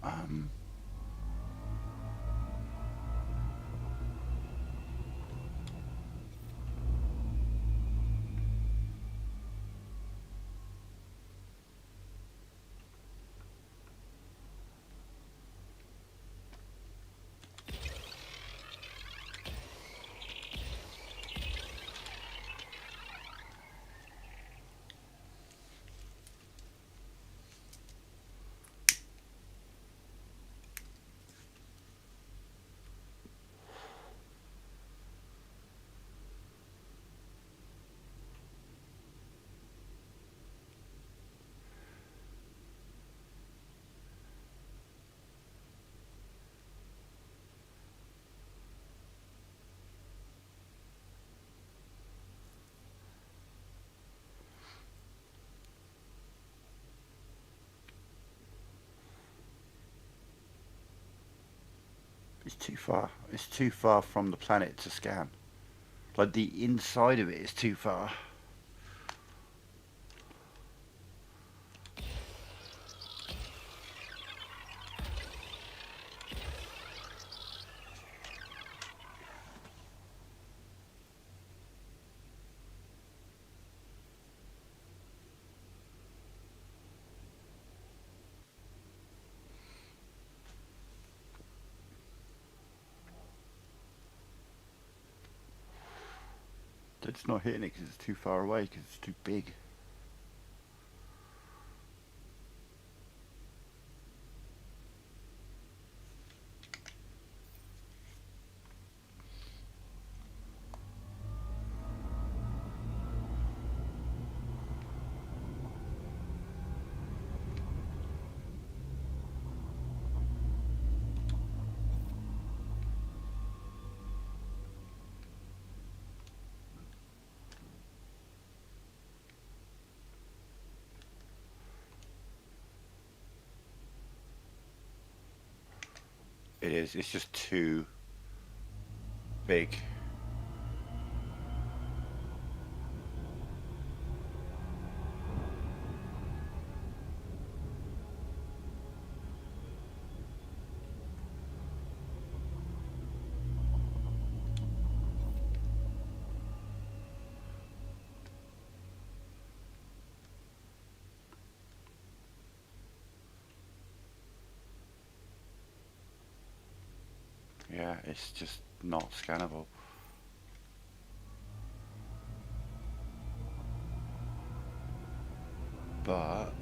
Um, it's too far. It's too far from the planet to scan. Like the inside of it is too far. It's not hitting it because it's too far away, because it's too big. It is. It's just too big. Yeah, it's just not scannable. But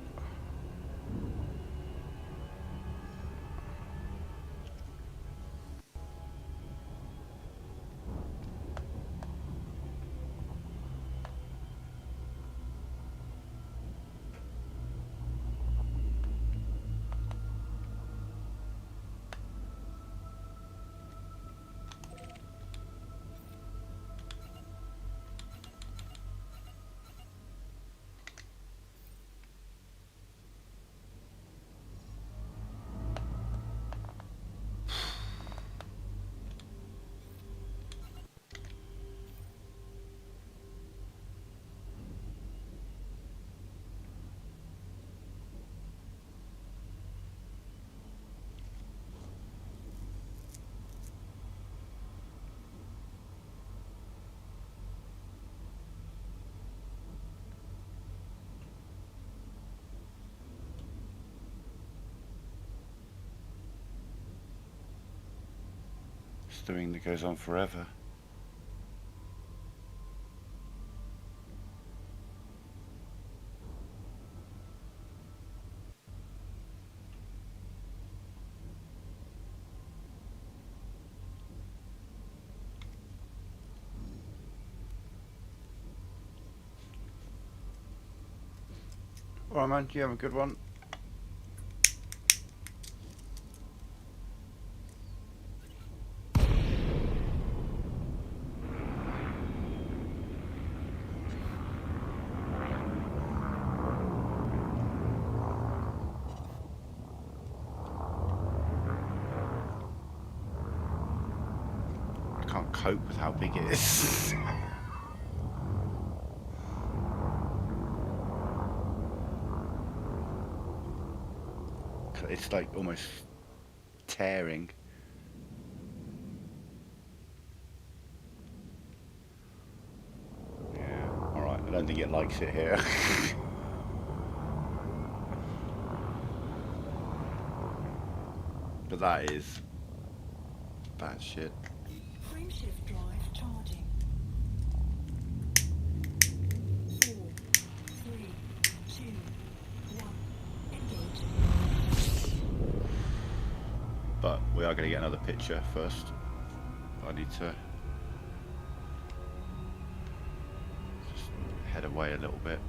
thing that goes on forever. Alright man, you have a good one. I can't cope with how big it is. It's like almost tearing. Yeah, alright, I don't think it likes it here. But that is bad shit. Frameshift drive charging. 4, 3, 2, 1. Engage. But we are going to get another picture first. I need to just head away a little bit.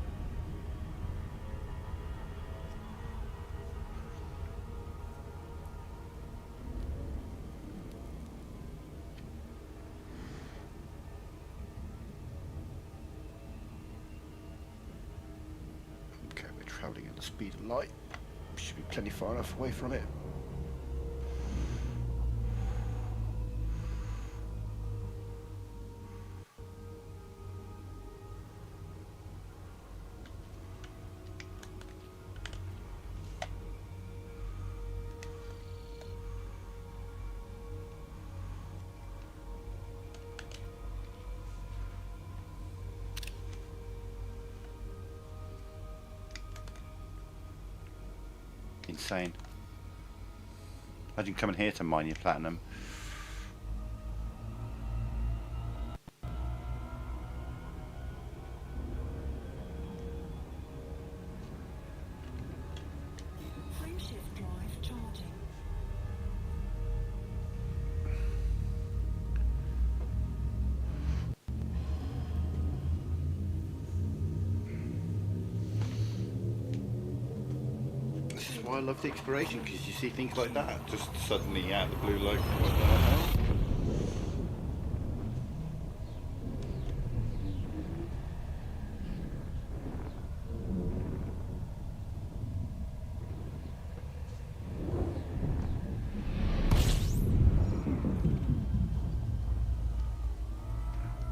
Okay, we're travelling at the speed of light. We should be plenty far enough away from it. Insane. Imagine coming here to mine your platinum. Frameshift drive charging. This is why I love the exploration, because you see things like that just suddenly out of the blue, like what the hell?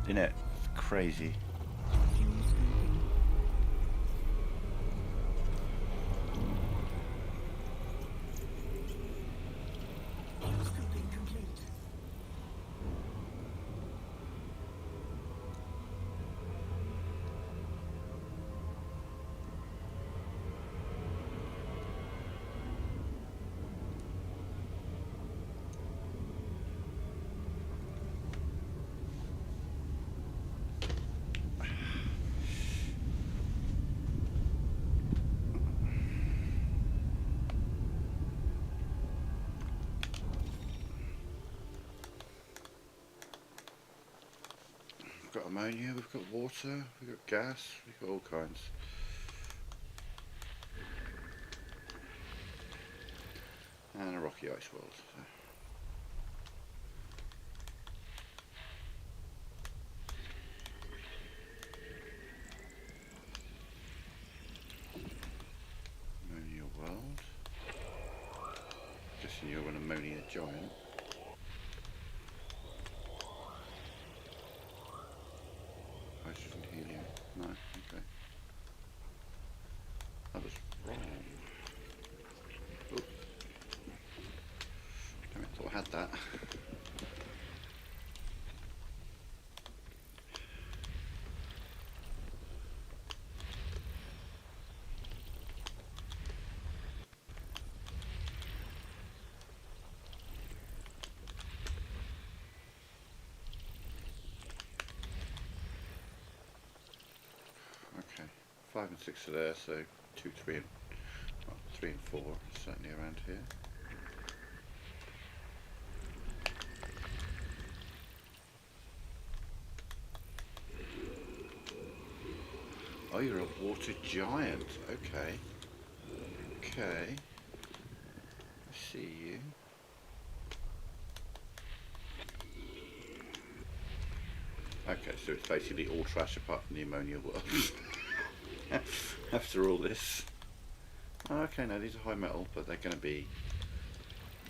Isn't it? It's crazy. Fuel scooping. Fuel scooping complete. We've got ammonia, we've got water, we've got gas, we've got all kinds. And a rocky ice world. So. Ammonia world. Guessing you're an ammonia giant. Hydrogen, helium. No, okay. That was wrong. Oh. Damn it, I thought I had that. 5 and 6 are there, so 2, 3 and 3 and 4 certainly around here. Oh, you're a water giant. Okay. Okay. I see you. Okay, so it's basically all trash apart from the ammonia world. After all this. Oh, okay, no, these are high metal, but they're going to be,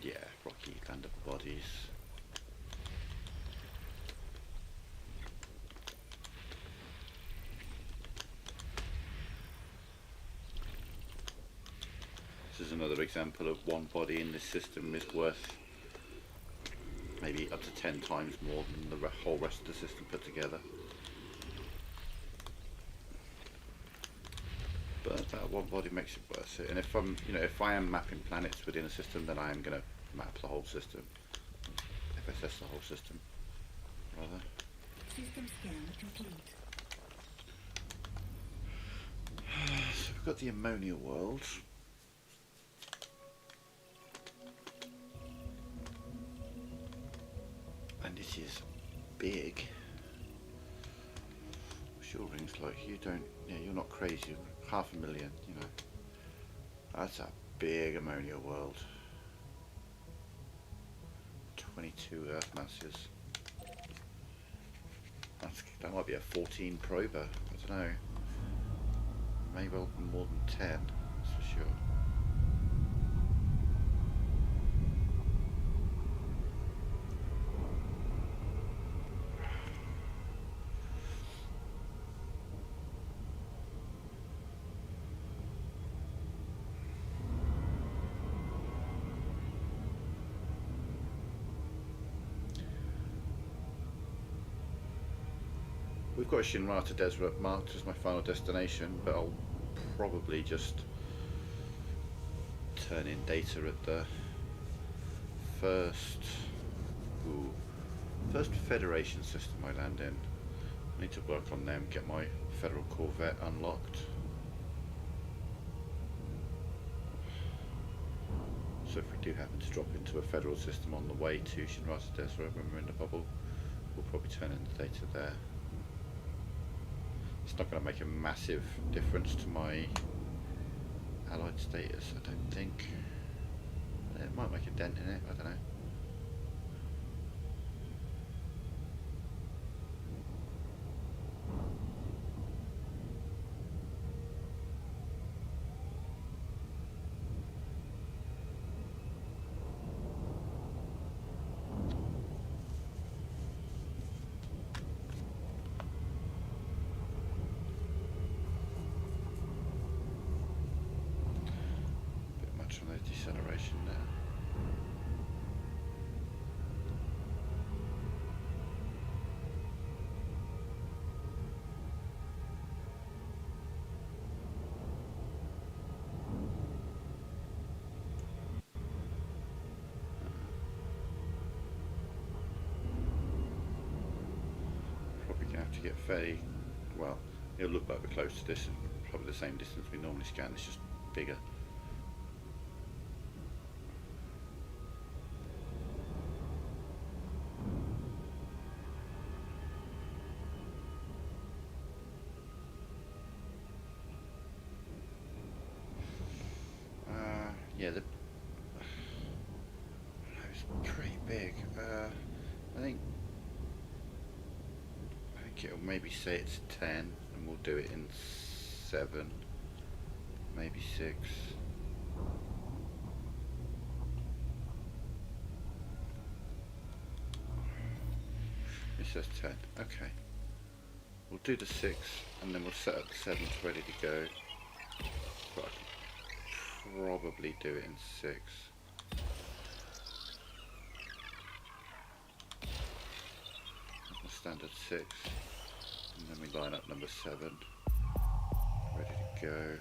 yeah, rocky landable bodies. This is another example of one body in this system is worth maybe up to 10 times more than the whole rest of the system put together. But that one body makes it worth it. And if I'm, if I am mapping planets within a system, then I am going to map the whole system. FSS the whole system, rather. System scan complete. So we've got the ammonia world. And it is big. What's your rings like? You don't, you're not crazy. 500,000, That's a big ammonia world. 22 Earth masses. That might be a 14 prober. I don't know. Maybe more than 10. That's for sure. We've got Shinrarta Deseret marked as my final destination, but I'll probably just turn in data at the first Federation system I land in. I need to work on them, get my Federal Corvette unlocked. So if we do happen to drop into a Federal system on the way to Shinrarta Deseret when we're in the bubble, we'll probably turn in the data there. It's not going to make a massive difference to my allied status, I don't think. It might make a dent in it, I don't know. On the deceleration there. Probably going to have to get fairly, well, it'll look like we're close to this, and probably the same distance we normally scan, it's just bigger. Yeah, it's pretty big. I think it'll maybe say it's 10, and we'll do it in 7, maybe 6. It says 10. Okay. We'll do the 6, and then we'll set up the 7th ready to go. But probably do it in 6. That's my standard 6, and then we line up number 7, ready to go.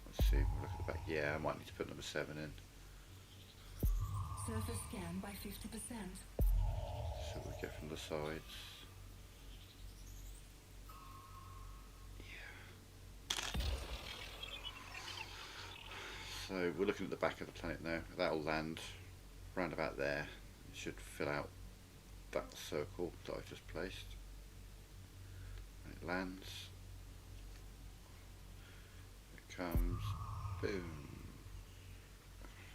Let's see, we'll look at the back. Yeah, I might need to put number 7 in. Surface scan by 50%. See what we get from the sides. So we're looking at the back of the planet now. That'll land round about there. It should fill out that circle that I've just placed. And it lands. It comes. Boom.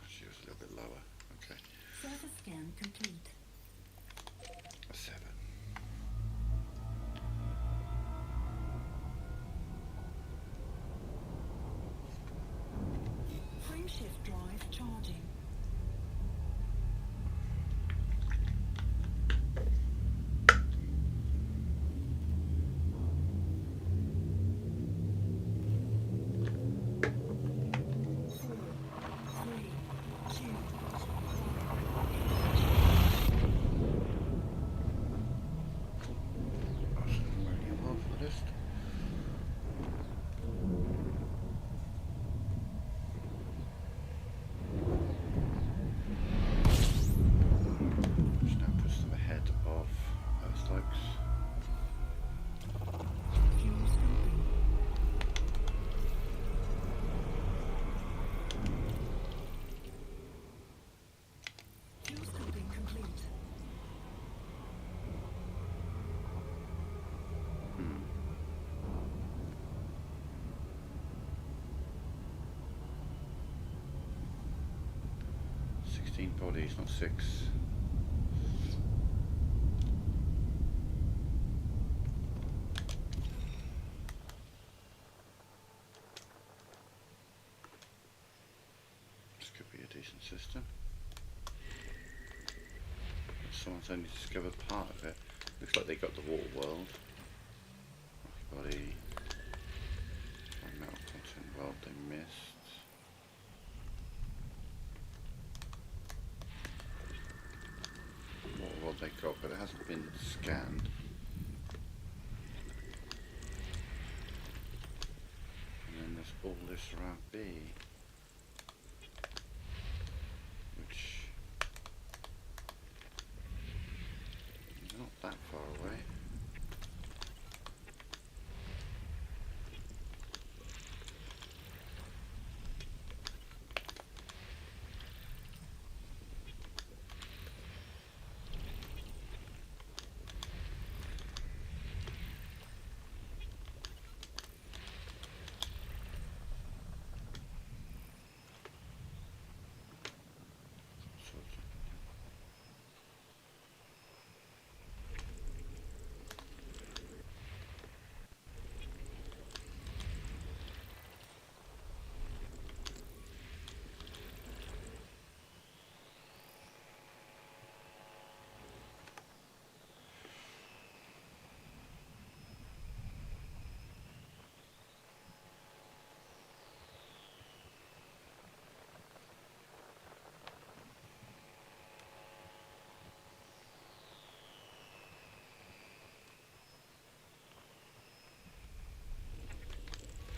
Actually, it was a little bit lower. Okay. Surface scan complete. A 7. Frameshift drive charging. Fuel scoping complete. 16 bodies, not 6. This could be a decent system. Someone's only discovered part of it. Looks like they got the water world. Rocky body. Metal content world they missed. Water world they got, but it hasn't been scanned. And then there's all this around B, which is not that far away.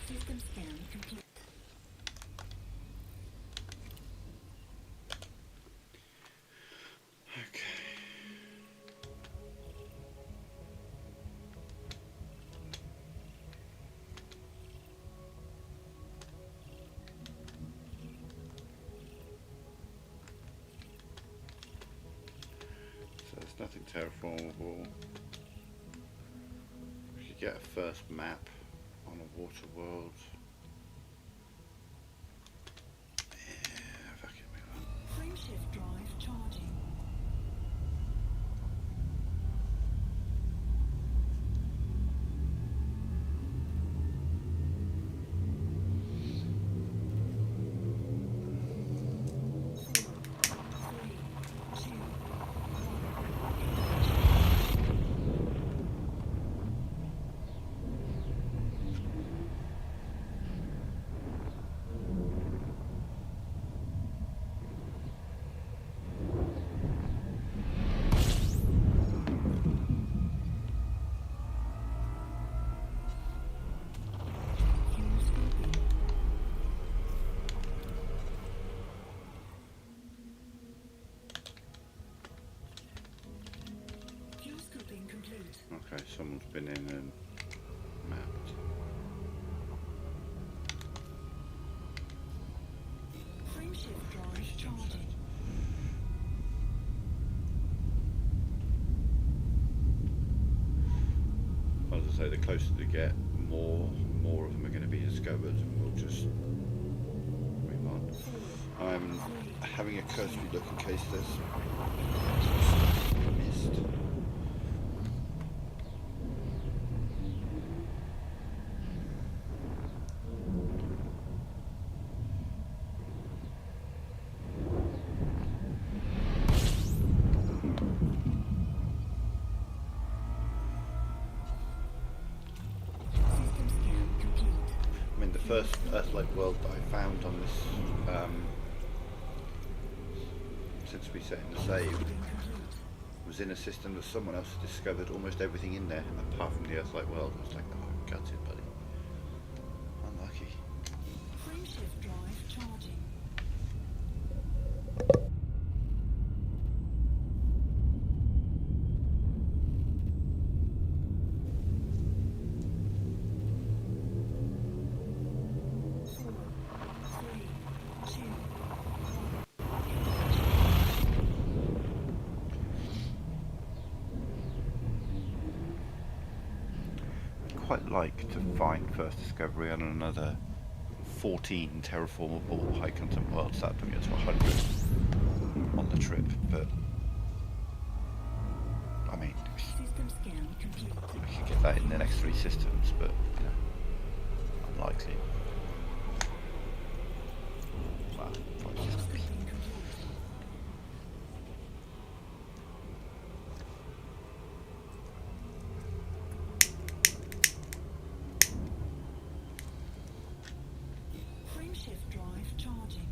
System scan complete. Okay. So there's nothing terraformable. We could get a first map on a water world. Yeah, fuck it, we will. Frameshift drive charging. Okay, someone's been in and mapped. So the closer they get, more of them are going to be discovered, and we'll just move on. I'm having a cursory look in case there's stuff missed. System scan complete. I mean, the first Earth-like world that I found on this, since we set in the save, was in a system that someone else had discovered almost everything in there, apart from the Earth-like world. I was like, oh, gutted, buddy. Unlucky. Frameshift drive charging. Four, three, two, Quite like to find first discovery on another 14 terraformable high content worlds. That would get to 100 on the trip, but I mean, system scan complete. we could get that in the next 3 systems, but you know, unlikely. Wow, 5 systems. Scoping complete. Frameshift drive charging.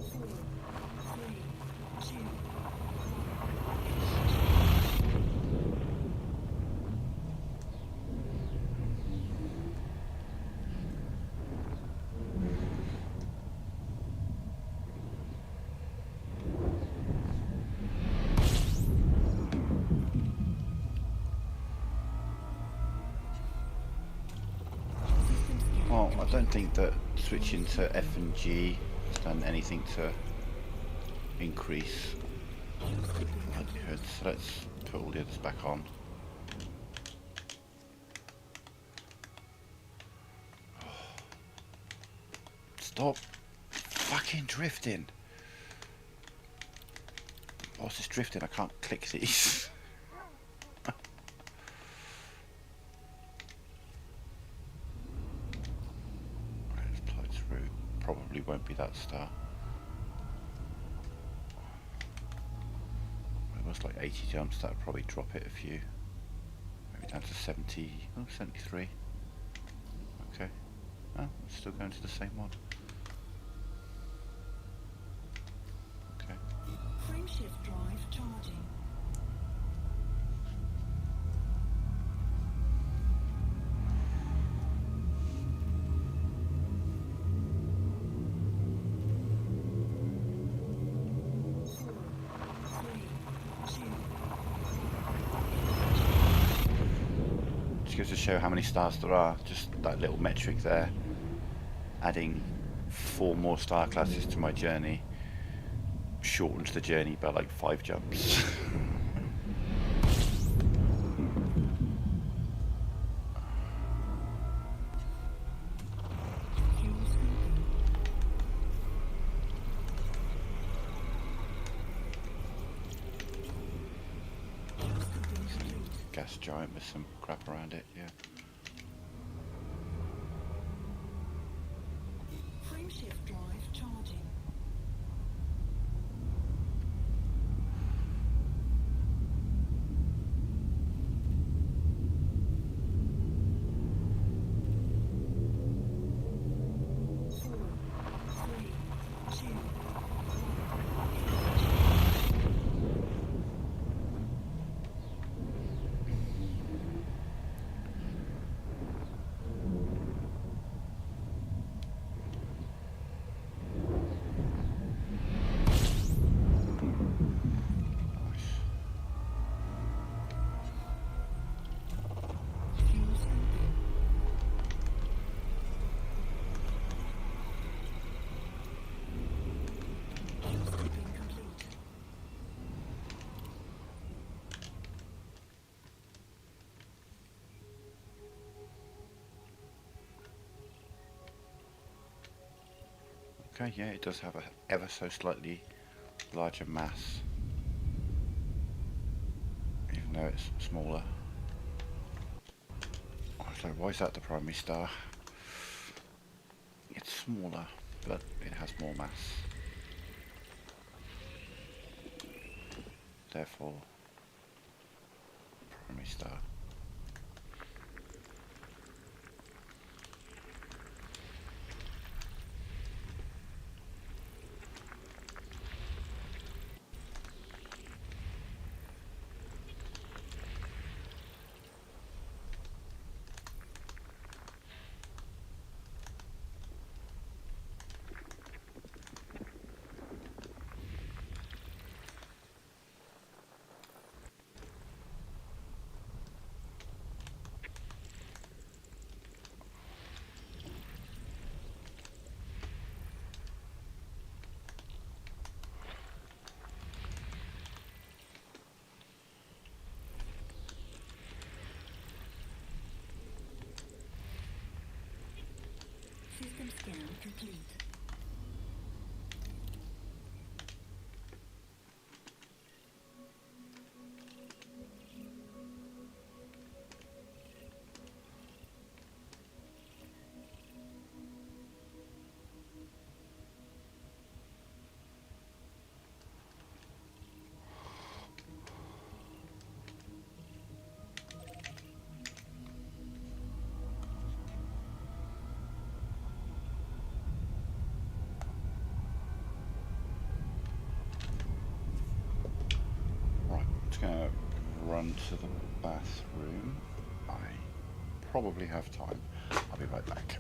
Four, three, two, system scan. Well, I don't think that switching to F and G has done anything to increase likelihood. So let's put all the others back on. Stop fucking drifting. Whilst it's drifting, I can't click these. Right, let's play through. Probably won't be that star. It was like 80 jumps, that would probably drop it a few. Maybe down to 70, oh, 73. Okay. Oh, it's still going to the same one. Okay. Frameshift drive charging. Four, three, two, Just goes to show how many stars there are, just that little metric there. Adding 4 more star classes to my journey shortened the journey by like 5 jumps. fuel scoping. Fuel scoping complete. Gas giant with some crap around it, yeah. Frameshift drive charging. Four, three, two, Okay, yeah, it does have a ever so slightly larger mass, even though it's smaller. Oh, so why is that the primary star? It's smaller, but it has more mass. Therefore, primary star. System scan complete. Right, I'm just going to run to the bathroom. I probably have time. I'll be right back.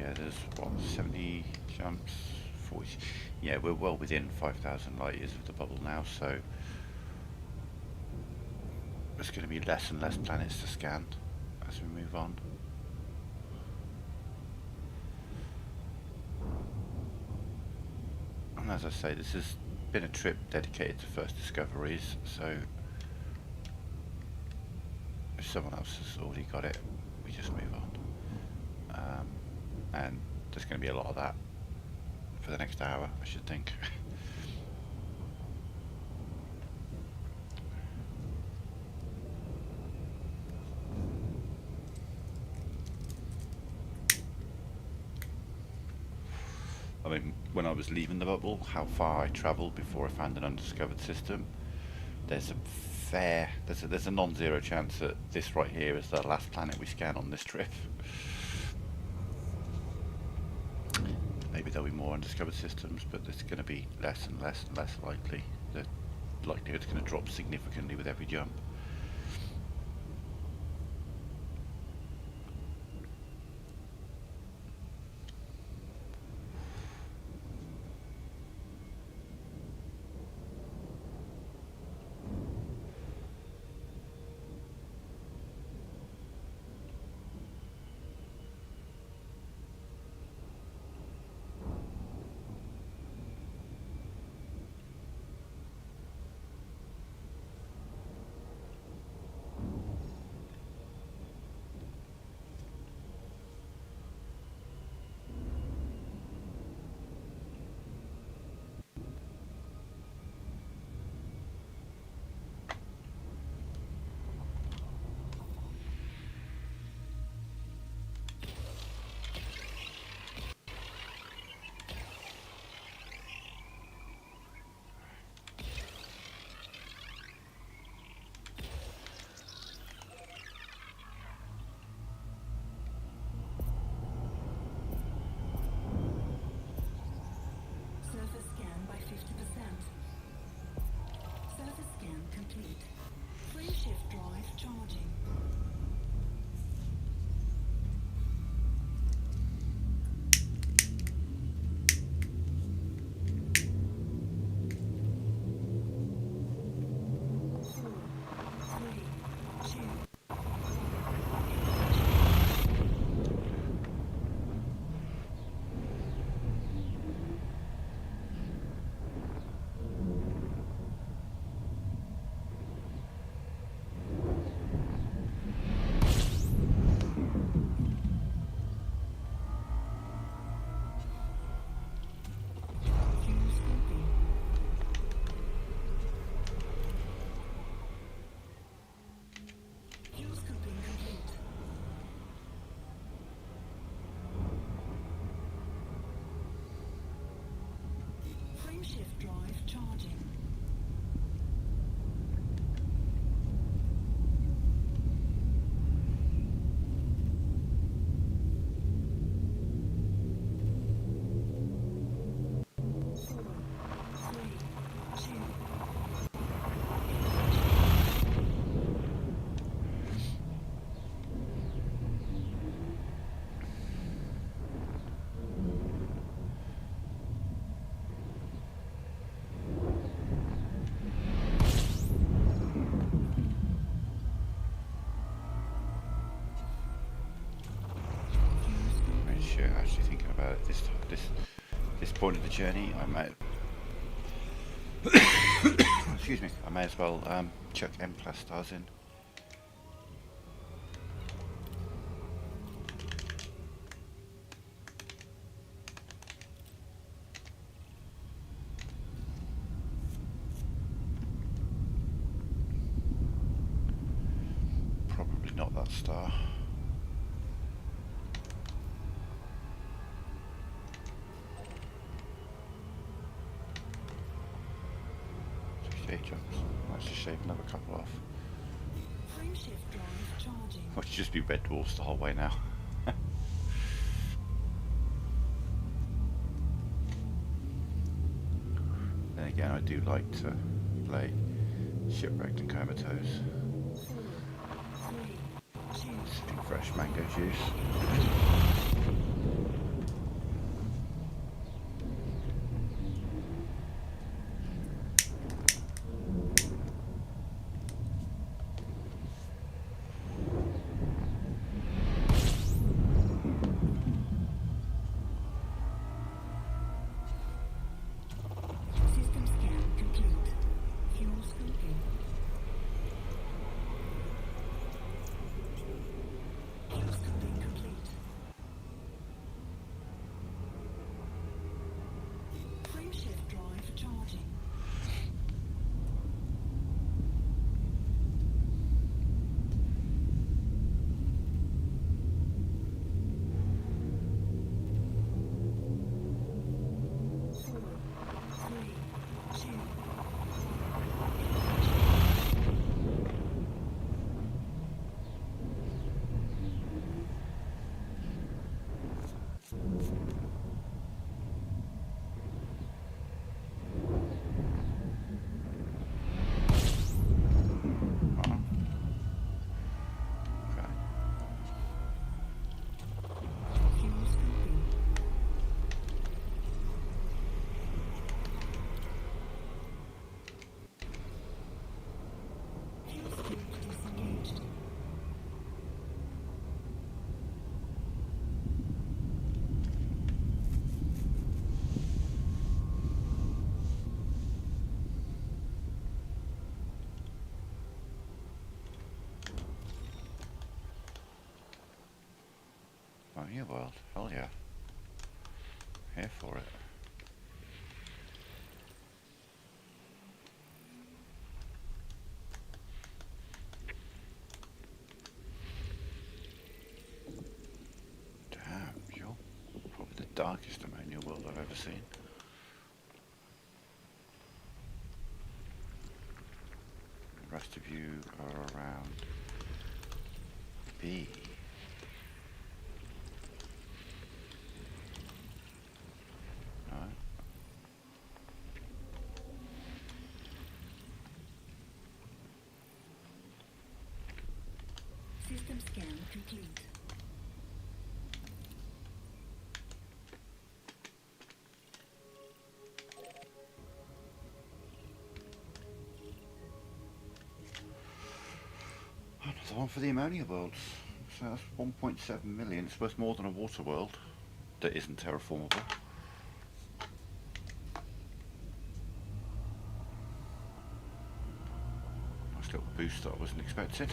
Yeah, there's what, 70 jumps, 40. Yeah, we're well within 5,000 light years of the bubble now, so there's going to be less and less planets to scan as we move on. And as I say, this has been a trip dedicated to first discoveries, so if someone else has already got it, we just move on. And there's going to be a lot of that for the next hour, I should think. I mean, when I was leaving the bubble, how far I travelled before I found an undiscovered system. There's a non-zero chance that this right here is the last planet we scan on this trip. Maybe there'll be more undiscovered systems, but there's going to be less and less and less likely. The likelihood's going to drop significantly with every jump. Surface scan by 50%. Surface scan complete. Frameshift drive charging. Frameshift drive charging. Actually thinking about it, this point of the journey, I might excuse me, I may as well chuck M class stars in. Probably not that star. Jumps. Let's just shave another couple off. Frameshift drive charging. Or it should just be red dwarfs the whole way now. Then again, I do like to play Shipwrecked and Comatose. Sipping fresh mango juice. ammonia world. Hell yeah. Here for it. Damn, you're probably the darkest ammonia world I've ever seen. The rest of you are around B. No? System scan complete. Another one for the ammonia worlds. So that's 1.7 million. It's worth more than a water world that isn't terraformable. Nice little boost that I wasn't expecting.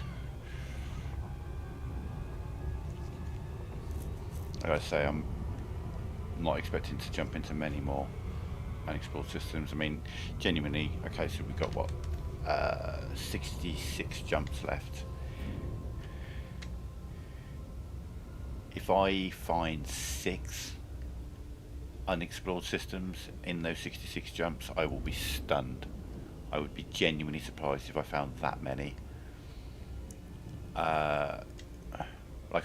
Like I say, I'm not expecting to jump into many more unexplored systems. I mean, genuinely, okay, so we've got what, 66 jumps left. If I find 6 unexplored systems in those 66 jumps, I will be stunned. I would be genuinely surprised if I found that many. Like,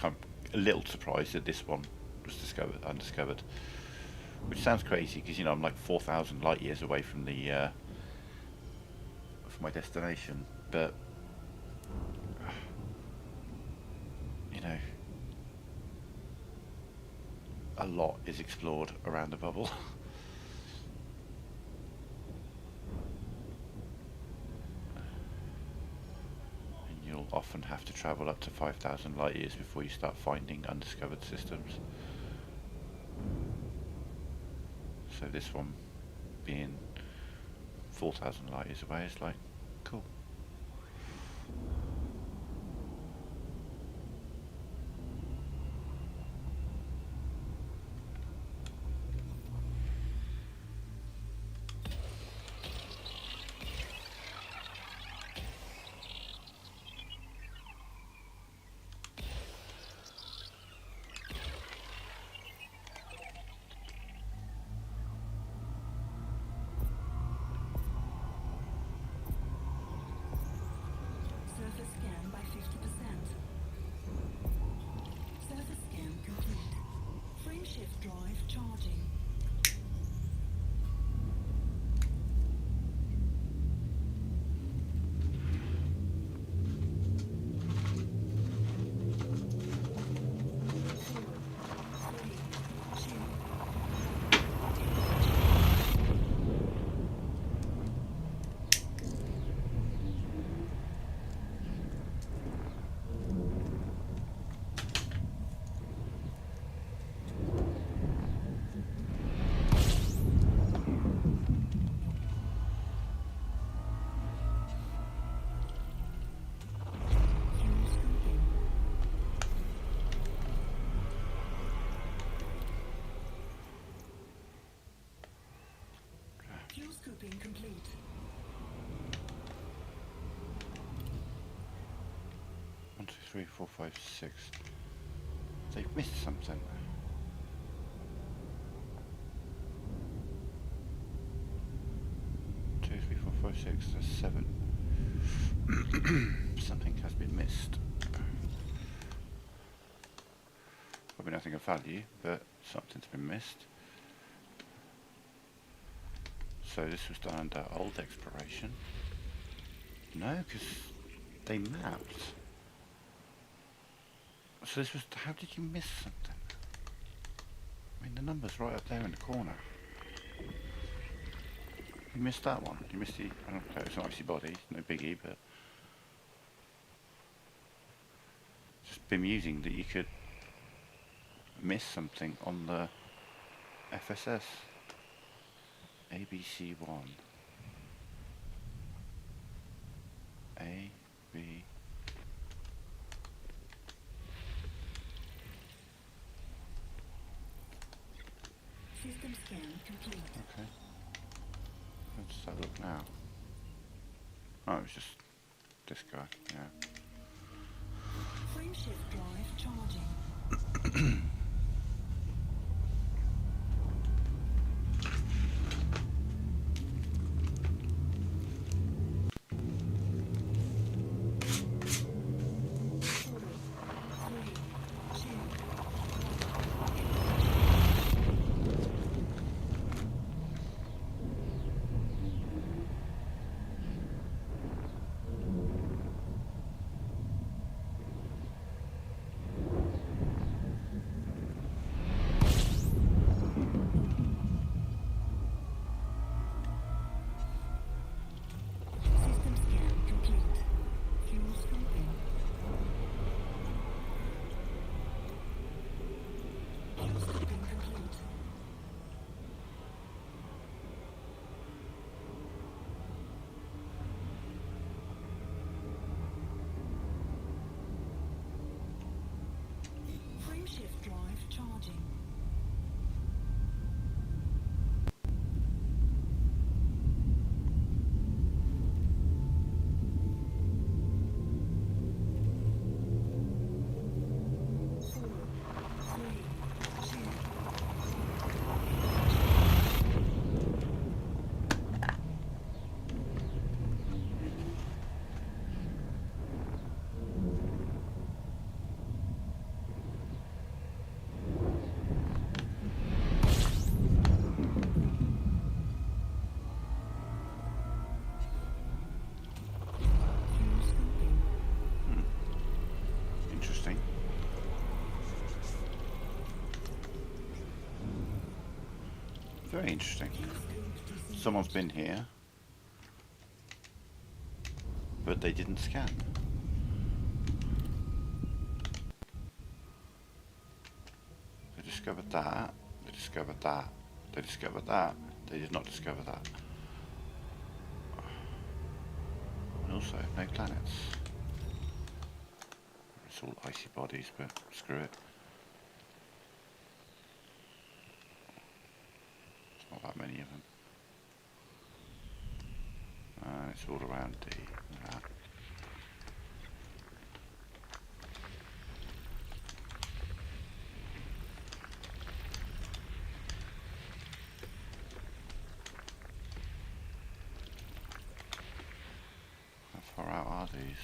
I'm a little surprised that this one was undiscovered, which sounds crazy because, you know, I'm like 4,000 light years away from the from my destination, but you know, a lot is explored around the bubble. And you'll often have to travel up to 5,000 light years before you start finding undiscovered systems. So this one being 4,000 light years away is like, cool. Surface scan by 50%. Surface scan complete. Frameshift drive charging. Fuel scooping complete. One, two, three, four, five, six. They've missed something. Two, three, four, five, six. There's 7. Something has been missed. Probably nothing of value, but something's been missed. So this was done under old exploration. No, because they mapped. So this was, how did you miss something? I mean, the number's right up there in the corner. You missed that one. You missed the, I don't know, it's an icy body, no biggie, but just bemusing that you could miss something on the FSS. ABC1. A, B. System scan complete. Okay. Let's have a look now. Oh, it's just this guy, yeah. Frameshift drive charging. Four, three, two, system scan complete. Fuel scoping. Fuel scoping complete. Frameshift drive charging. Four, three, two, fuel scoping. Interesting. Very interesting. Someone's been here, but they didn't scan. They discovered that. They discovered that. They discovered that. They did not discover that. And also, no planets. It's all icy bodies, but screw it. It's not that many of them. It's all around D. That. How far out are these?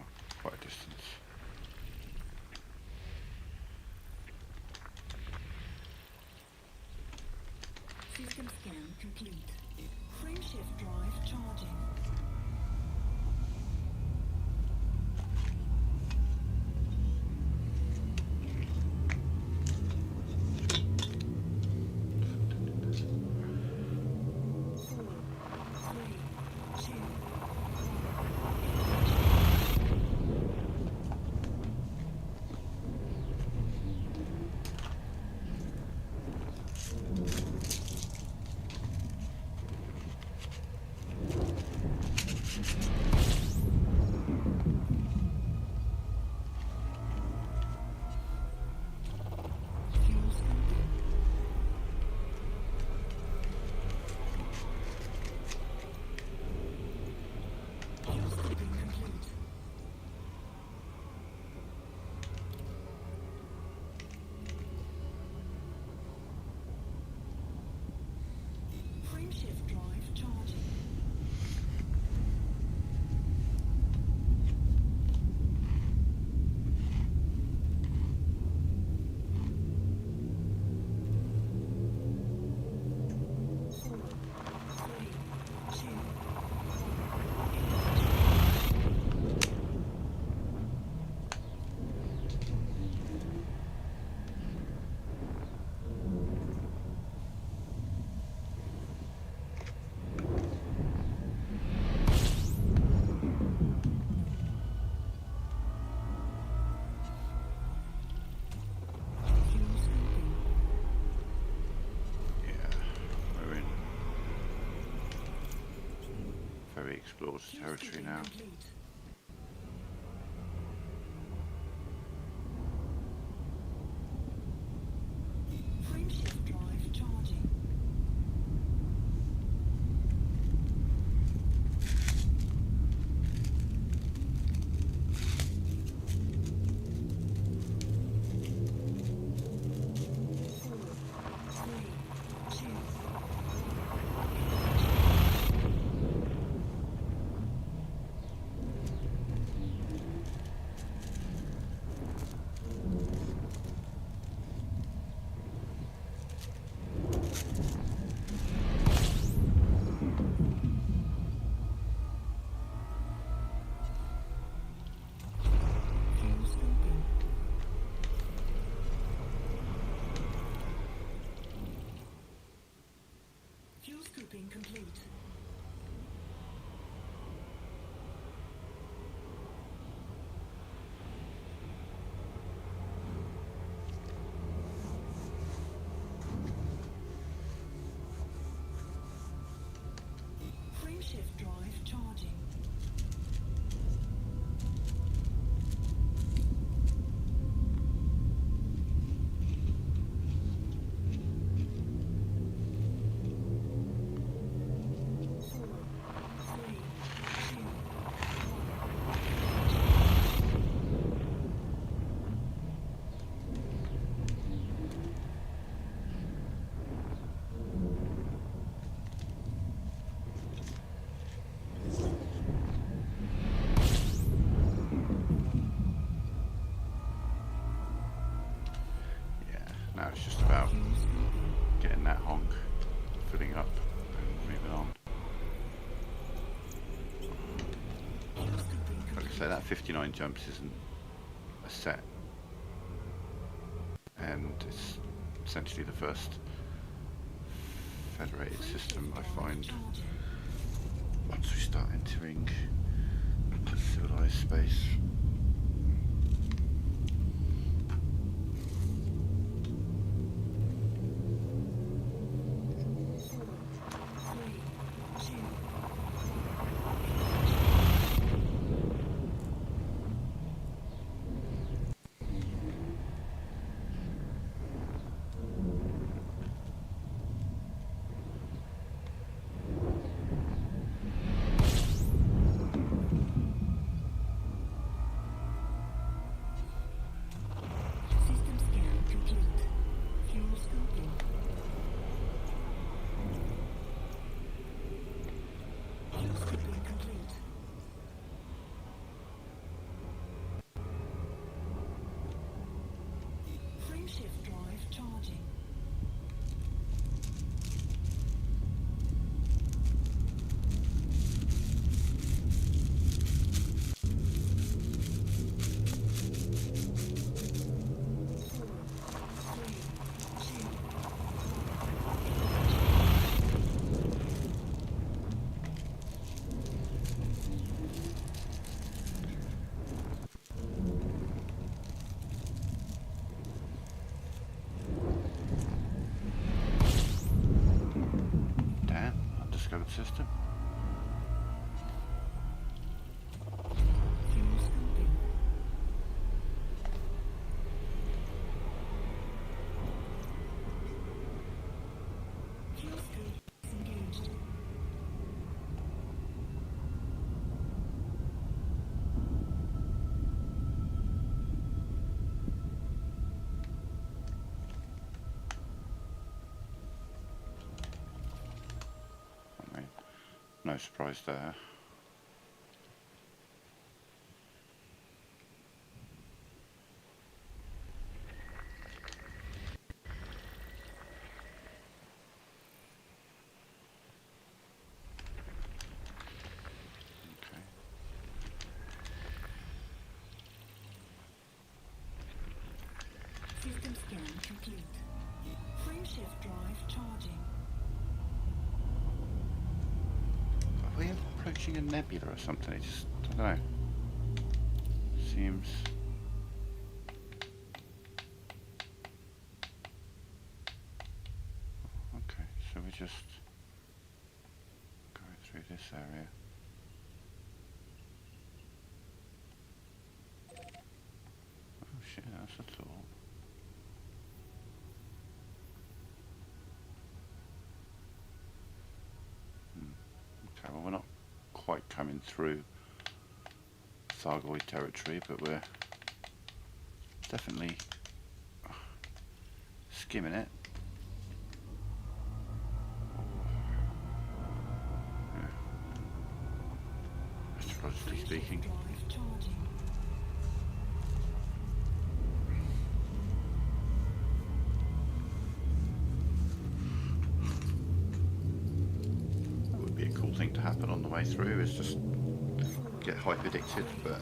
Oh, quite a distance. System scan complete. Frameshift drive charging. Four, three, two, fuel scoping. Fuel scoping complete. Frameshift drive charging. Four, three, two, fuel scoping. Yeah, we're in very explored Fuel territory scoping now. complete. Frameshift scooping complete. Frameshift drive charging. Now it's just about getting that honk, filling up, and moving on. Like I say, that 59 jumps isn't a set, and it's essentially the first federated system I find once we start entering civilized space. Frameshift drive charging. Undiscovered system. Fuel scooping. Fuel scoop engaged. I mean, no surprise there. Okay. System scan complete. Frameshift drive charging. Are we approaching a nebula or something? It just, I don't know. Seems... Okay, so we just go through this area. Oh shit, that's a thought. Okay, well we're not quite coming through Thargoid territory, but we're definitely skimming it. Yeah. Astrologically speaking. Drive charging. That would be a cool thing to happen on the way through, is just get hyper addicted, but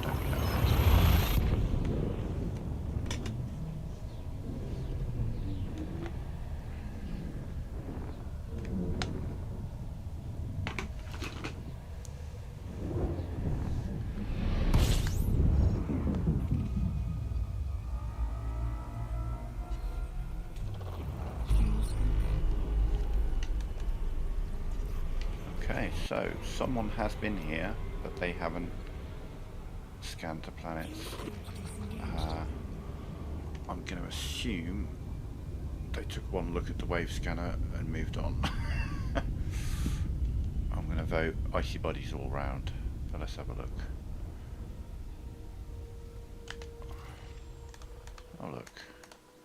don't know. Okay, so someone has been here, but they haven't scanned the planets. I'm going to assume they took one look at the wave scanner and moved on. I'm going to vote icy bodies all round. So let's have a look. Oh look,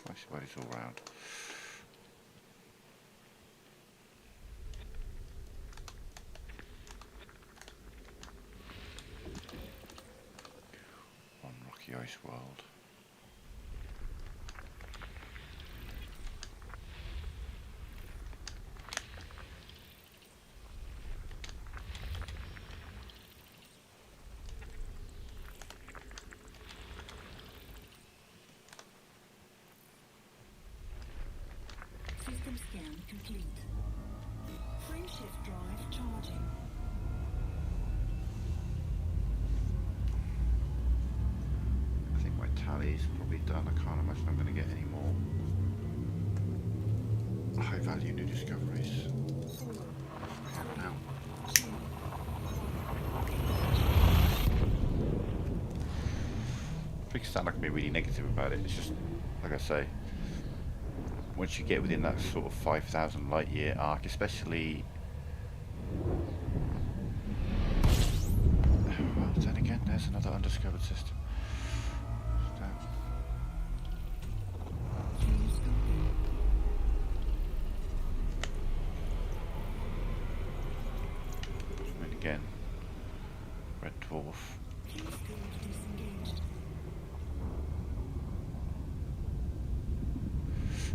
icy bodies all round. One rocky ice world. System scan complete. Frameshift drive charging. I think my tally's probably done. I can't imagine I'm going to get any more high value new discoveries. 4, We have now. 2, I think stand I can be really negative about it. It's just, like I say, once you get within that sort of 5,000 light year arc, especially. Well, then again, there's another undiscovered system. Damn. fuel scoping. I mean, again, red dwarf. Fuel scope disengaged.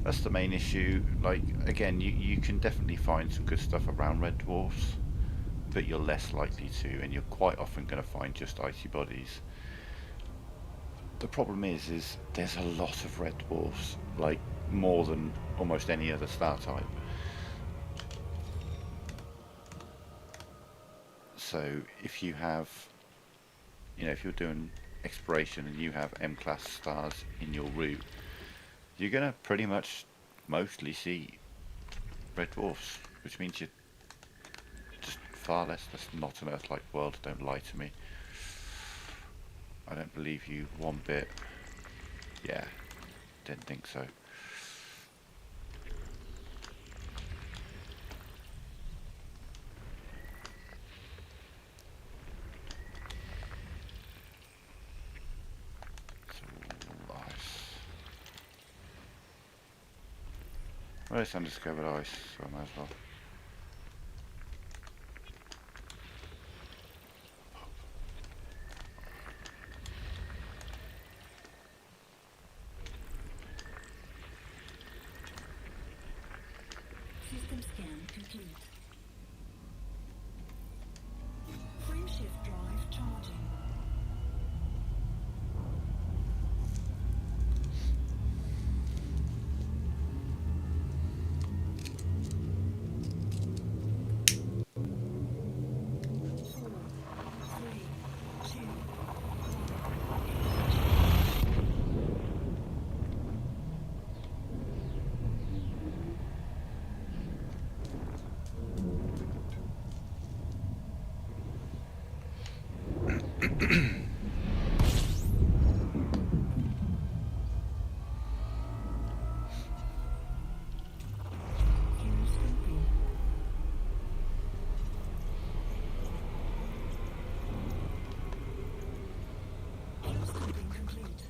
That's the main issue. Like, again, you can definitely find some good stuff around red dwarfs, but you're less likely to, and you're quite often going to find just icy bodies. The problem is there's a lot of red dwarfs, like more than almost any other star type. So if you have, if you're doing exploration and you have M-class stars in your route, you're going to pretty much mostly see red dwarfs, which means you're just far less. That's not an Earth-like world, don't lie to me. I don't believe you one bit. Yeah, didn't think so. It's all ice. Well, it's undiscovered ice, so I might as well. System scan complete. Frameshift drive charging. Fuel scoping. Fuel scoping complete.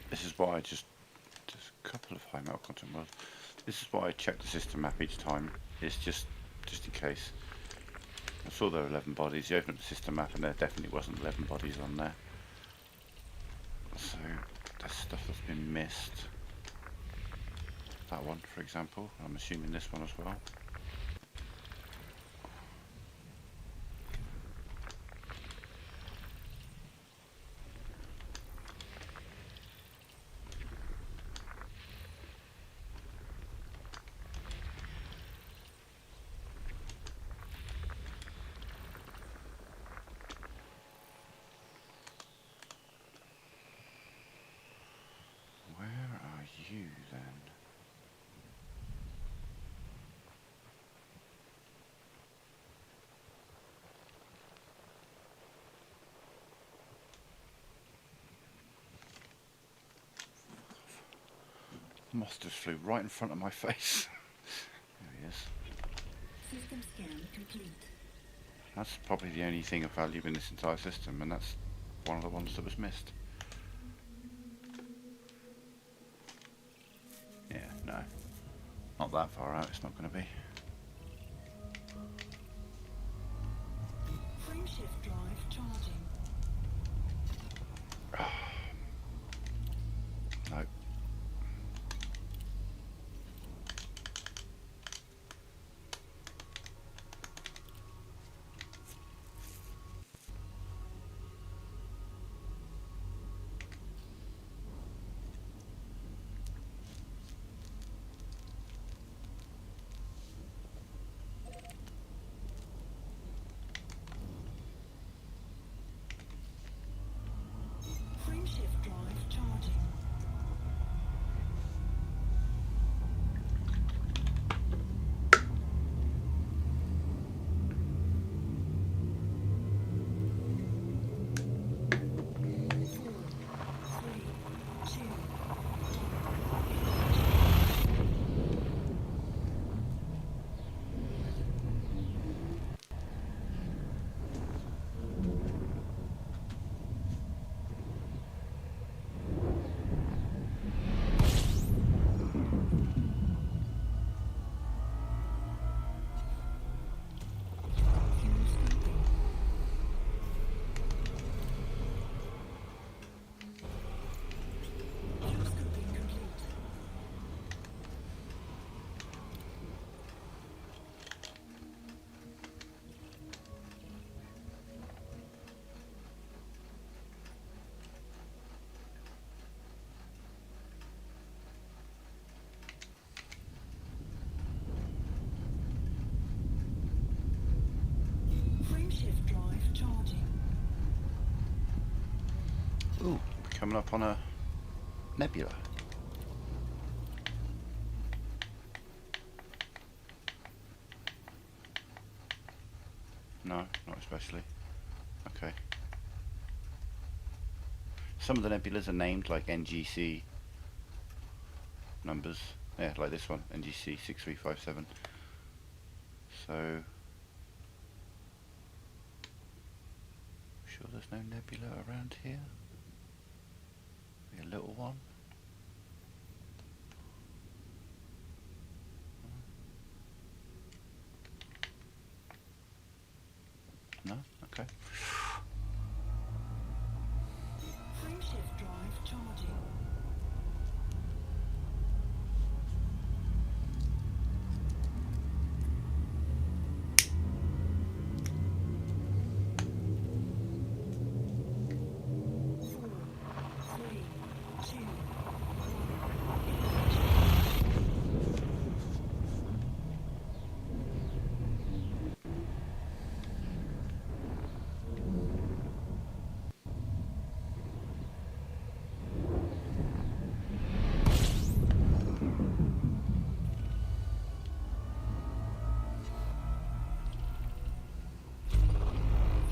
This is why I just a couple of high metal content worlds. This is why I check the system map each time. It's just in case. I saw there were 11 bodies. You open up the system map and there definitely wasn't 11 bodies on there. So there's stuff that's been missed. That one, for example. I'm assuming this one as well. moth just flew right in front of my face. There he is. System scan complete. That's probably the only thing of value in this entire system, and that's one of the ones that was missed. Yeah, no. Not that far out, it's not going to be. Frameshift drive charging. No. Frameshift drive charging. Frameshift drive charging. Ooh, we're coming up on a nebula. No, not especially. Okay. Some of the nebulas are named like NGC numbers. Yeah, like this one, NGC 6357. So, sure there's no nebula around here? Maybe a little one? No? Okay. Frameshift drive charging.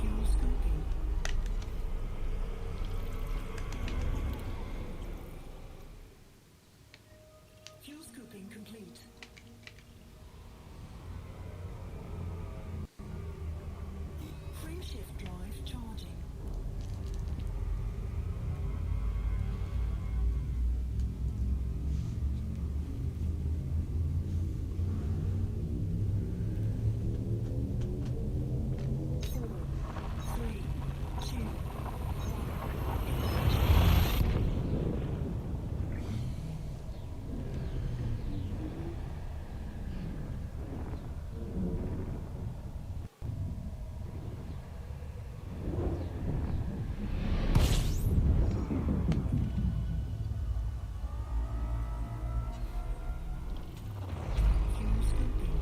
Fuel scoping. Fuel scooping complete. Frameshift drive charging. Four, three, two, fuel scoping.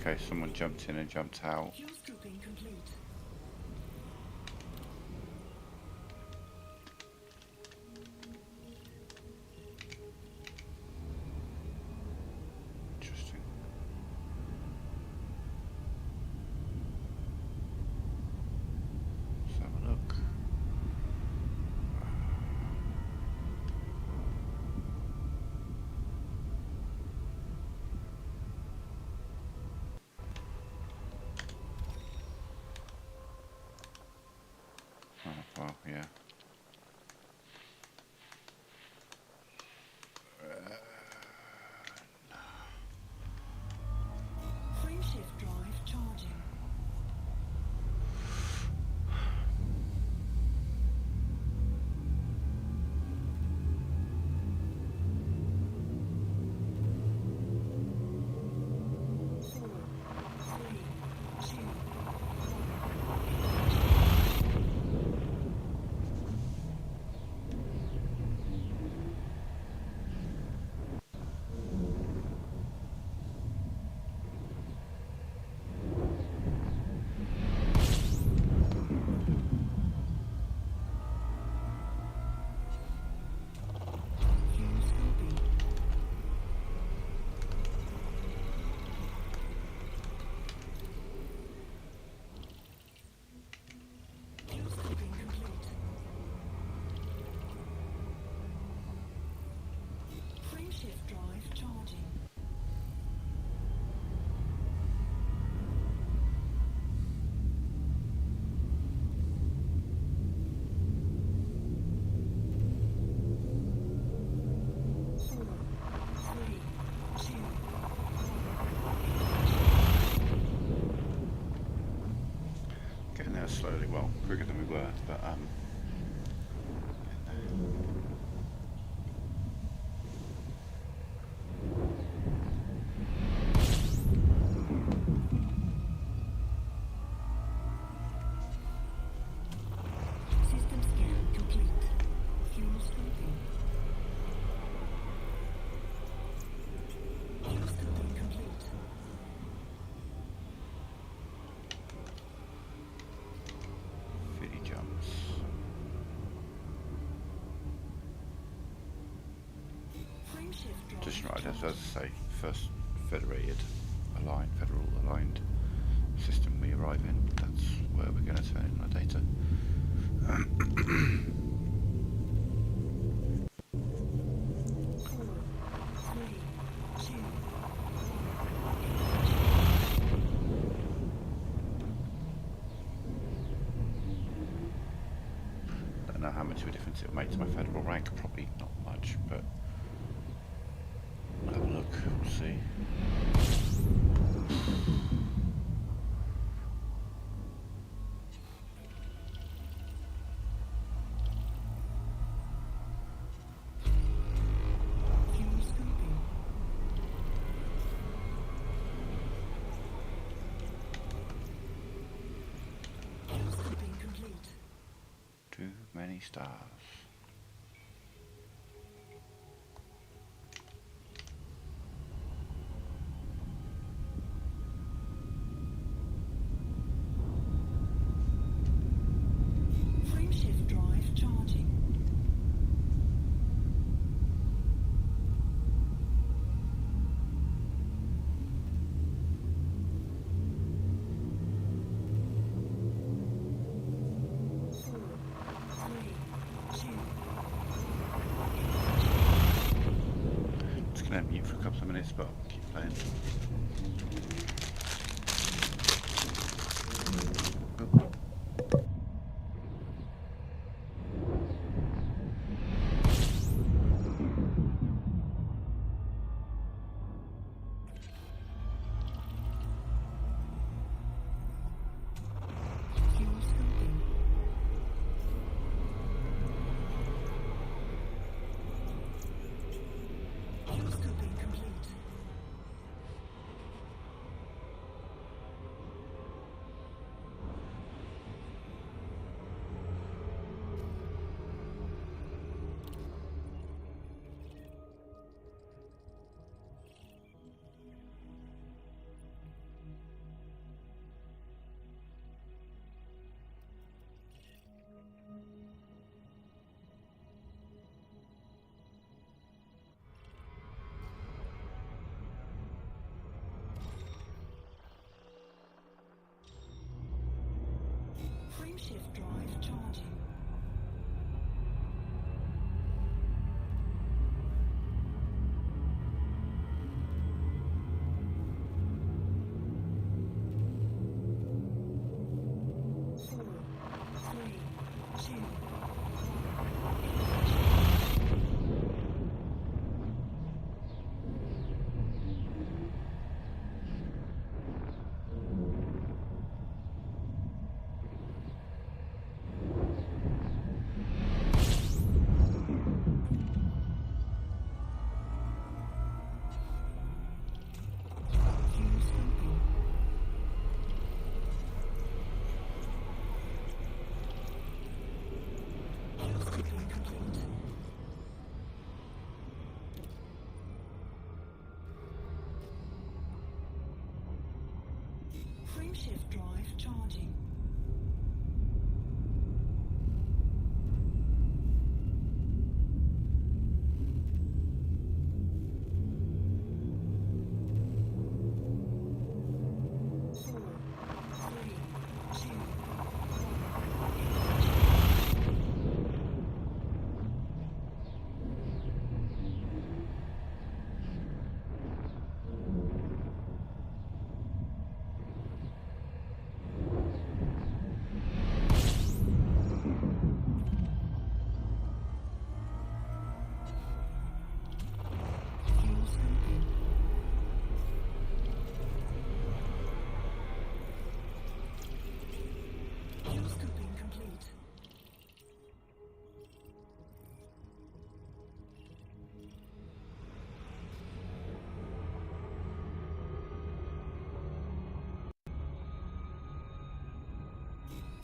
Okay, someone jumped in and jumped out. Fuel scooping complete. Interesting. Let's have a look. well, yeah. Frameshift drive charging. Frameshift drive charging. Getting there slowly, well, quicker than we were, but System scan complete. Fuel scoping. Fuel scoping complete. Fitty jumps. Frameshift drive Just right, as I charging. say, first federal aligned system we arrive in, that's where we're going to turn in our data. Don't know how much of a difference it'll make to my federal rank, probably not much, but we'll have a look, we'll see. Fuel scoping. Fuel scoping complete. Too many stars. Frameshift drive charging. Just going to mute for a couple of minutes, but I'll keep playing. Fuel scoping. Fuel scoping complete. Frameshift drive charging.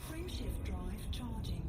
Frameshift drive charging.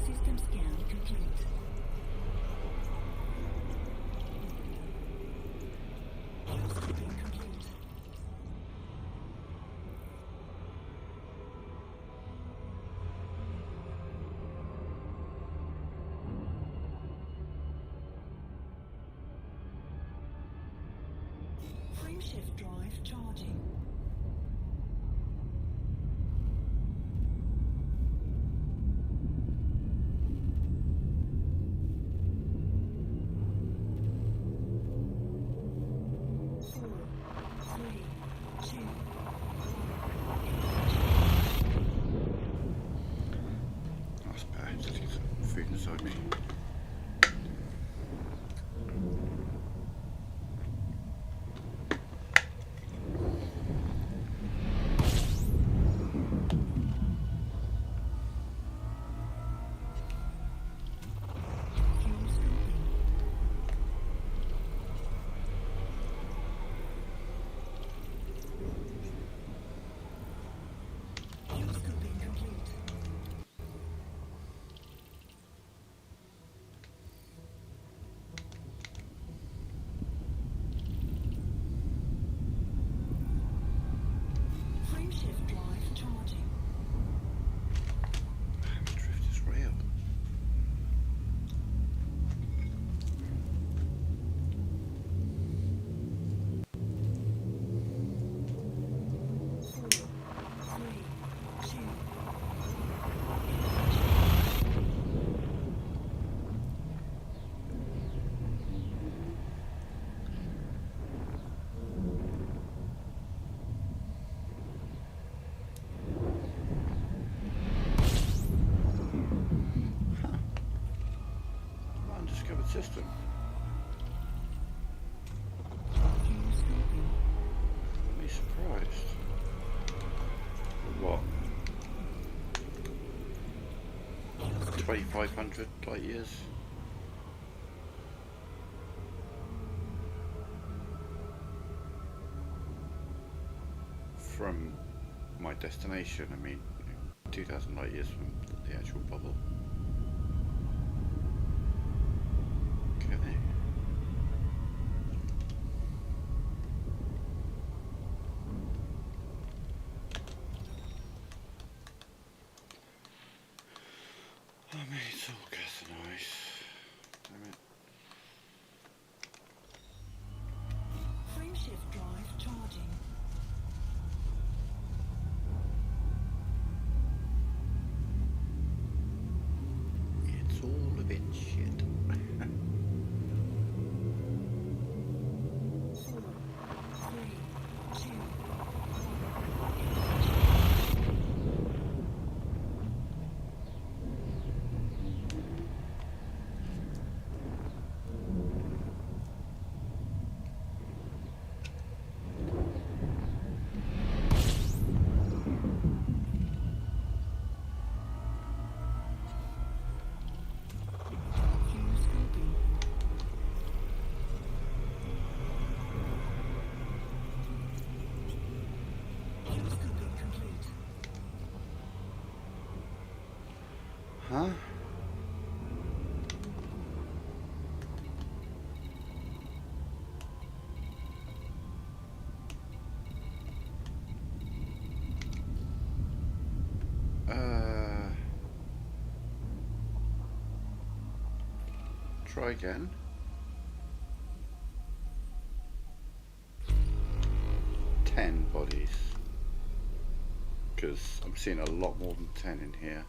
System scan complete. Scoping complete. Frameshift drive charging. That's bad. Just leave some food inside me. Frameshift drive charging. The drift is real. Undiscovered system. Really surprised. What? 2,500 light years? From my destination, I mean, 2,000 light years from the actual bubble. Okay. I mean, it's all gas and ice. Damn it. Frameshift drive charging. It's all a bit shit. 4, 3, 2. Huh? Try again. 10 bodies. Because I'm seeing a lot more than 10 in here.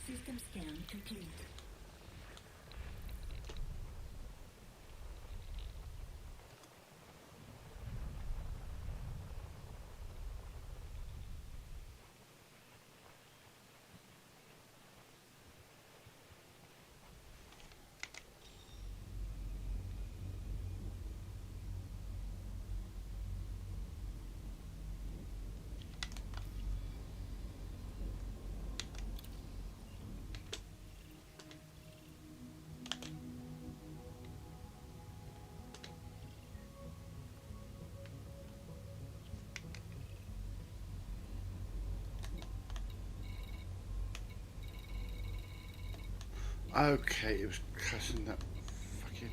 System scan complete. Okay, it was cussing that fucking...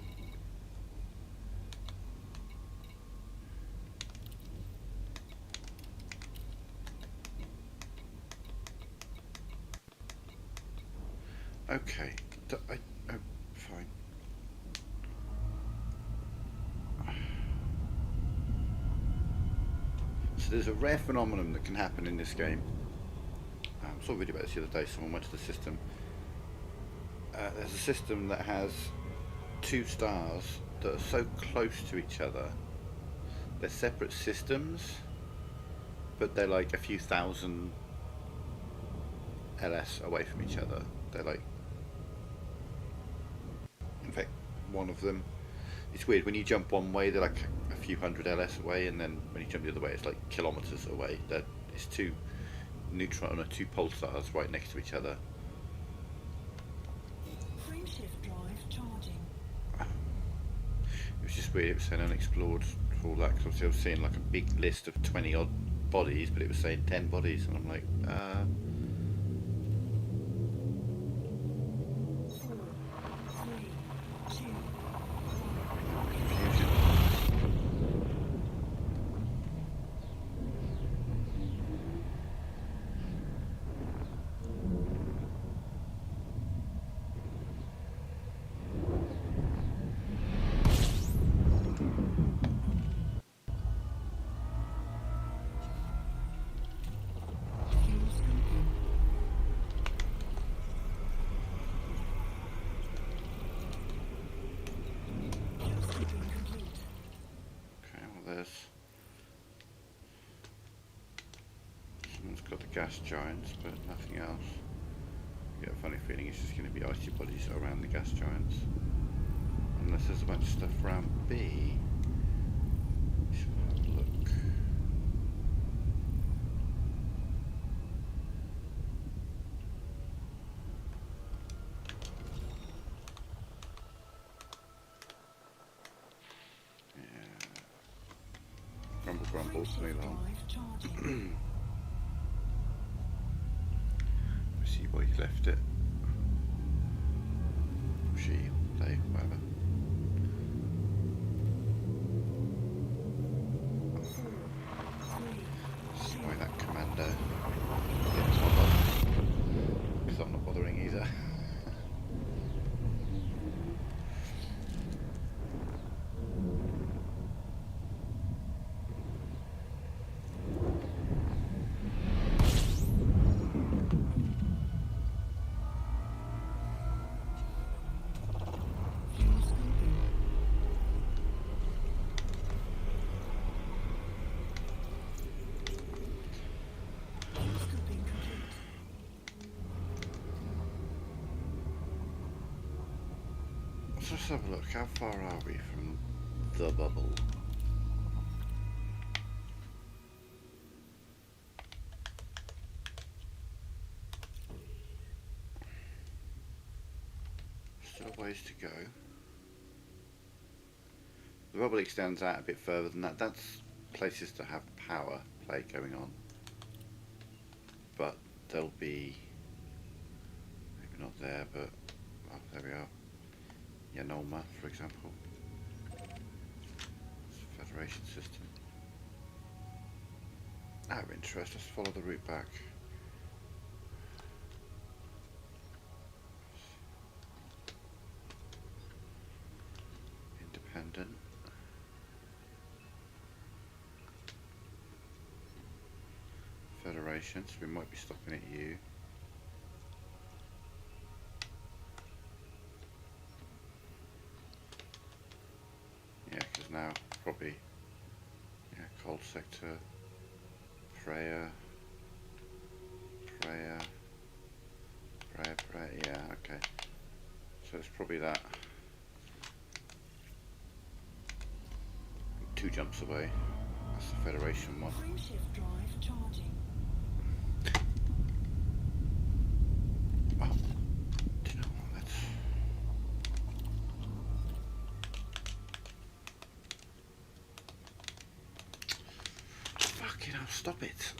Okay, oh, fine. So there's a rare phenomenon that can happen in this game. I saw a video about this the other day. Someone went to the system. There's a system that has 2 stars that are so close to each other. They're separate systems, but they're like a few thousand LS away from each other. They're like, in fact, one of them, it's weird, when you jump one way they're like a few hundred LS away, and then when you jump the other way it's like kilometers away. It's 2 neutron or 2 pulsars right next to each other. Frameshift drive charging. It was just weird, it was saying unexplored for all that, because obviously I was seeing like a big list of 20 odd bodies, but it was saying 10 bodies, and I'm like, 4, 3, 2. confusion. Fuse complete. Fuse stripping complete. Okay, well there's... Someone's got the gas giants, but nothing else. I get a funny feeling it's just going to be icy bodies around the gas giants. Unless there's a bunch of stuff around B. Let's have a look. Yeah. Grumble, grumble, Frameshift move on. drive charging. Let's see where he left it. She, they, whatever. 4, 3, Destroy that commando. Get top up. Because I'm not bothering either. Let's have a look. How far are we from the bubble? Still a ways to go. The bubble extends out a bit further than that. That's places to have power play going on. But there'll be, maybe not there, but oh, there we are. Yanolma, for example. It's a Federation system. Out of interest, let's follow the route back. Independent. Federation, so we might be stopping at you. Yeah, because now probably, yeah, cold sector, Freya, yeah, okay. So it's probably that. 2 jumps away. That's the Federation one. Frameshift drive charging. Oh, do you know what? Let's. Fucking hell, stop it.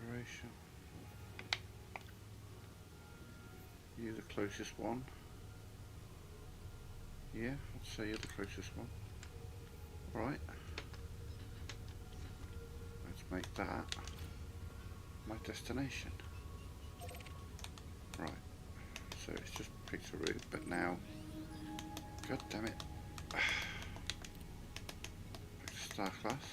Federation. You're the closest one. Yeah, I'd say you're the closest one. Right. Let's make that my destination. Right. So it's just picked a route, but now, god damn it. Back to Star Class.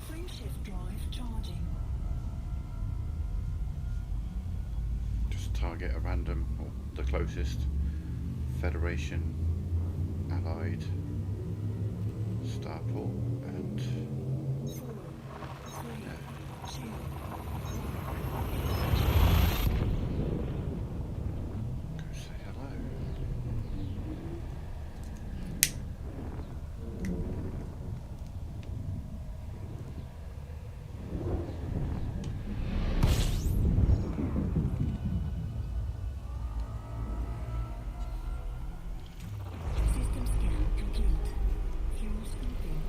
Frameshift drive charging. Just target a random, or the closest Federation allied starport and 4, 3, 2. go say hello. System scan complete. Fuel scooping.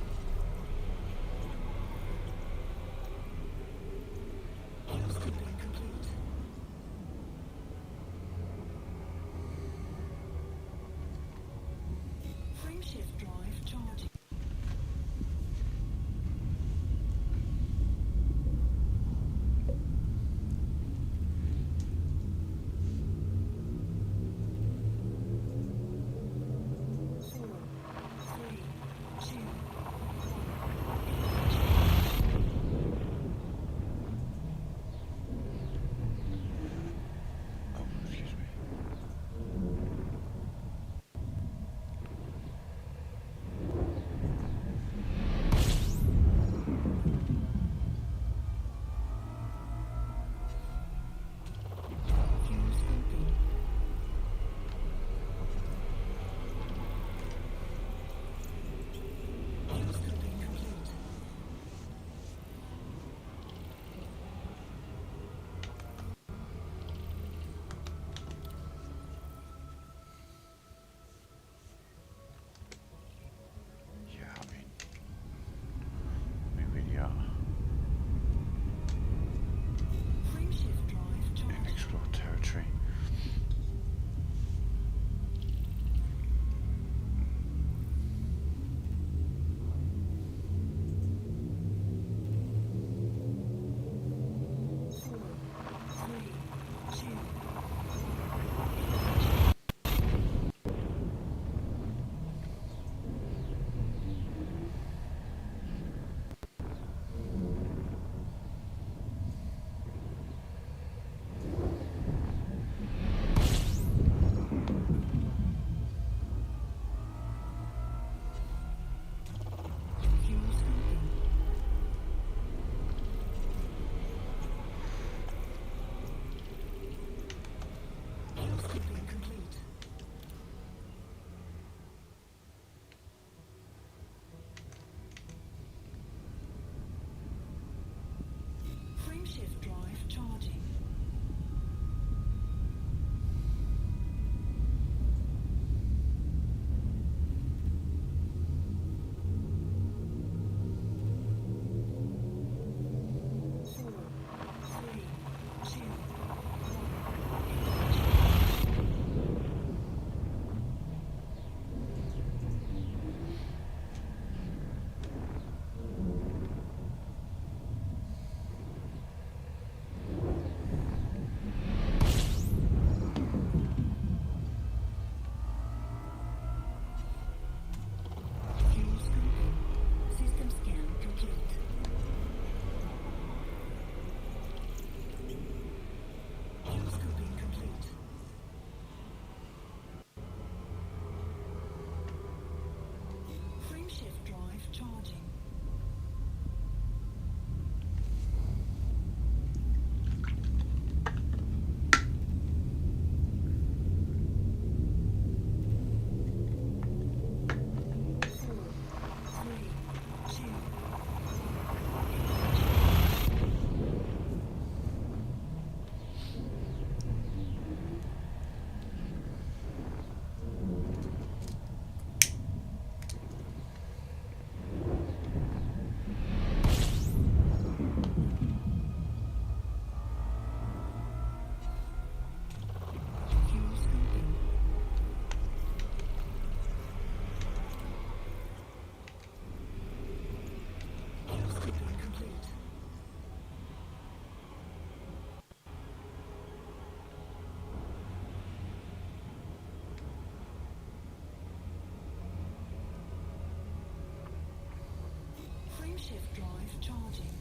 charging.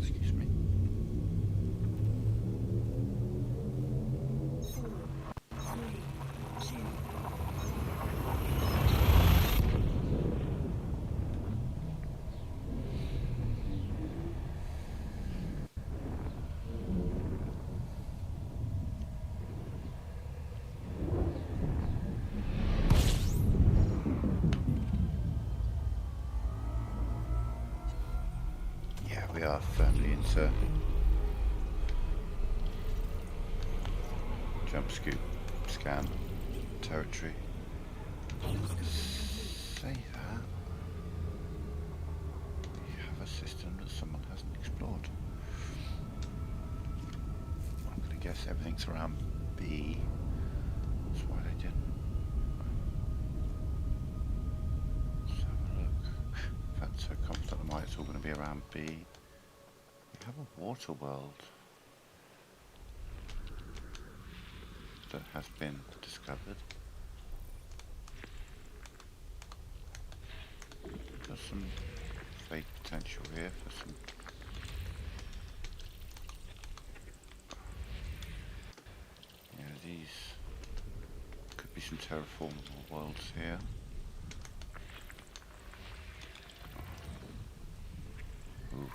Excuse me. 4, 3, 2. Yeah, we are firmly into jump, scoop, scan territory. Say that. We have a system that someone hasn't explored. I'm going to guess everything's around B. That's why they didn't. Let's have a look. In fact, so confident I might it's all going to be around B. We have a water world that has been discovered. There's some vague potential here for some. Yeah, these could be some terraformable worlds here. Oof.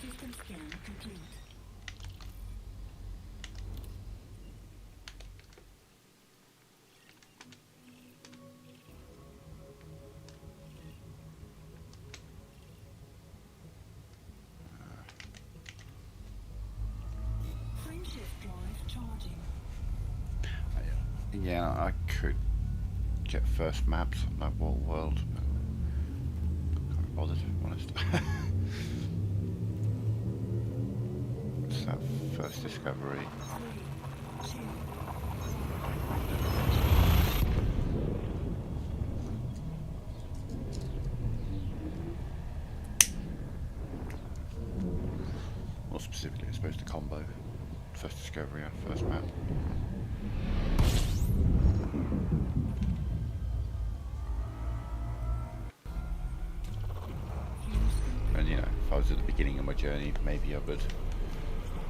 System scan complete. Frameshift drive charging. Yeah, I could get first maps on that water world, but can't be bothered, if I'm honest. It's that first discovery. 3, 2. More specifically, I suppose the combo. First discovery and first map. And you know, if I was at the beginning of my journey, maybe I would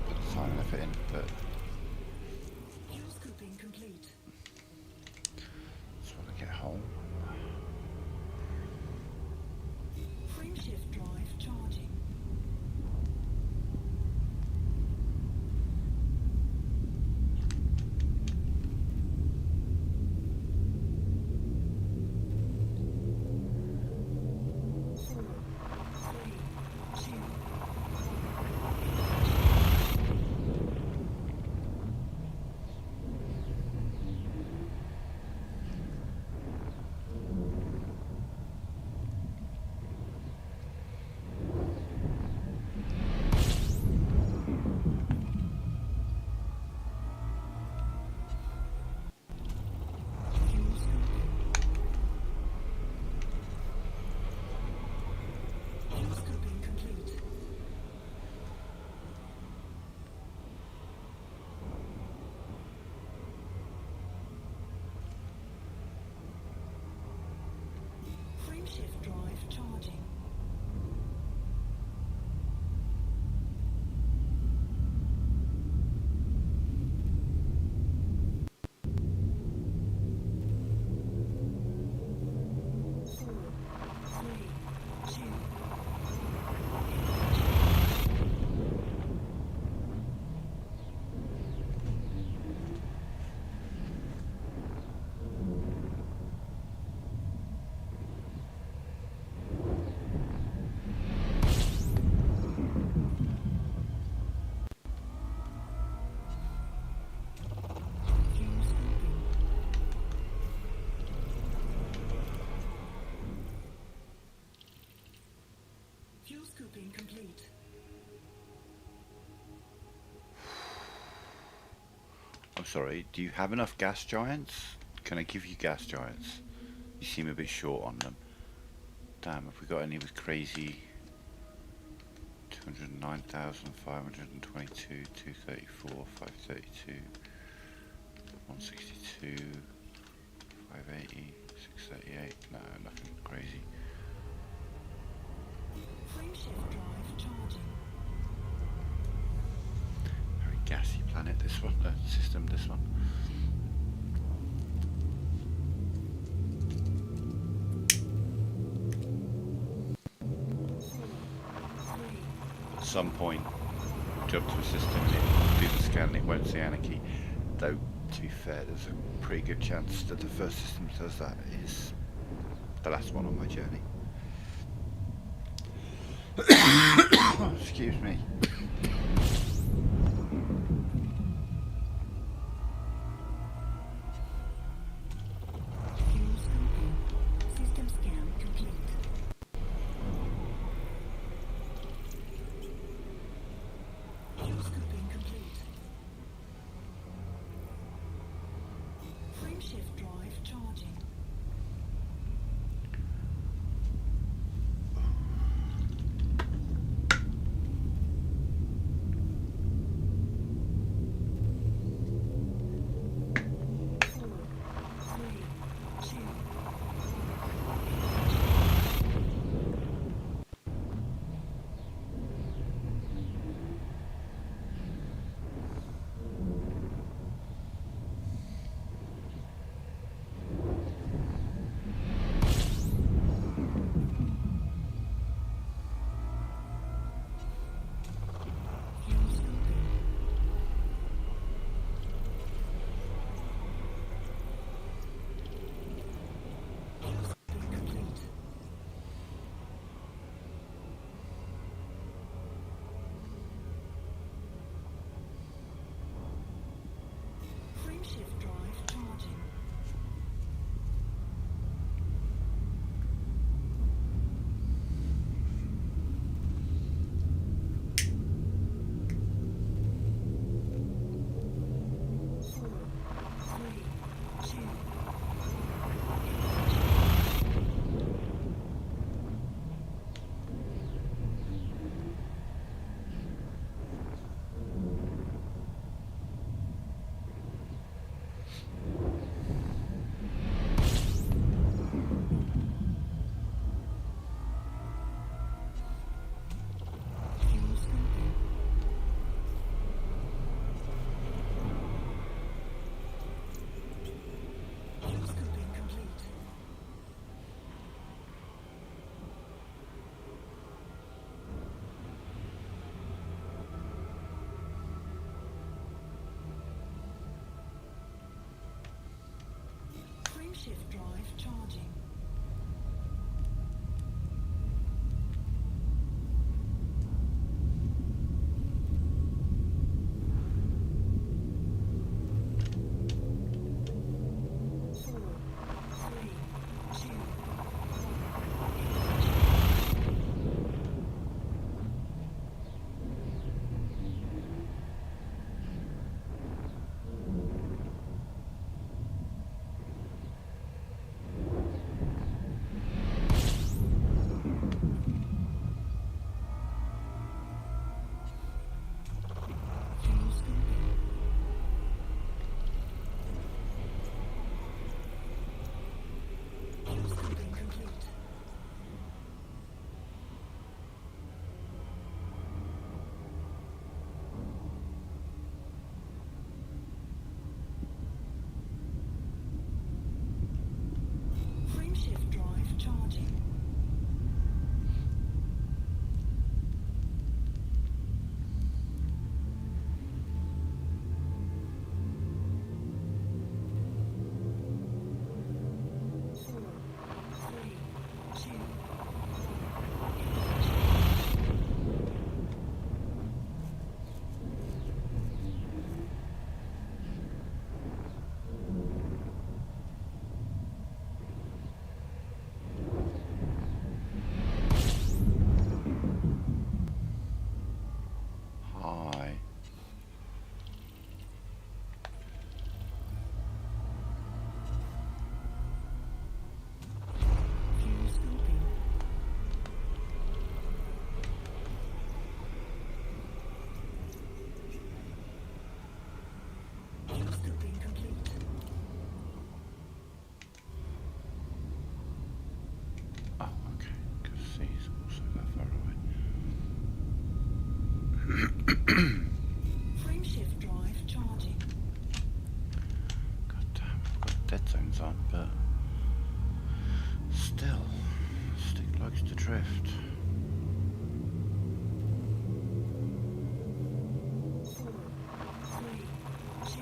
put the time and effort in, but Fuel scooping complete. just want to get home. Frameshift drive charging. I'm sorry, do you have enough gas giants? Can I give you gas giants? You seem a bit short on them. Damn, have we got any with crazy 209,522, 234, 532, 162, 580, 638. No, nothing crazy. Frameshift drive charging. Very gassy planet, this one. System, this one. At some point, jump to a system, do the scan, it won't say anarchy. Though, to be fair, there's a pretty good chance that the first system that does that is the last one on my journey. Excuse me. Fuel scoping. System scan complete. Fuel scoping complete. Frameshift drive charging. Frameshift drive charging. God damn, I've got dead zones on, but still, stick likes to drift. 4, 3, 2.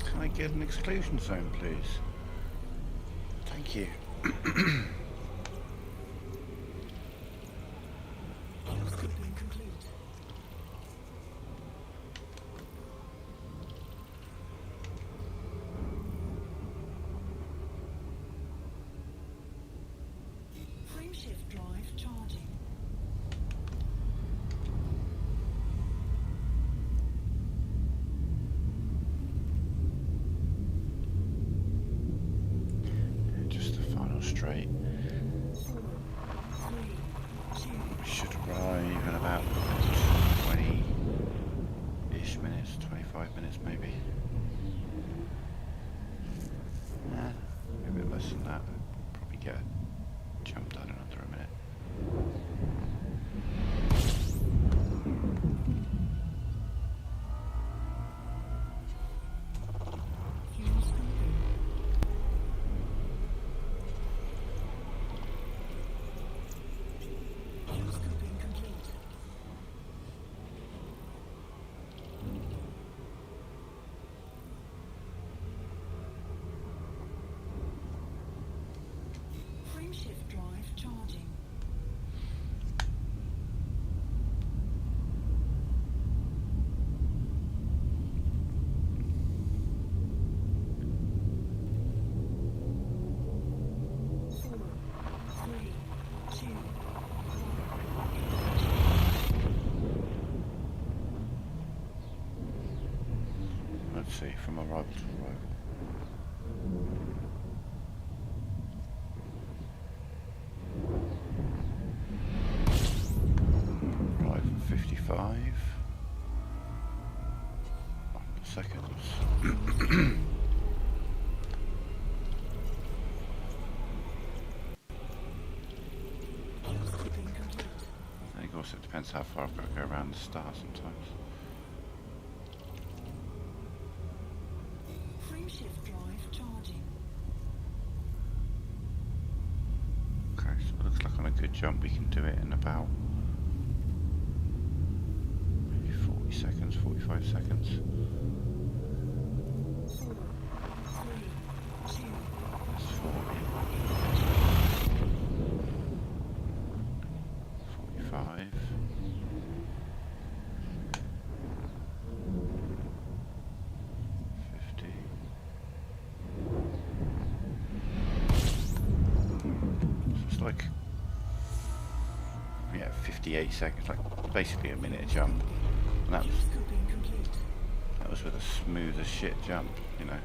Can I get an exclusion zone, please? Thank you. Scooping complete. Frameshift drive charging. Just the final straight. 4, 3, 2. We should arrive in about 20-ish minutes, 25 minutes maybe. Nah, maybe a bit less than that. Probably get a jump done in under a minute. Fuel scooping. Fuel scooping complete. Frameshift drive charging. Four, three, two. Let's see, from arrival to arrival. Arrive at 55 seconds. Fuel scooping complete. I think also it depends how far I've got to go around the star sometimes. Frameshift drive charging. Okay, so it looks like on a good jump we can do it in about maybe 40 seconds, 45 seconds. 4, 3, 2. That's 40. 45. 50. So it's like, yeah, 58 seconds, like basically a minute jump. And Fuel scooping complete. that was with a smooth as shit jump, you know.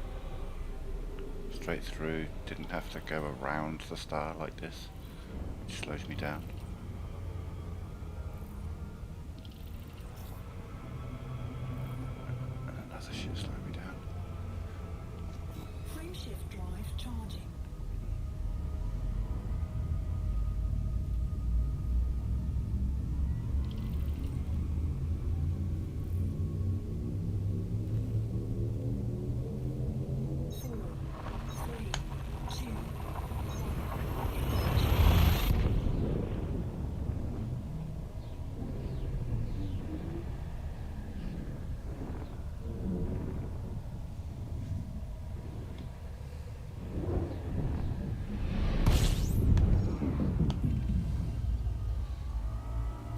Straight through, didn't have to go around the star like this, which slows me down. And another shit slowed me down. Frameshift drive charging. Four, three, two.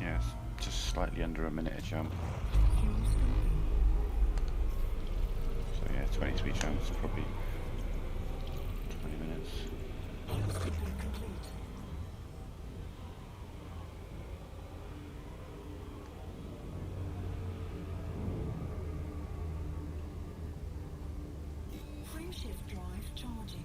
Yeah, it's just slightly under a minute a jump. Fuel scooping. So yeah, 23 jumps, probably 20 minutes. Fuel scooping complete. charging.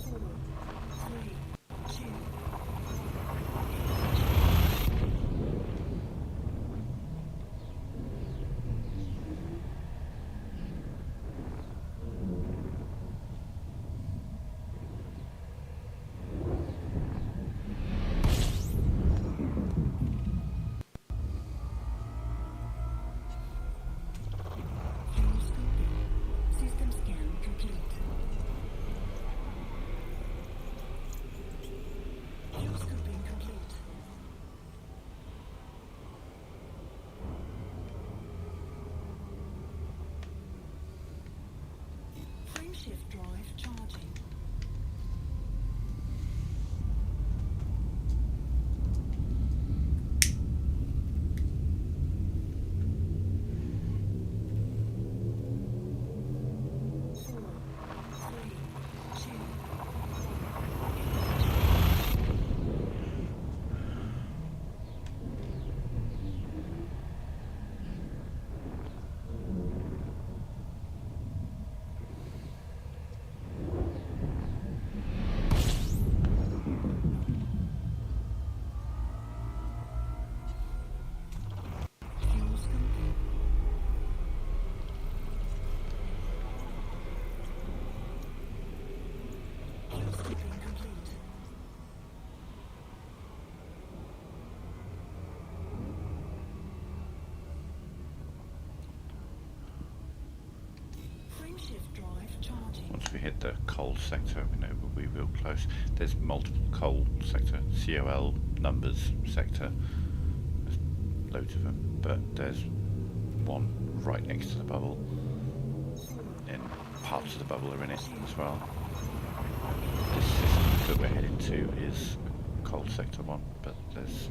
Four, three, two. Fuel scoping. System scan complete. Fuel scoping complete. Frameshift drive charging. Four, three, two. Fuel scoping. Fuel scoping complete. Frameshift drive charging. Once we hit the coal sector, we know we'll be real close. There's multiple coal sector, COL numbers sector. There's loads of them, but there's one right next to the bubble, and parts of the bubble are in it as well. This system that we're heading to is coal sector one, but there's,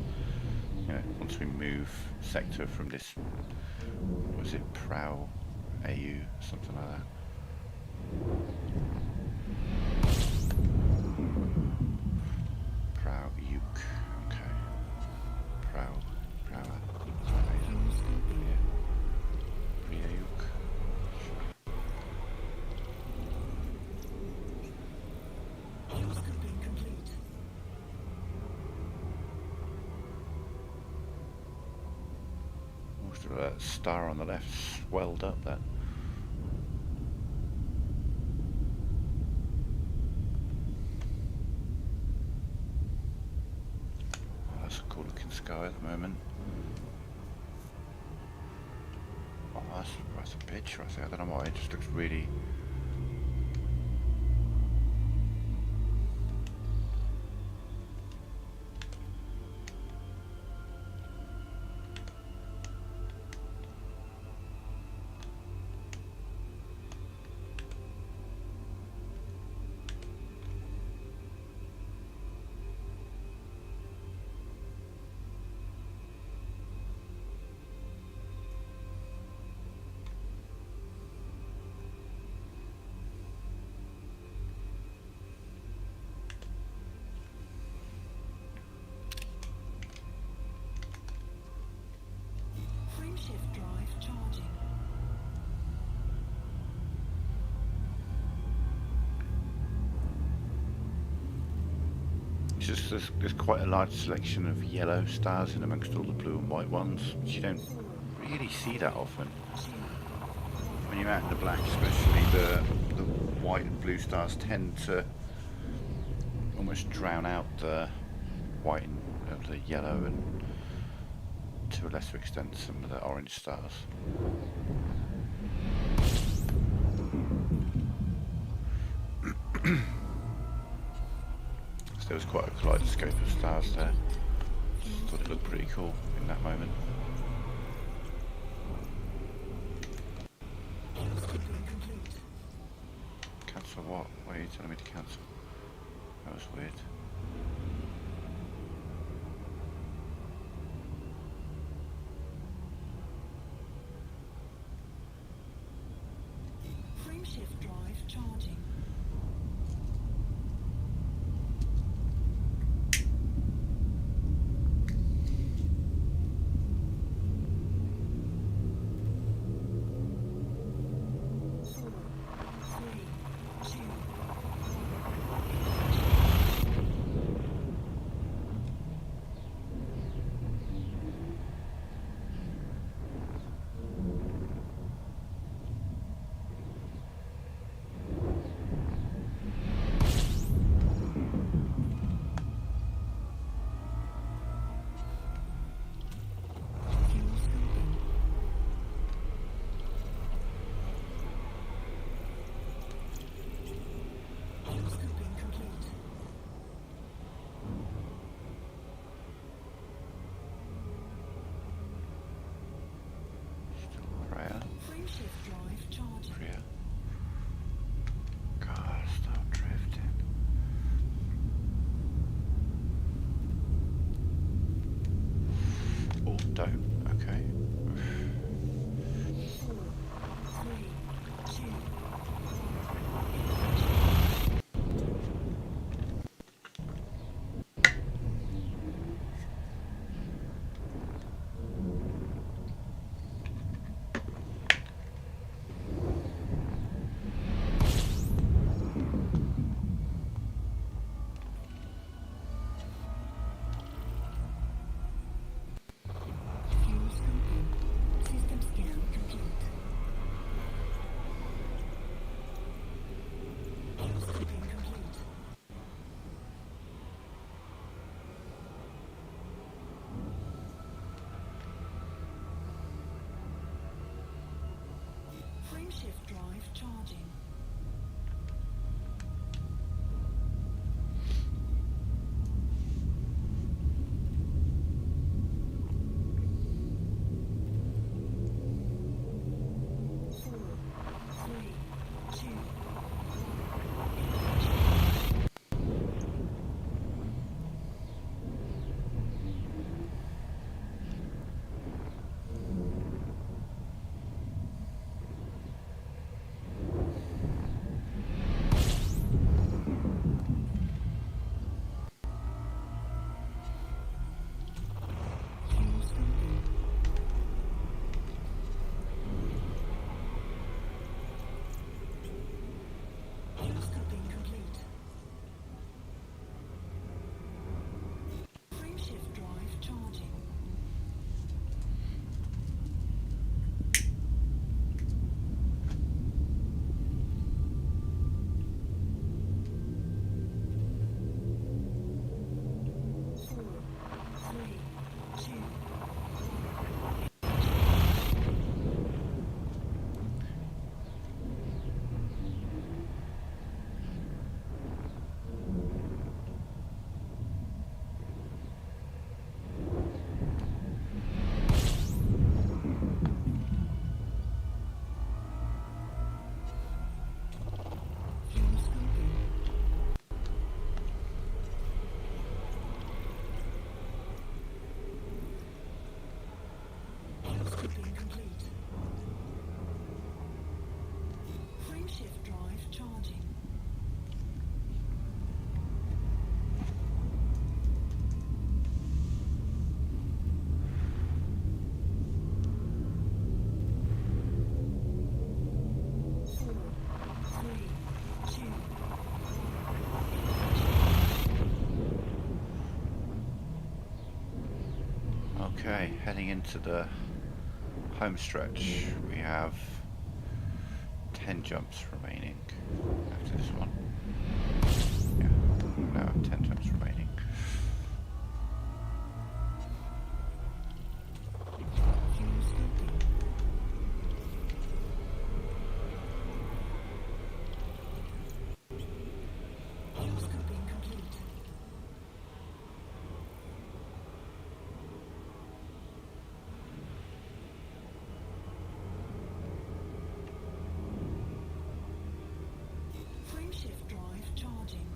you know, once we move sector from this, what was it, Prow AU, something like that. Prow Uke, okay. Prow, Fuel scoping. yeah. Priauk. Fuel scoping complete. Most of that star on the left swelled up then. Oh, that's a cool looking sky at the moment. Oh, that's a picture, I think. I don't know why, it just looks really... Frameshift drive charging. It's just there's quite a large selection of yellow stars in amongst all the blue and white ones, which you don't really see that often. When you're out in the black, especially, the white and blue stars tend to almost drown out the white and the yellow, and to a lesser extent some of the orange stars. So there was quite a kaleidoscope of stars there. Thought it looked pretty cool in that moment. Fuel scoping complete. Cancel what? What are you telling me to cancel? That was weird. Frameshift drive charging. charging. Frameshift drive charging. Frameshift drive charging. Okay, heading into the home stretch. We have 10 jumps remaining after this one. Yeah, no, 10 jumps remaining. Frameshift drive charging.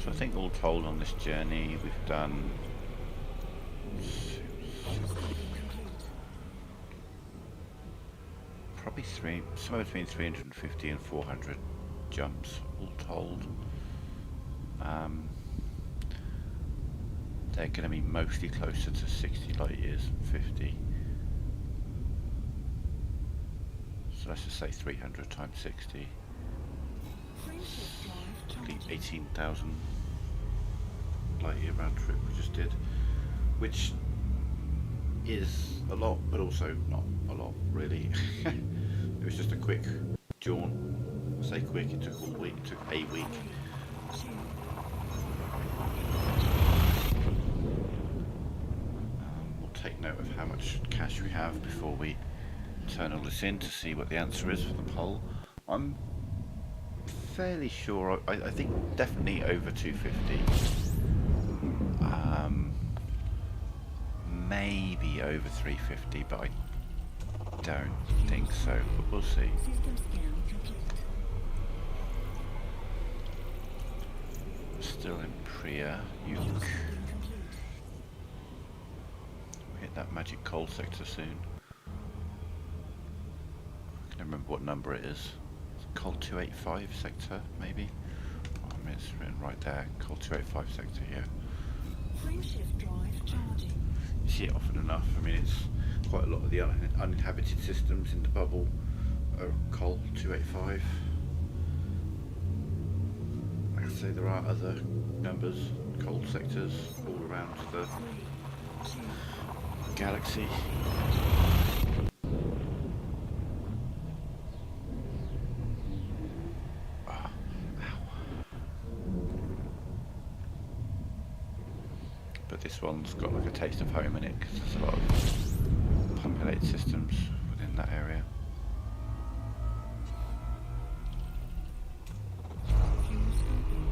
So I think all told on this journey we've done probably somewhere between 350 and 400 jumps all told. They're going to be mostly closer to 60 light years than 50. So let's just say 300 times 60. The 18,000 light year round trip we just did, which is a lot, but also not a lot really. It was just a quick jaunt. I say quick, it took all week, it took a week. We'll take note of how much cash we have before we turn all this in to see what the answer is for the poll. I'm fairly sure, I think definitely over 250. Maybe over 350, but I don't think so, but we'll see. Still in Priya, Uke. We'll hit that magic coal sector soon. I can't remember what number it is. Coal 285 sector, maybe? Or mean, it's written right there. Cold 285 sector, yeah. Frameshift drive charging. You see it often enough. I mean, it's quite a lot of the uninhabited systems in the bubble are Col 285. Like I say, there are other numbers, cold sectors all around the 3, 2, galaxy. Ah, ow. But this one's got like a taste of home in it because there's a lot of populated systems within that area. fuel scoping.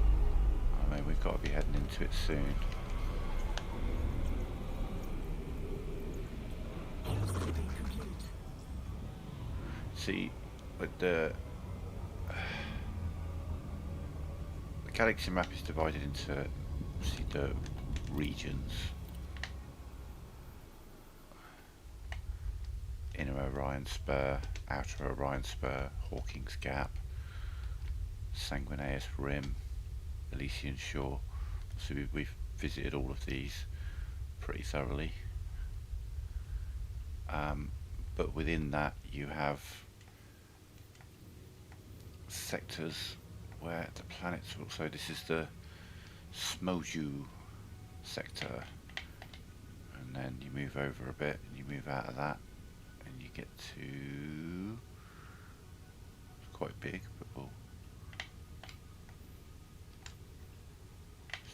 I mean, we've got to be heading into it soon. Fuel scoping complete. See, like the galaxy map is divided into, see, the regions. Inner Orion Spur, Outer Orion Spur, Hawking's Gap, Sanguineus Rim, Elysian Shore. So we've visited all of these pretty thoroughly. But within that you have sectors where the planets also, this is the Smoju sector, and then you move over a bit and you move out of that and you get to, it's quite big, but we'll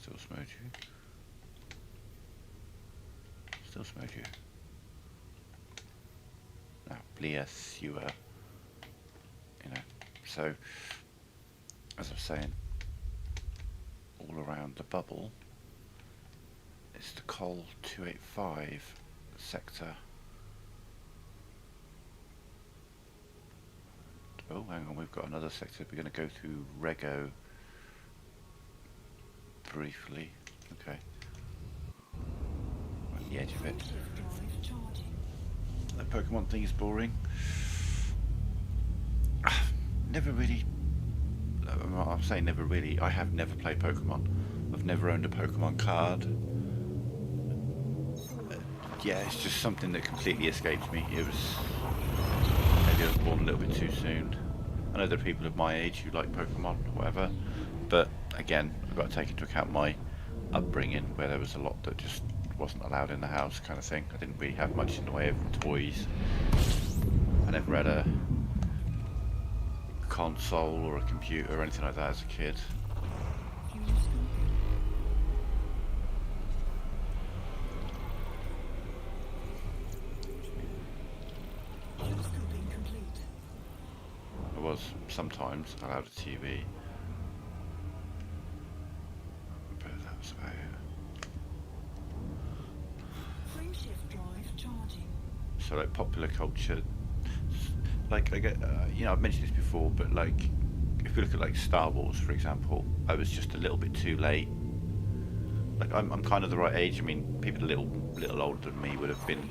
still Smoju, still Smoju. Now Blia Sewer, you know, so as I was saying, all around the bubble is the Col 285 sector. Oh, hang on, we've got another sector. We're going to go through Rego briefly. Okay. On the edge of it. Frameshift drive charging. The Pokemon thing is boring. Never really. I'm saying never really. I have never played Pokemon. I've never owned a Pokemon card. Yeah, it's just something that completely escaped me. It was, maybe I was born a little bit too soon. I know there are people of my age who like Pokemon or whatever, but again, I've got to take into account my upbringing, where there was a lot that just wasn't allowed in the house, kind of thing. I didn't really have much in the way of toys. I never had a console or a computer or anything like that as a kid. Fuel scoping. Fuel scoping complete. I was sometimes allowed a TV, but that was about it. Frameshift drive charging. So like popular culture, like I get, you know, I've mentioned this before, but like if we look at like Star Wars, for example, I was just a little bit too late. Like I'm kind of the right age. I mean, people a little older than me would have been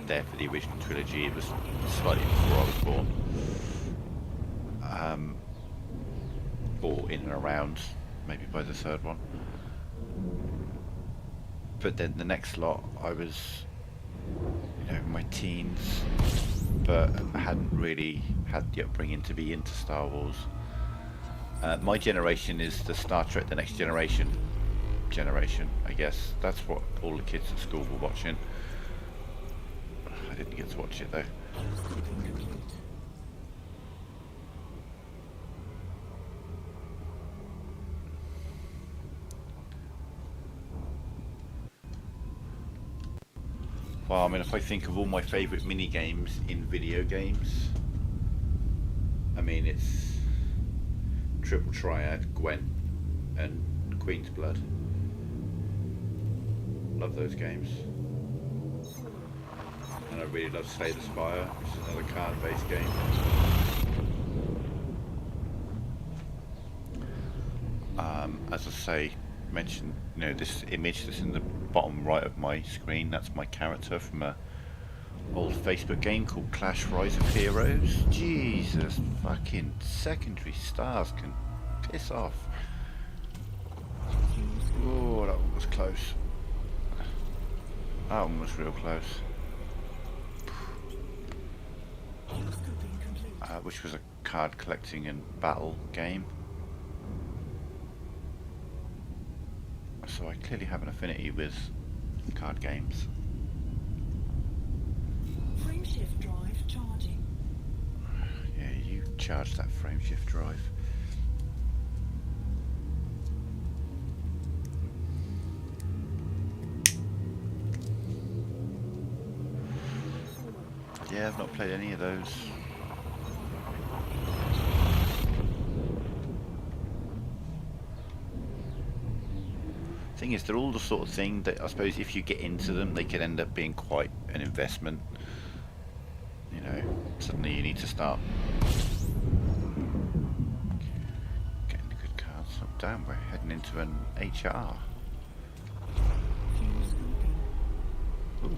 there for the original trilogy. It was slightly before I was born, or in and around, maybe by the third one. But then the next lot, I was, you know, in my teens, but I hadn't really had the upbringing to be into Star Wars. My generation is the Star Trek: The Next Generation, I guess. That's what all the kids at school were watching. I didn't get to watch it though. Fuel scoping complete. Well, I mean, if I think of all my favourite mini games in video games, I mean, it's Triple Triad, Gwent, and Queen's Blood. Love those games. And I really love Slay the Spire, which is another card-based game. As I say, mentioned, you know, this image that's in the bottom right of my screen, that's my character from a old Facebook game called Clash Rise of Heroes. Jesus fucking secondary stars can piss off. was close. That one was real close. Scooping complete. Which was a card collecting and battle game. So I clearly have an affinity with card games. Frameshift drive charging. Yeah, you charge that frameshift drive. Yeah, I've not played any of those. Thing is, they're all the sort of thing that I suppose if you get into them, they could end up being quite an investment. You know, suddenly you need to start getting the good cards. Oh, damn, we're heading into an HR. Fuel scooping. Ooh.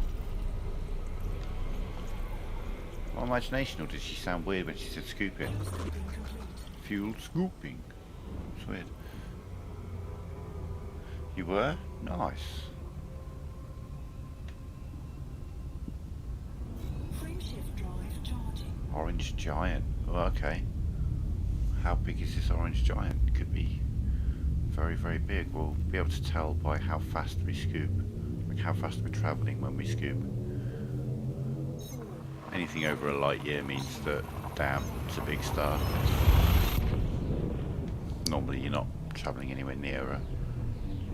My imagination, or did she sound weird when she said scooping? Fuel scooping complete. Fuel scooping. It's weird. You were? Nice. Frameshift drive charging. Orange giant. Oh, okay. How big is this orange giant? It could be very, very big. We'll be able to tell by how fast we scoop. Like how fast we're travelling when we scoop. Anything over a light year means that, damn, it's a big star. Normally you're not travelling anywhere near a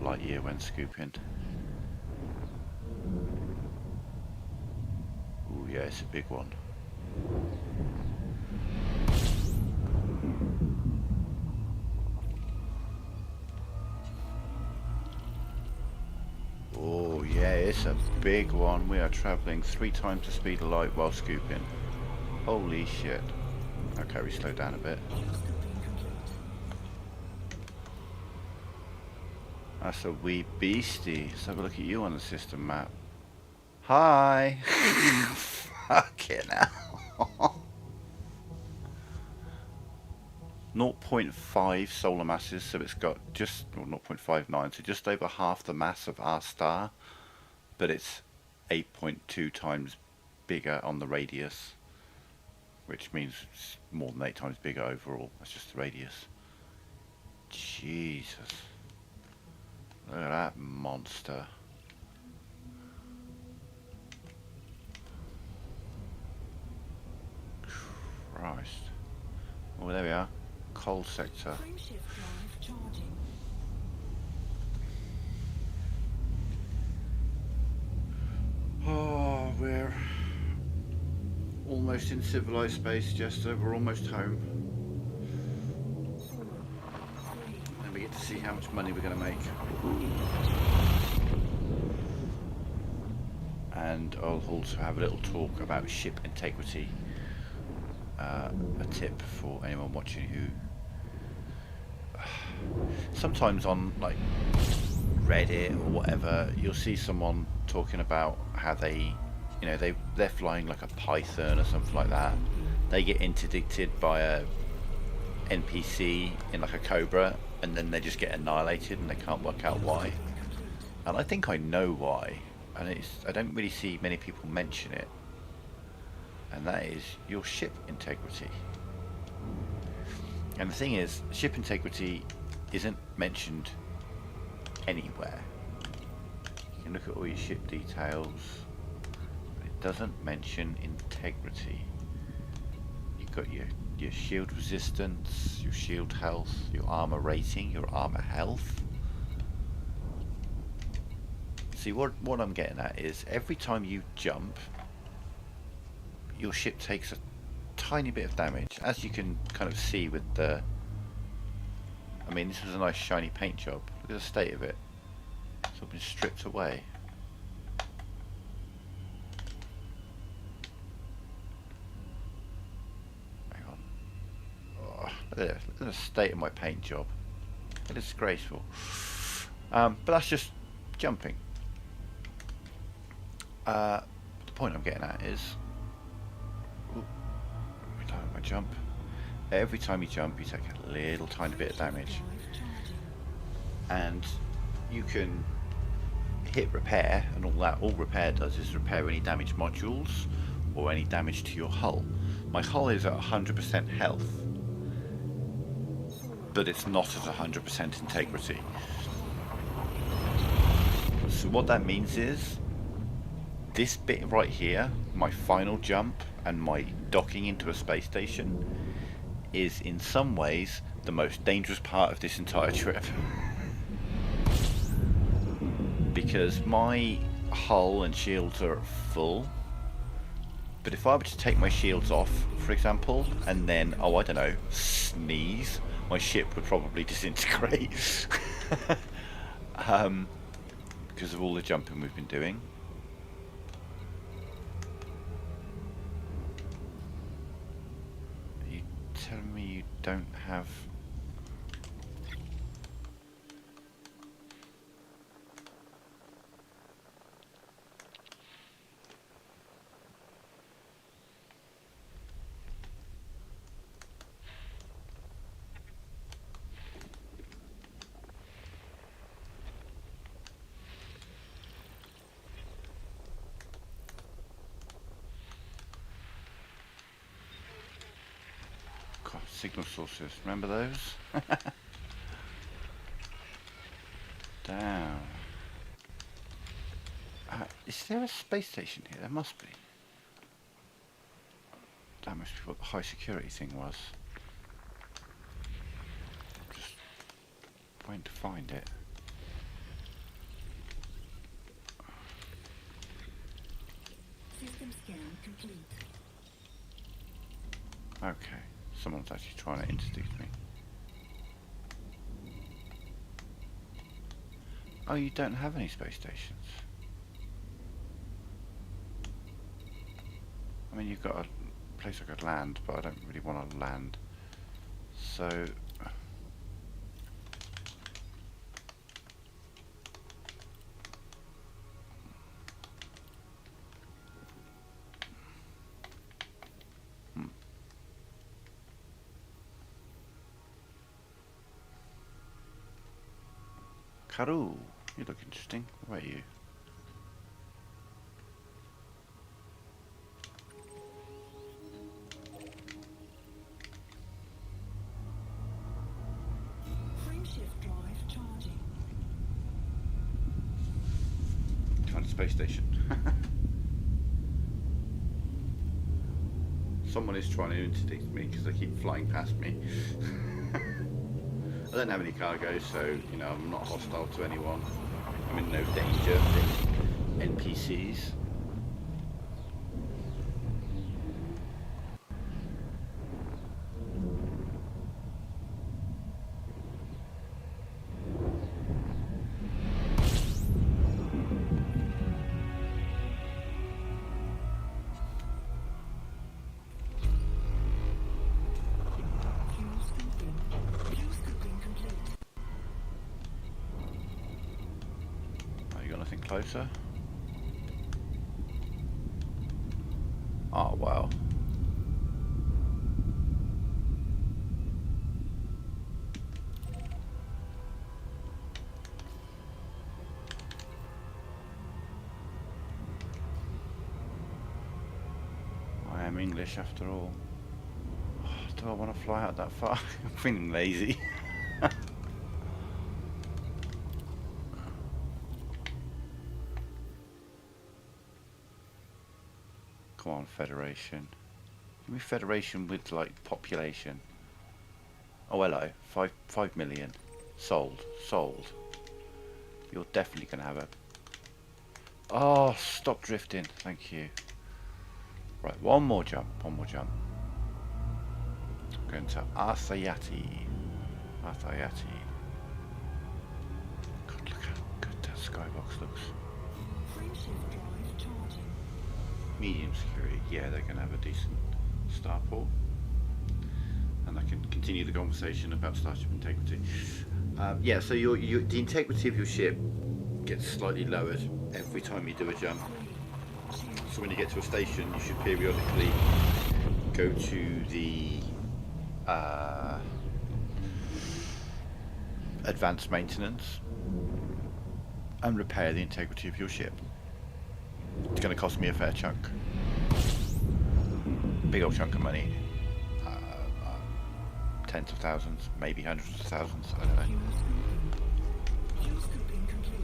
light year when scooping. Ooh, yeah, it's a big one. Oh, yeah, it's a big one. We are travelling 3 times the speed of light while scooping. Holy shit. Okay, we slow down a bit. Fuel scooping complete. That's a wee beastie. Let's have a look at you on the system map. Hi! Fucking hell. 0.5 solar masses, so it's got just, or 0.59, so just over half the mass of our star, but it's 8.2 times bigger on the radius, which means it's more than 8 times bigger overall. That's just the radius. Jesus. Look at that monster. Christ. Oh, there we are. Coal sector. Frameshift drive charging. Oh, we're almost in civilized space, Jester. We're almost home. 4, 3, And we get to see how much money we're going to make. And I'll also have a little talk about ship integrity. A tip for anyone watching who sometimes on like Reddit or whatever, you'll see someone talking about how they, you know, they're flying like a Python or something like that. They get interdicted by a NPC in like a Cobra, and then they just get annihilated and they can't work out why. And I think I know why, and I don't really see many people mention it. And that is your ship integrity. And the thing is, ship integrity isn't mentioned anywhere. You can look at all your ship details, but it doesn't mention integrity. You've got your shield resistance, your shield health, your armor rating, your armor health. See, what I'm getting at is every time you jump, your ship takes a tiny bit of damage, as you can kind of see with the, I mean, this was a nice shiny paint job. Look at the state of it. It's all been stripped away. Hang on. Oh, look at the state of my paint job. It is disgraceful. But that's just jumping. The point I'm getting at is, my jump. Every time you jump, you take a little tiny bit of damage, and you can hit repair, and all repair does is repair any damaged modules or any damage to your hull. My hull is at 100% health, but it's not at 100% integrity. So what that means is, this bit right here, my final jump and my docking into a space station, is in some ways the most dangerous part of this entire trip. Because my hull and shields are full, but if I were to take my shields off, for example, and then, oh I don't know, sneeze, my ship would probably disintegrate. Because of all the jumping we've been doing. Are you telling me you don't have... God, signal sources, remember those? Damn. Is there a space station here? There must be. That must be what the high security thing was. Just waiting to find it. System scan complete. Okay, someone's actually trying to introduce me. Oh, you don't have any space stations? I mean, you've got a place I could land, but I don't really want to land. So... Karoo, you look interesting. Where are you? Frameshift drive charging. Find a space station. Someone is trying to introduce me because they keep flying past me. I don't have any cargo, so, you know, I'm not hostile to anyone. I'm in no danger from NPCs. Fuel scooping complete. Oh, you got nothing closer? Oh, wow. I am English after all. Oh, do I want to fly out that far? I'm feeling lazy. Come on, Federation. Give me Federation with, like, population. Oh, hello. 5 million. Sold. Sold. You're definitely going to have a... Oh, stop drifting. Thank you. Right, one more jump. One more jump. I'm going to Arthayati. Arthayati. God, look how good that skybox looks. Frameshift drive charging. Medium security. Yeah, they're going to have a decent starport. And I can continue the conversation about Starship integrity. Yeah, so the integrity of your ship gets slightly lowered every time you do a jump. So when you get to a station, you should periodically go to the advanced maintenance and repair the integrity of your ship. It's going to cost me a fair chunk. Big old chunk of money. Tens of thousands, maybe hundreds of thousands, I don't know. Geoscoping complete.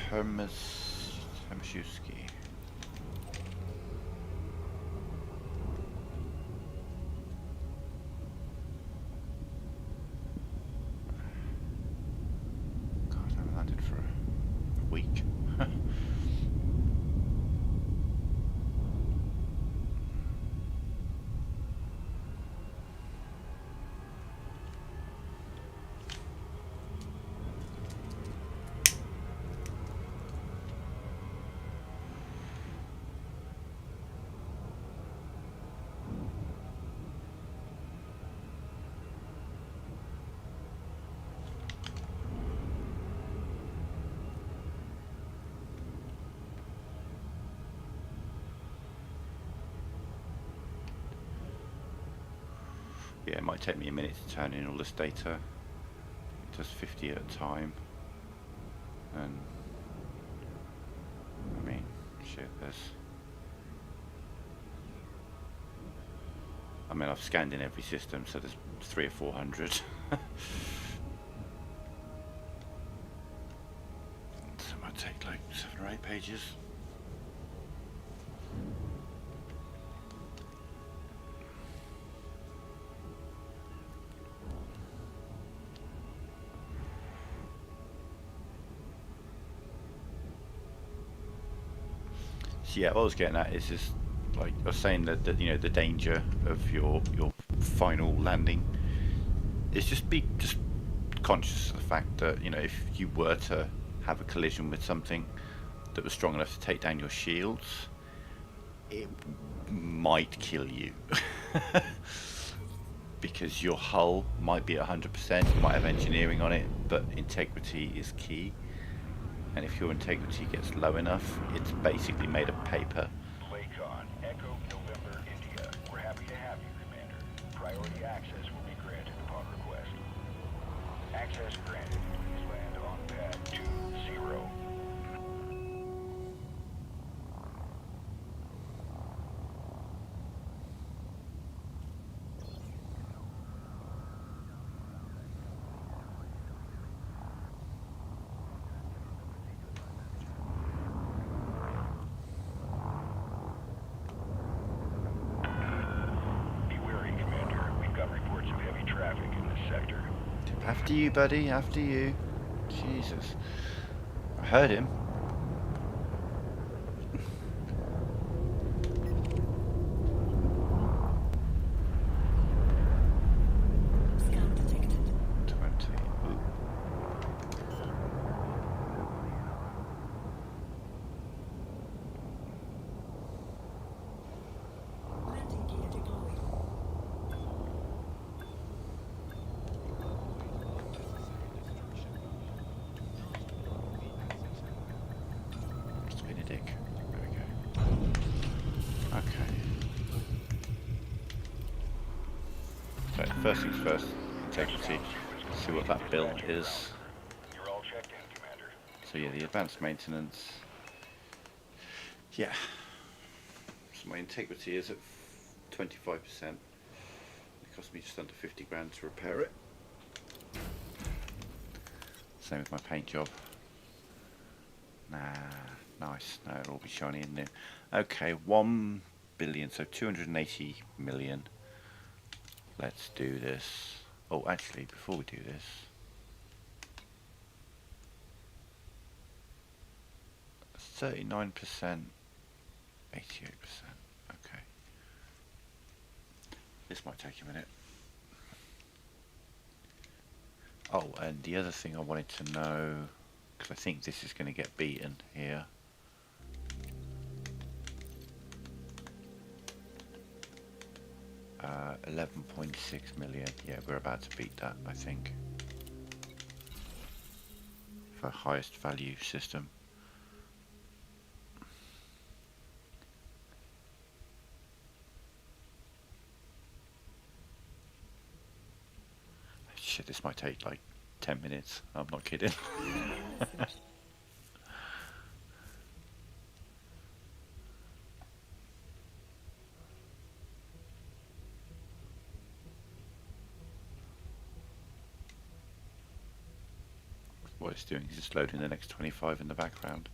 Hermaszewski. God, I haven't landed for a week. Yeah, it might take me a minute to turn in all this data. It does 50 at a time. And I mean, shit, I've scanned in every system, so there's 300 or 400. So it might take like 7 or 8 pages. So yeah, what I was getting at is just like I was saying that you know, the danger of your final landing is just be conscious of the fact that, you know, if you were to have a collision with something that was strong enough to take down your shields, it might kill you. Because your hull might be at 100%, you might have engineering on it, but integrity is key. And if your integrity gets low enough, it's basically made of paper. Lakon, Echo, November, India. We're happy to have you, Commander. Priority access will be granted upon request. Access granted. Please land on pad 20. After you, buddy, after you. Jesus. I heard him. Scan detected. 20. Ooh. Landing gear deployed. Just being a dick. There we go. Okay. So, first things first, integrity. See what that bill is. You're all checked in, Commander. So yeah, the advanced maintenance. Yeah. So my integrity is at 25%. It cost me just under 50 grand to repair it. Same with my paint job. Nah, nice. No, it'll all be shiny and new. Okay, 1 billion, so 280 million. Let's do this. Oh, actually, before we do this, $39%, 88%. Okay. This might take a minute. Oh, and the other thing I wanted to know, because I think this is going to get beaten here. Uh, 11.6 million. Yeah, we're about to beat that, I think. For highest value system. Shit, this might take like 10 minutes. I'm not kidding. What it's doing is just loading the next 25 in the background.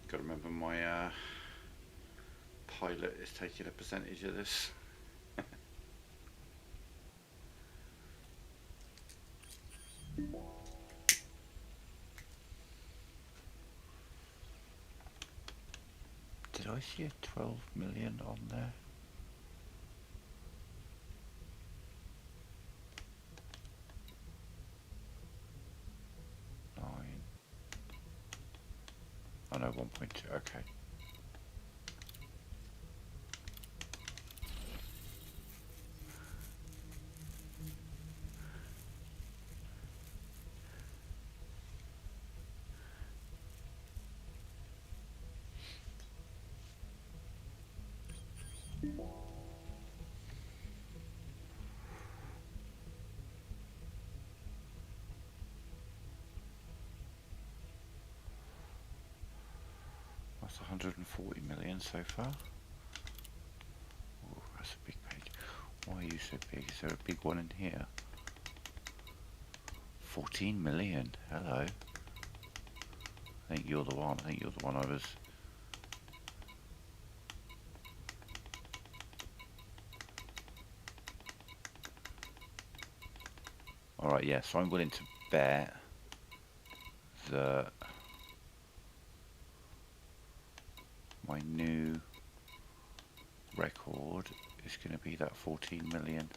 Got to remember my pilot is taking a percentage of this. Did I see a 12 million on there? Nine. Oh no, 1.2. Okay. That's 140 million so far. Ooh, that's a big page. Why are you so big? Is there a big one in here? 14 million. Hello. I think you're the one. I think you're the one I was. Alright, yeah, so I'm willing to bet that my new record is going to be that 14 million.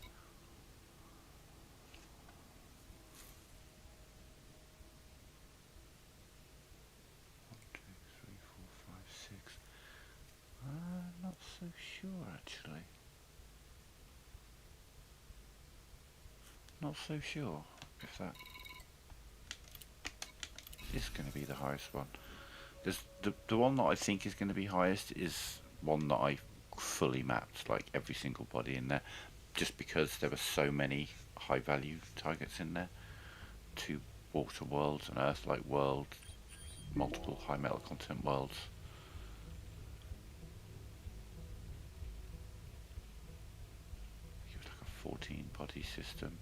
Not so sure actually. Not so sure if that is going to be the highest one. There's the one that I think is going to be highest is one that I fully mapped, like every single body in there, just because there were so many high value targets in there. 2 water worlds, an Earth-like world, multiple high metal content worlds. It was like a 14 body system.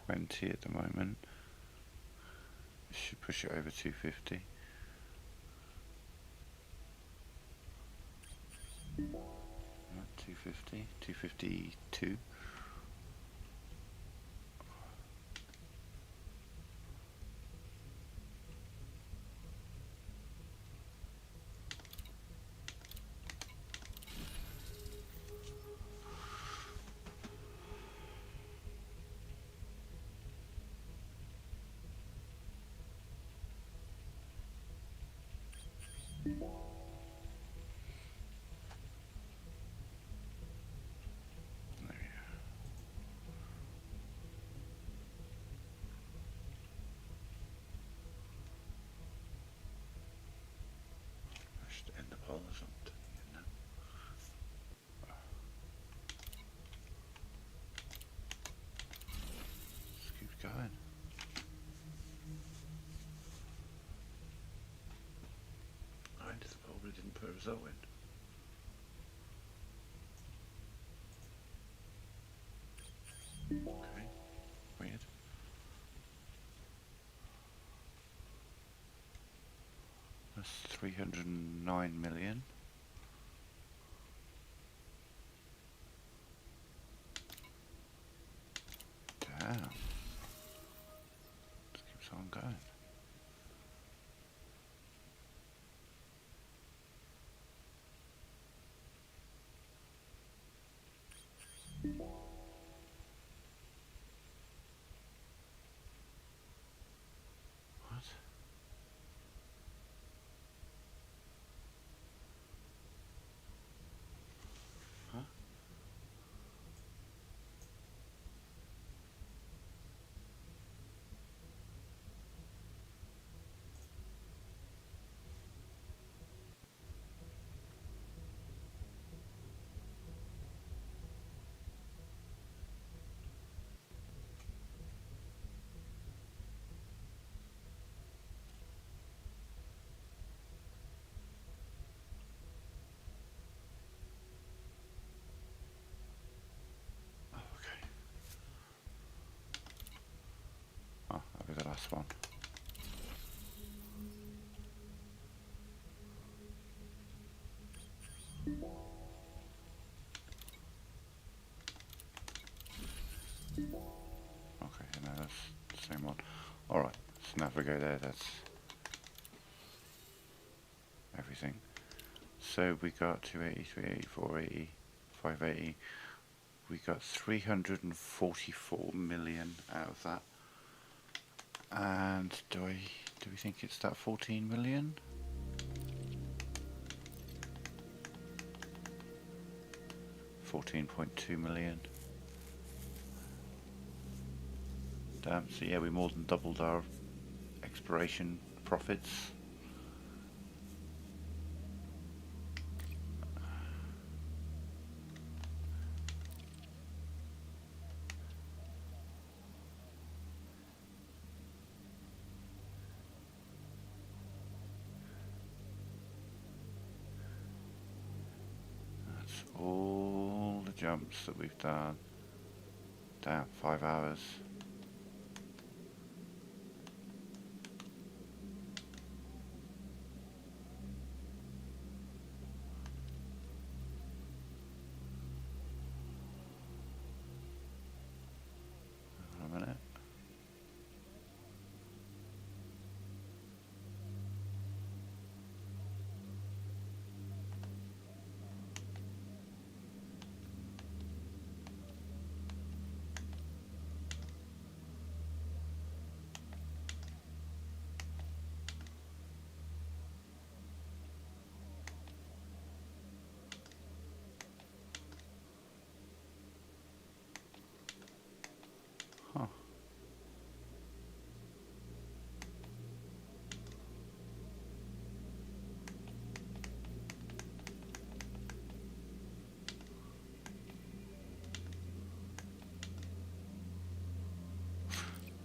$220 at the moment. Should push it over 250. No, 250, 252. that win? Okay, weird. That's 309 million. Damn. Just keeps on going. What? Huh? Oh, okay. Oh, that'll be the last one. Okay, no, that's the same one. Alright, so now if we go there, that's everything. So we got 280, 380, 480, 580. We got 344 million out of that. And do we think it's that 14 million? $14.2 million. Damn, so yeah, we more than doubled our exploration profits. That's all the jumps that we've done. Damn, 5 hours. Hold on a minute. Huh.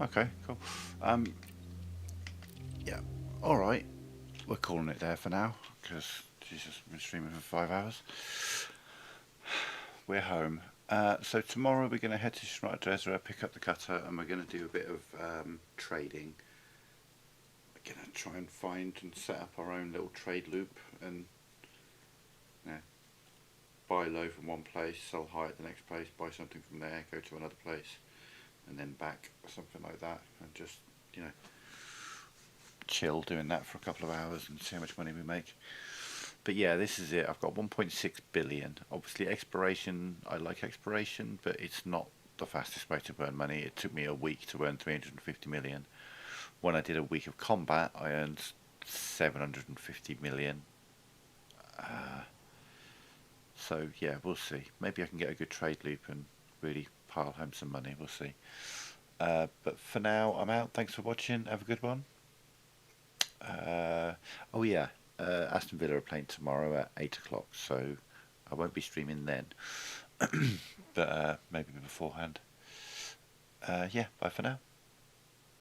Okay, cool. Yeah, alright. We're calling it there for now, because she's just been streaming for 5 hours. We're home. So tomorrow we're going to head to Shrine Desra, pick up the cutter, and we're going to do a bit of trading. We're going to try and find and set up our own little trade loop, and buy low from one place, sell high at the next place, buy something from there, go to another place, and then back, something like that, and just, you know, chill doing that for a couple of hours and see how much money we make. But yeah, this is it. I've got 1.6 billion. Obviously exploration, I like exploration, but it's not the fastest way to earn money. It took me a week to earn 350 million. When I did a week of combat, I earned 750 million. So yeah, we'll see. Maybe I can get a good trade loop and really pile home some money. We'll see. But for now, I'm out. Thanks for watching. Have a good one. Oh yeah, Aston Villa are playing tomorrow at 8 o'clock, so I won't be streaming then. But maybe beforehand. Yeah, bye for now.